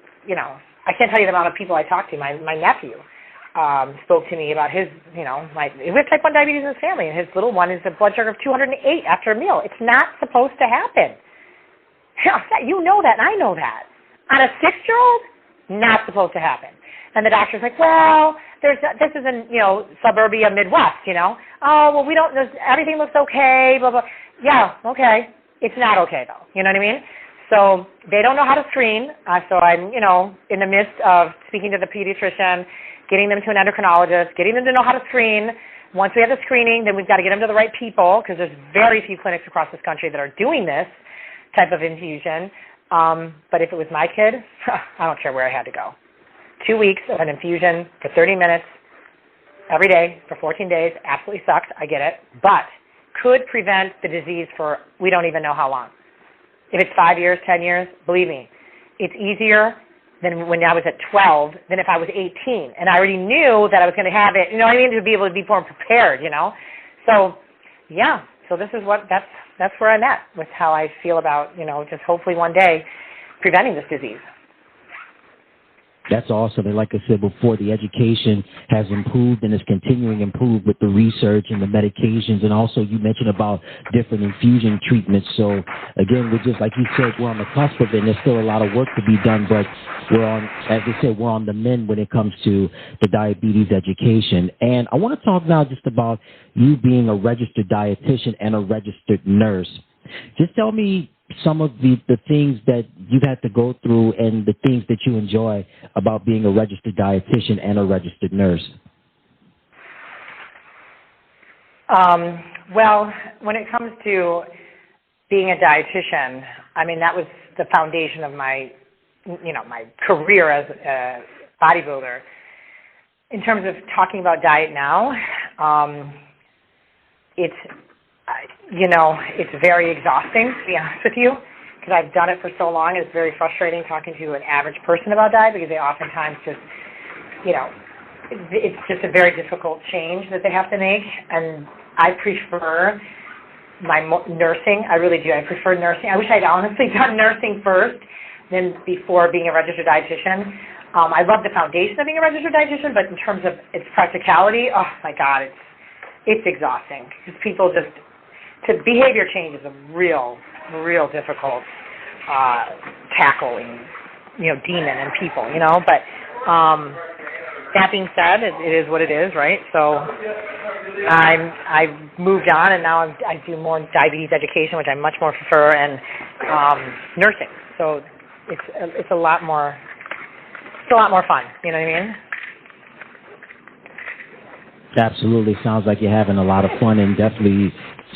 I can't tell you the amount of people I talked to. My nephew spoke to me about his, we have type 1 diabetes in his family, and his little one is a blood sugar of 208 after a meal. It's not supposed to happen. You know that, and I know that. On a 6-year-old, not supposed to happen. And the doctor's like, well, this is in, suburbia Midwest, Oh, well, we don't, everything looks okay, blah, blah. Yeah, okay. It's not okay, though. You know what I mean? So they don't know how to screen. So I'm, in the midst of speaking to the pediatrician, getting them to an endocrinologist, getting them to know how to screen. Once we have the screening, then we've got to get them to the right people, because there's very few clinics across this country that are doing this type of infusion. But if it was my kid, I don't care where I had to go. 2 weeks of an infusion for 30 minutes every day for 14 days absolutely sucks. I get it. But could prevent the disease for we don't even know how long. If it's 5 years, 10 years, believe me, it's easier than when I was at 12 than if I was 18. And I already knew that I was going to have it, to be able to be more prepared, So, yeah, so this is that's where I'm at with how I feel about, just hopefully one day preventing this disease. That's awesome. And like I said before, the education has improved and is continuing to improve with the research and the medications. And also you mentioned about different infusion treatments. So again, we're just, like you said, we're on the cusp of it, and there's still a lot of work to be done, but we're on, as I said, we're on the mend when it comes to the diabetes education. And I want to talk now just about you being a registered dietitian and a registered nurse. Just tell me some of the things that you've had to go through and the things that you enjoy about being a registered dietitian and a registered nurse. Well, when it comes to being a dietitian, that was the foundation of my career as a bodybuilder. In terms of talking about diet now, it's very exhausting, to be honest with you, because I've done it for so long. It's very frustrating talking to an average person about diet, because they oftentimes just, it's just a very difficult change that they have to make. And I prefer my nursing. I really do. I prefer nursing. I wish I'd honestly done nursing first than before being a registered dietitian. I love the foundation of being a registered dietitian, but in terms of its practicality, oh my God, it's exhausting, because people just, behavior change is a real difficult tackling, demon in people, But that being said, it is what it is, right? So I've moved on, and now I do more diabetes education, which I much more prefer, and nursing. So it's a lot more fun. You know what I mean? Absolutely. Sounds like you're having a lot of fun, and definitely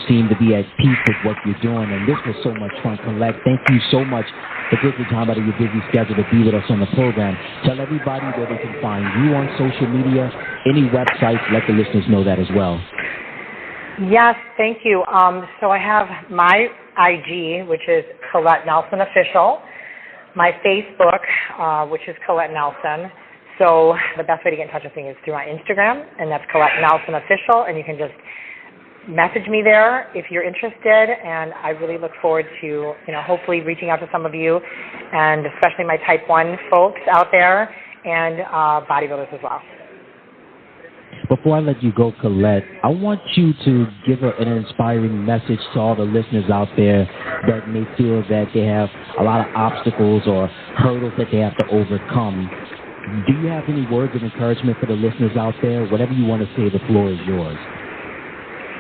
seem to be at peace with what you're doing. And this was so much fun. Colette, thank you so much for taking time out of your busy schedule to be with us on the program. Tell everybody where they can find you on social media, any websites. Let the listeners know that as well. Yes, thank you. So I have my IG, which is ColetteNelson Official, my Facebook, which is Colette Nelson. So the best way to get in touch with me is through my Instagram, and that's ColetteNelson Official, and you can just message me there if you're interested. And I really look forward to, hopefully reaching out to some of you, and especially my type 1 folks out there, and bodybuilders as well. Before I let you go, Colette, I want you to give an inspiring message to all the listeners out there that may feel that they have a lot of obstacles or hurdles that they have to overcome. Do you have any words of encouragement for the listeners out there? Whatever you want to say, the floor is yours.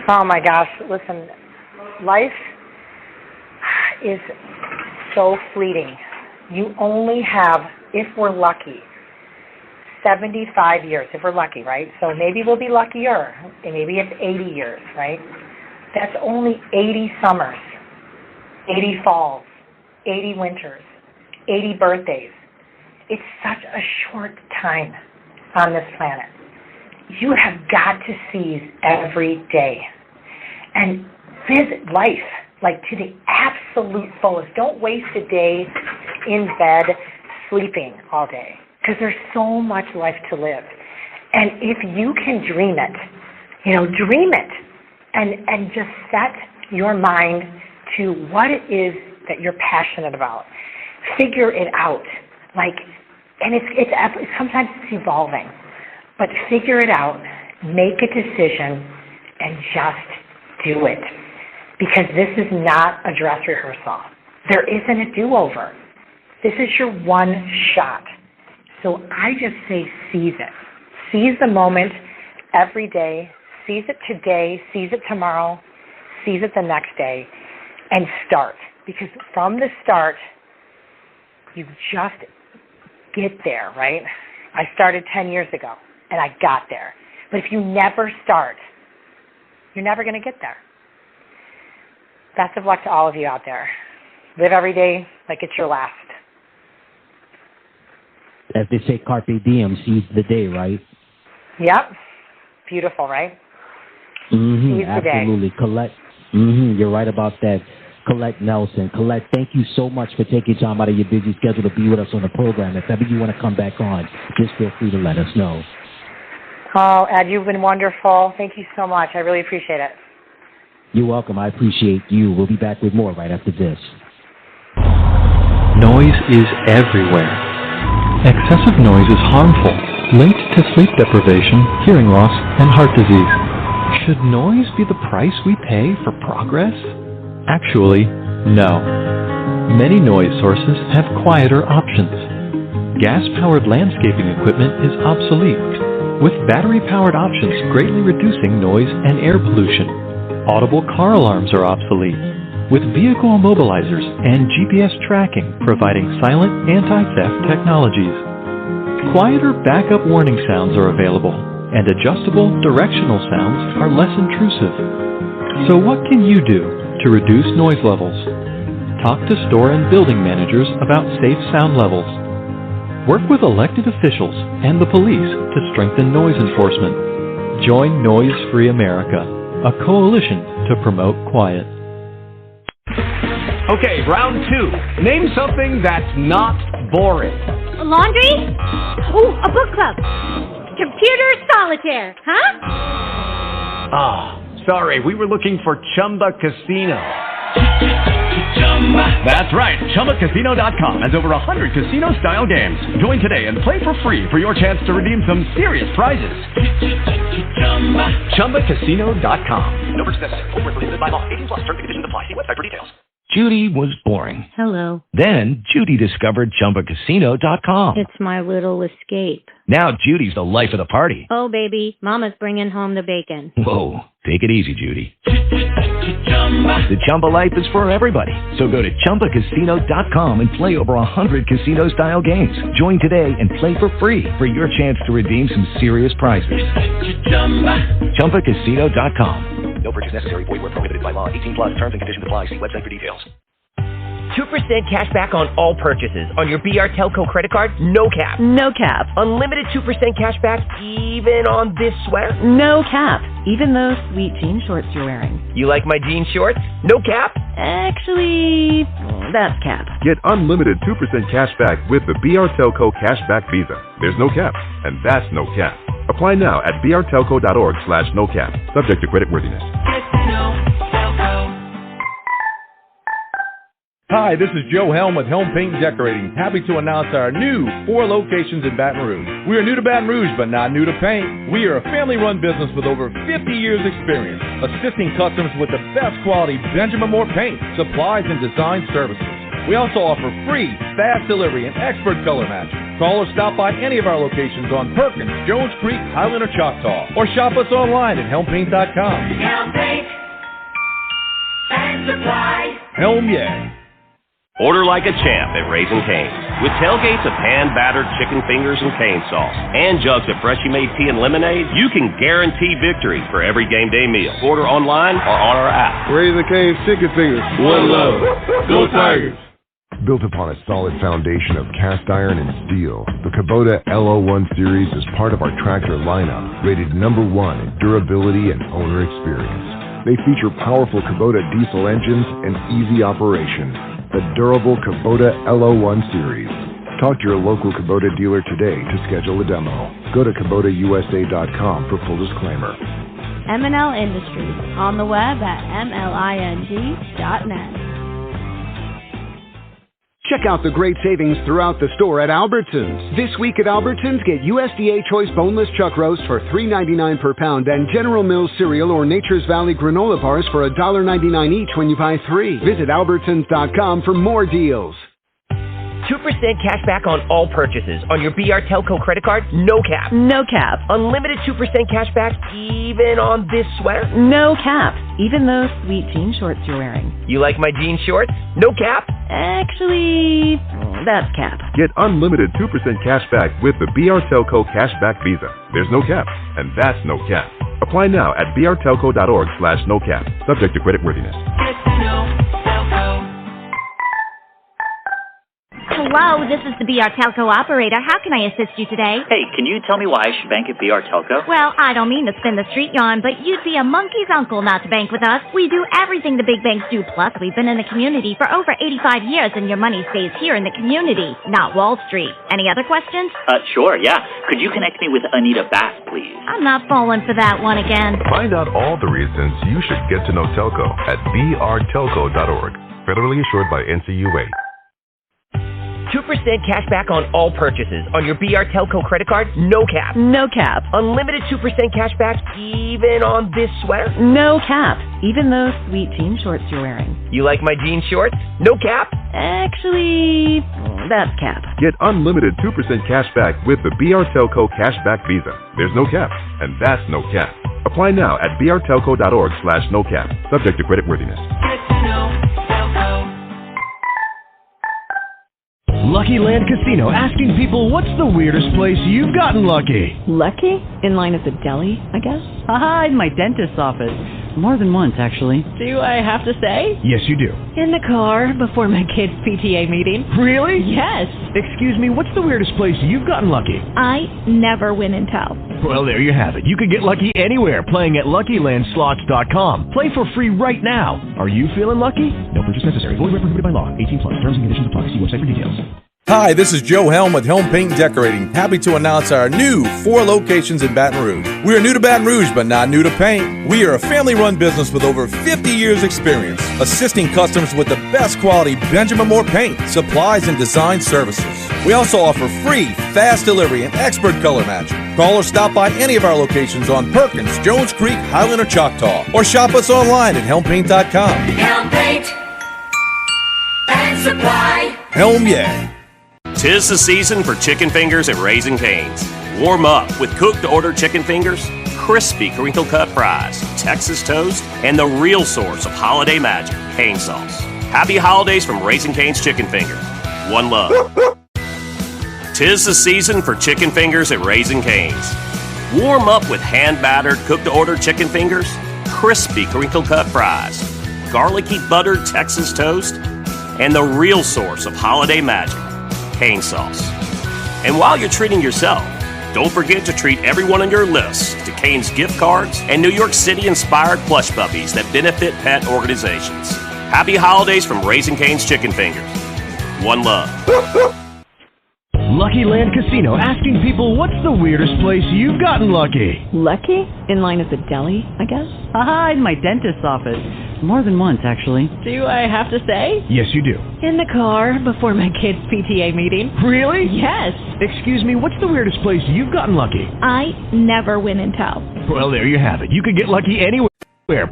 Oh, my gosh. Listen, life is so fleeting. You only have, if we're lucky, 75 years, if we're lucky, right? So maybe we'll be luckier, and maybe it's 80 years, right? That's only 80 summers, 80 falls, 80 winters, 80 birthdays. It's such a short time on this planet. You have got to seize every day and visit life. like to the absolute fullest. Don't waste a day in bed sleeping all day, because there's so much life to live. And if you can dream it, dream it, and just set your mind to what it is that you're passionate about. Figure it out. And it's sometimes it's evolving, but figure it out, make a decision, and just do it. Because this is not a dress rehearsal. There isn't a do-over. This is your one shot. So I just say seize it. Seize the moment every day. Seize it today. Seize it tomorrow. Seize it the next day. And start. Because from the start, you just get there, right? I started 10 years ago, and I got there. But if you never start, you're never going to get there. Best of luck to all of you out there. Live every day like it's your last. As they say, carpe diem, seize the day, right? Yep. Beautiful, right? Mm-hmm, seize the day. Absolutely. Colette, you're right about that. Colette Nelson. Colette, thank you so much for taking time out of your busy schedule to be with us on the program. If ever you want to come back on, just feel free to let us know. Oh, Ed, you've been wonderful. Thank you so much. I really appreciate it. You're welcome. I appreciate you. We'll be back with more right after this. Noise is everywhere. Excessive noise is harmful, linked to sleep deprivation, hearing loss, and heart disease. Should noise be the price we pay for progress? Actually, no. Many noise sources have quieter options. Gas-powered landscaping equipment is obsolete, with battery-powered options greatly reducing noise and air pollution. Audible car alarms are obsolete, with vehicle immobilizers and GPS tracking providing silent anti-theft technologies. Quieter backup warning sounds are available, and adjustable directional sounds are less intrusive. So what can you do to reduce noise levels? Talk to store and building managers about safe sound levels. Work with elected officials and the police to strengthen noise enforcement. Join Noise Free America, a coalition to promote quiet. Okay, round two. Name something that's not boring. A laundry? Ooh, a book club. Computer solitaire, huh? Ah, sorry, we were looking for Chumba Casino. That's right, ChumbaCasino.com has over 100 casino-style games. Join today and play for free for your chance to redeem some serious prizes. ChumbaCasino.com. No purchase necessary. Void where prohibited by law. 18+. Terms and conditions apply. See website for details. Judy was boring. Hello. Then Judy discovered ChumbaCasino.com. It's my little escape. Now Judy's the life of the party. Oh, baby, mama's bringing home the bacon. Whoa, take it easy, Judy. The Chumba life is for everybody. So go to ChumbaCasino.com and play over 100 casino-style games. Join today and play for free for your chance to redeem some serious prizes. ChumbaCasino.com. No purchase necessary. Void where prohibited by law. 18+. Terms and conditions apply. See website for details. 2% cash back on all purchases. On your BR Telco credit card, no cap. No cap. Unlimited 2% cash back even on this sweater? No cap. Even those sweet jean shorts you're wearing. You like my jean shorts? No cap? Actually, that's cap. Get unlimited 2% cash back with the BR Telco Cashback Visa. There's no cap, and that's no cap. Apply now at brtelco.org/no-cap. Subject to creditworthiness. Hi, this is Joe Helm with Helm Paint and Decorating. Happy to announce our new 4 locations in Baton Rouge. We are new to Baton Rouge, but not new to paint. We are a family-run business with over 50 years experience, assisting customers with the best quality Benjamin Moore paint, supplies, and design services. We also offer free, fast delivery and expert color matching. Call or stop by any of our locations on Perkins, Jones Creek, Highland, or Choctaw, or shop us online at helmpaint.com. Helm Paint and Supply. Helm, yeah. Order like a champ at Raising Cane's. With tailgates of hand-battered chicken fingers and cane sauce, and jugs of freshly made tea and lemonade, you can guarantee victory for every game day meal. Order online or on our app. Raising Cane's chicken fingers. One love. Go Tigers. Built upon a solid foundation of cast iron and steel, the Kubota LO1 Series is part of our tractor lineup, rated #1 in durability and owner experience. They feature powerful Kubota diesel engines and easy operation. The durable Kubota LO1 series. Talk to your local Kubota dealer today to schedule a demo. Go to KubotaUSA.com for full disclaimer. M&L Industries, on the web at mling.net. Check out the great savings throughout the store at Albertsons. This week at Albertsons, get USDA Choice Boneless Chuck Roast for $3.99 per pound and General Mills cereal or Nature's Valley granola bars for $1.99 each when you buy 3. Visit Albertsons.com for more deals. 2% cash back on all purchases. On your BR Telco credit card, no cap. No cap. Unlimited 2% cash back even on this sweater. No cap. Even those sweet jean shorts you're wearing. You like my jean shorts? No cap. Actually, that's cap. Get unlimited 2% cash back with the BR Telco Cashback Visa. There's no cap, and that's no cap. Apply now at brtelco.org/no-cap. Subject to creditworthiness. Hello, this is the BR Telco operator. How can I assist you today? Hey, can you tell me why I should bank at BR Telco? Well, I don't mean to spin the street yarn, but you'd be a monkey's uncle not to bank with us. We do everything the big banks do, plus we've been in the community for over 85 years, and your money stays here in the community, not Wall Street. Any other questions? Sure, yeah. Could you connect me with Anita Bass, please? I'm not falling for that one again. Find out all the reasons you should get to know Telco at brtelco.org. Federally issued by NCUA. 2% cash back on all purchases. On your BR Telco credit card, no cap. No cap. Unlimited 2% cash back even on this sweater. No cap. Even those sweet jean shorts you're wearing. You like my jean shorts? No cap. Actually, that's cap. Get unlimited 2% cash back with the BR Telco Cashback Visa. There's no cap, and that's no cap. Apply now at brtelco.org/no-cap. Subject to creditworthiness. Lucky Land Casino, asking people, what's the weirdest place you've gotten lucky? Lucky? In line at the deli, I guess? Aha, in my dentist's office. More than once, actually. Do I have to say? Yes, you do. In the car before my kid's PTA meeting. Really? Yes. Excuse me, what's the weirdest place you've gotten lucky? I never win and tell. Well, there you have it. You can get lucky anywhere, playing at LuckyLandSlots.com. Play for free right now. Are you feeling lucky? No purchase necessary. Void where prohibited by law. 18+. Terms and conditions apply. See website for details. Hi, this is Joe Helm with Helm Paint and Decorating. Happy to announce our new 4 locations in Baton Rouge. We are new to Baton Rouge, but not new to paint. We are a family-run business with over 50 years experience, assisting customers with the best quality Benjamin Moore paint, supplies, and design services. We also offer free, fast delivery and expert color matching. Call or stop by any of our locations on Perkins, Jones Creek, Highland, or Choctaw, or shop us online at helmpaint.com. Helm Paint and Supply. Helm, yeah. 'Tis the season for chicken fingers at Raising Cane's. Warm up with cooked-to-order chicken fingers, crispy crinkle-cut fries, Texas toast, and the real source of holiday magic, cane sauce. Happy holidays from Raising Cane's Chicken Fingers. One love. 'Tis the season for chicken fingers at Raising Cane's. Warm up with hand-battered cooked-to-order chicken fingers, crispy crinkle-cut fries, garlicky buttered Texas toast, and the real source of holiday magic, cane sauce. And while you're treating yourself, don't forget to treat everyone on your list to Cane's gift cards and New York City-inspired plush puppies that benefit pet organizations. Happy holidays from Raising Cane's Chicken Fingers. One love. Lucky Land Casino, asking people, what's the weirdest place you've gotten lucky? Lucky? In line at the deli, I guess? Aha, in my dentist's office. More than once, actually. Do I have to say? Yes, you do. In the car before my kid's PTA meeting. Really? Yes. Excuse me, what's the weirdest place you've gotten lucky? I never win and tell. Well, there you have it. You can get lucky anywhere,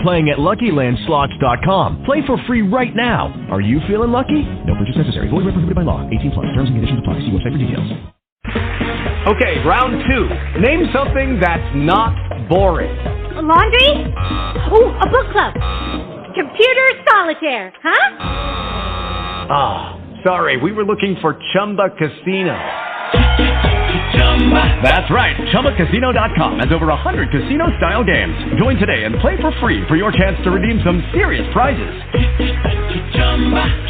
playing at LuckyLandSlots.com. Play for free right now. Are you feeling lucky? No purchase necessary. Void where prohibited by law. 18+. Terms and conditions apply. See website for details. Okay, round 2. Name something that's not boring. Laundry? Oh, a book club. Computer solitaire, huh? Ah, sorry, we were looking for Chumba Casino. That's right. ChumbaCasino.com has over 100 casino-style games. Join today and play for free for your chance to redeem some serious prizes.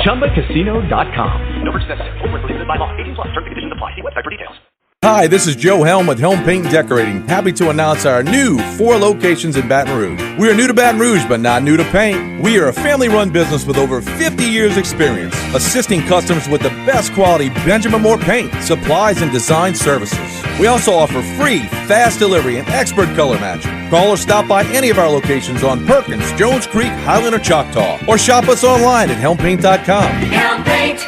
ChumbaCasino.com. No purchase necessary. Void where prohibited by law. 18+. Terms and conditions apply. See website for details. Hi, this is Joe Helm with Helm Paint and Decorating. Happy to announce our new 4 locations in Baton Rouge. We are new to Baton Rouge, but not new to paint. We are a family-run business with over 50 years experience, assisting customers with the best quality Benjamin Moore paint, supplies, and design services. We also offer free, fast delivery and expert color matching. Call or stop by any of our locations on Perkins, Jones Creek, Highland, or Choctaw, or shop us online at helmpaint.com. Helm Paint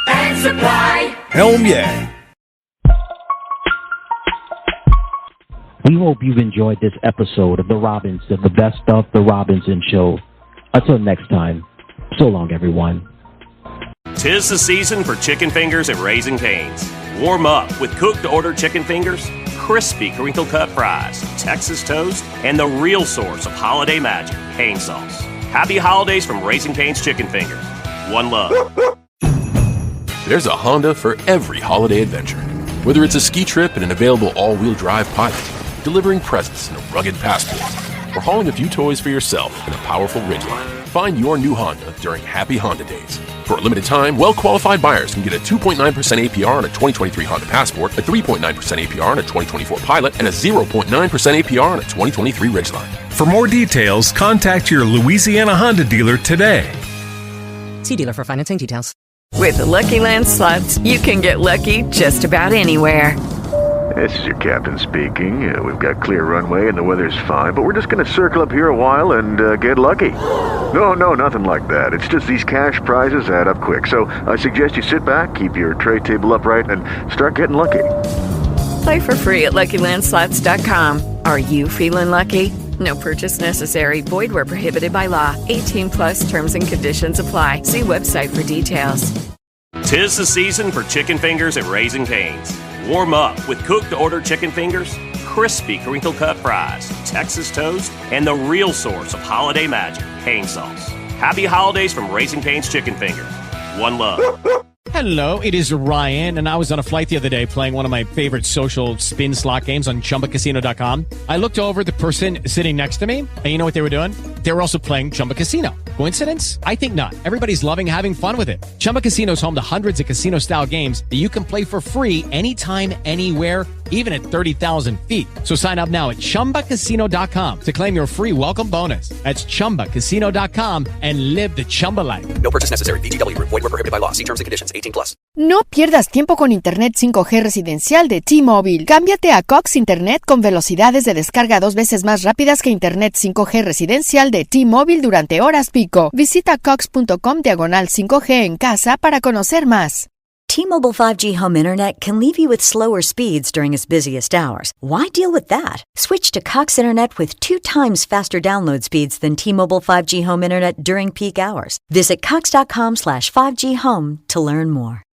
and Supply. Helm, yeah. We hope you've enjoyed this episode of the Best of the Robinson Show. Until next time, so long, everyone. 'Tis the season for chicken fingers at Raising Cane's. Warm up with cooked-to-order chicken fingers, crispy crinkle-cut fries, Texas toast, and the real source of holiday magic, cane sauce. Happy holidays from Raising Cane's Chicken Fingers. One love. There's a Honda for every holiday adventure. Whether it's a ski trip and an available all-wheel drive Pilot, delivering presents in a rugged Passport, or hauling a few toys for yourself in a powerful Ridgeline, find your new Honda during Happy Honda Days. For a limited time, well-qualified buyers can get a 2.9% APR on a 2023 Honda Passport, a 3.9% APR on a 2024 Pilot, and a 0.9% APR on a 2023 Ridgeline. For more details, contact your Louisiana Honda dealer today. See dealer for financing details. With the Lucky Land Slots, you can get lucky just about anywhere. This is your captain speaking. We've got clear runway and the weather's fine, but we're just going to circle up here a while and get lucky. No, nothing like that. It's just these cash prizes add up quick. So I suggest you sit back, keep your tray table upright, and start getting lucky. Play for free at LuckyLandSlots.com. Are you feeling lucky? No purchase necessary. Void where prohibited by law. 18 plus terms and conditions apply. See website for details. 'Tis the season for chicken fingers at Raising Cane's. Warm up with cooked-to-order chicken fingers, crispy crinkle-cut fries, Texas toast, and the real source of holiday magic, cane sauce. Happy holidays from Raising Cane's Chicken Fingers. One love. Hello, it is Ryan, and I was on a flight the other day playing one of my favorite social spin slot games on ChumbaCasino.com. I looked over at the person sitting next to me, and you know what they were doing? They were also playing Chumba Casino. Coincidence? I think not. Everybody's loving having fun with it. Chumba Casino is home to hundreds of casino-style games that you can play for free anytime, anywhere, even at 30,000 feet. So sign up now at ChumbaCasino.com to claim your free welcome bonus. That's ChumbaCasino.com and live the Chumba life. No purchase necessary. VGW. Void where prohibited by law. See terms and conditions. 18 plus. No pierdas tiempo con Internet 5G residencial de T-Mobile. Cámbiate a Cox Internet con velocidades de descarga 2 veces más rápidas que Internet 5G residencial de T-Mobile durante horas pico. Visita cox.com/5G en casa para conocer más. T-Mobile 5G home internet can leave you with slower speeds during its busiest hours. Why deal with that? Switch to Cox Internet with 2 times faster download speeds than T-Mobile 5G home internet during peak hours. Visit cox.com/5G home to learn more.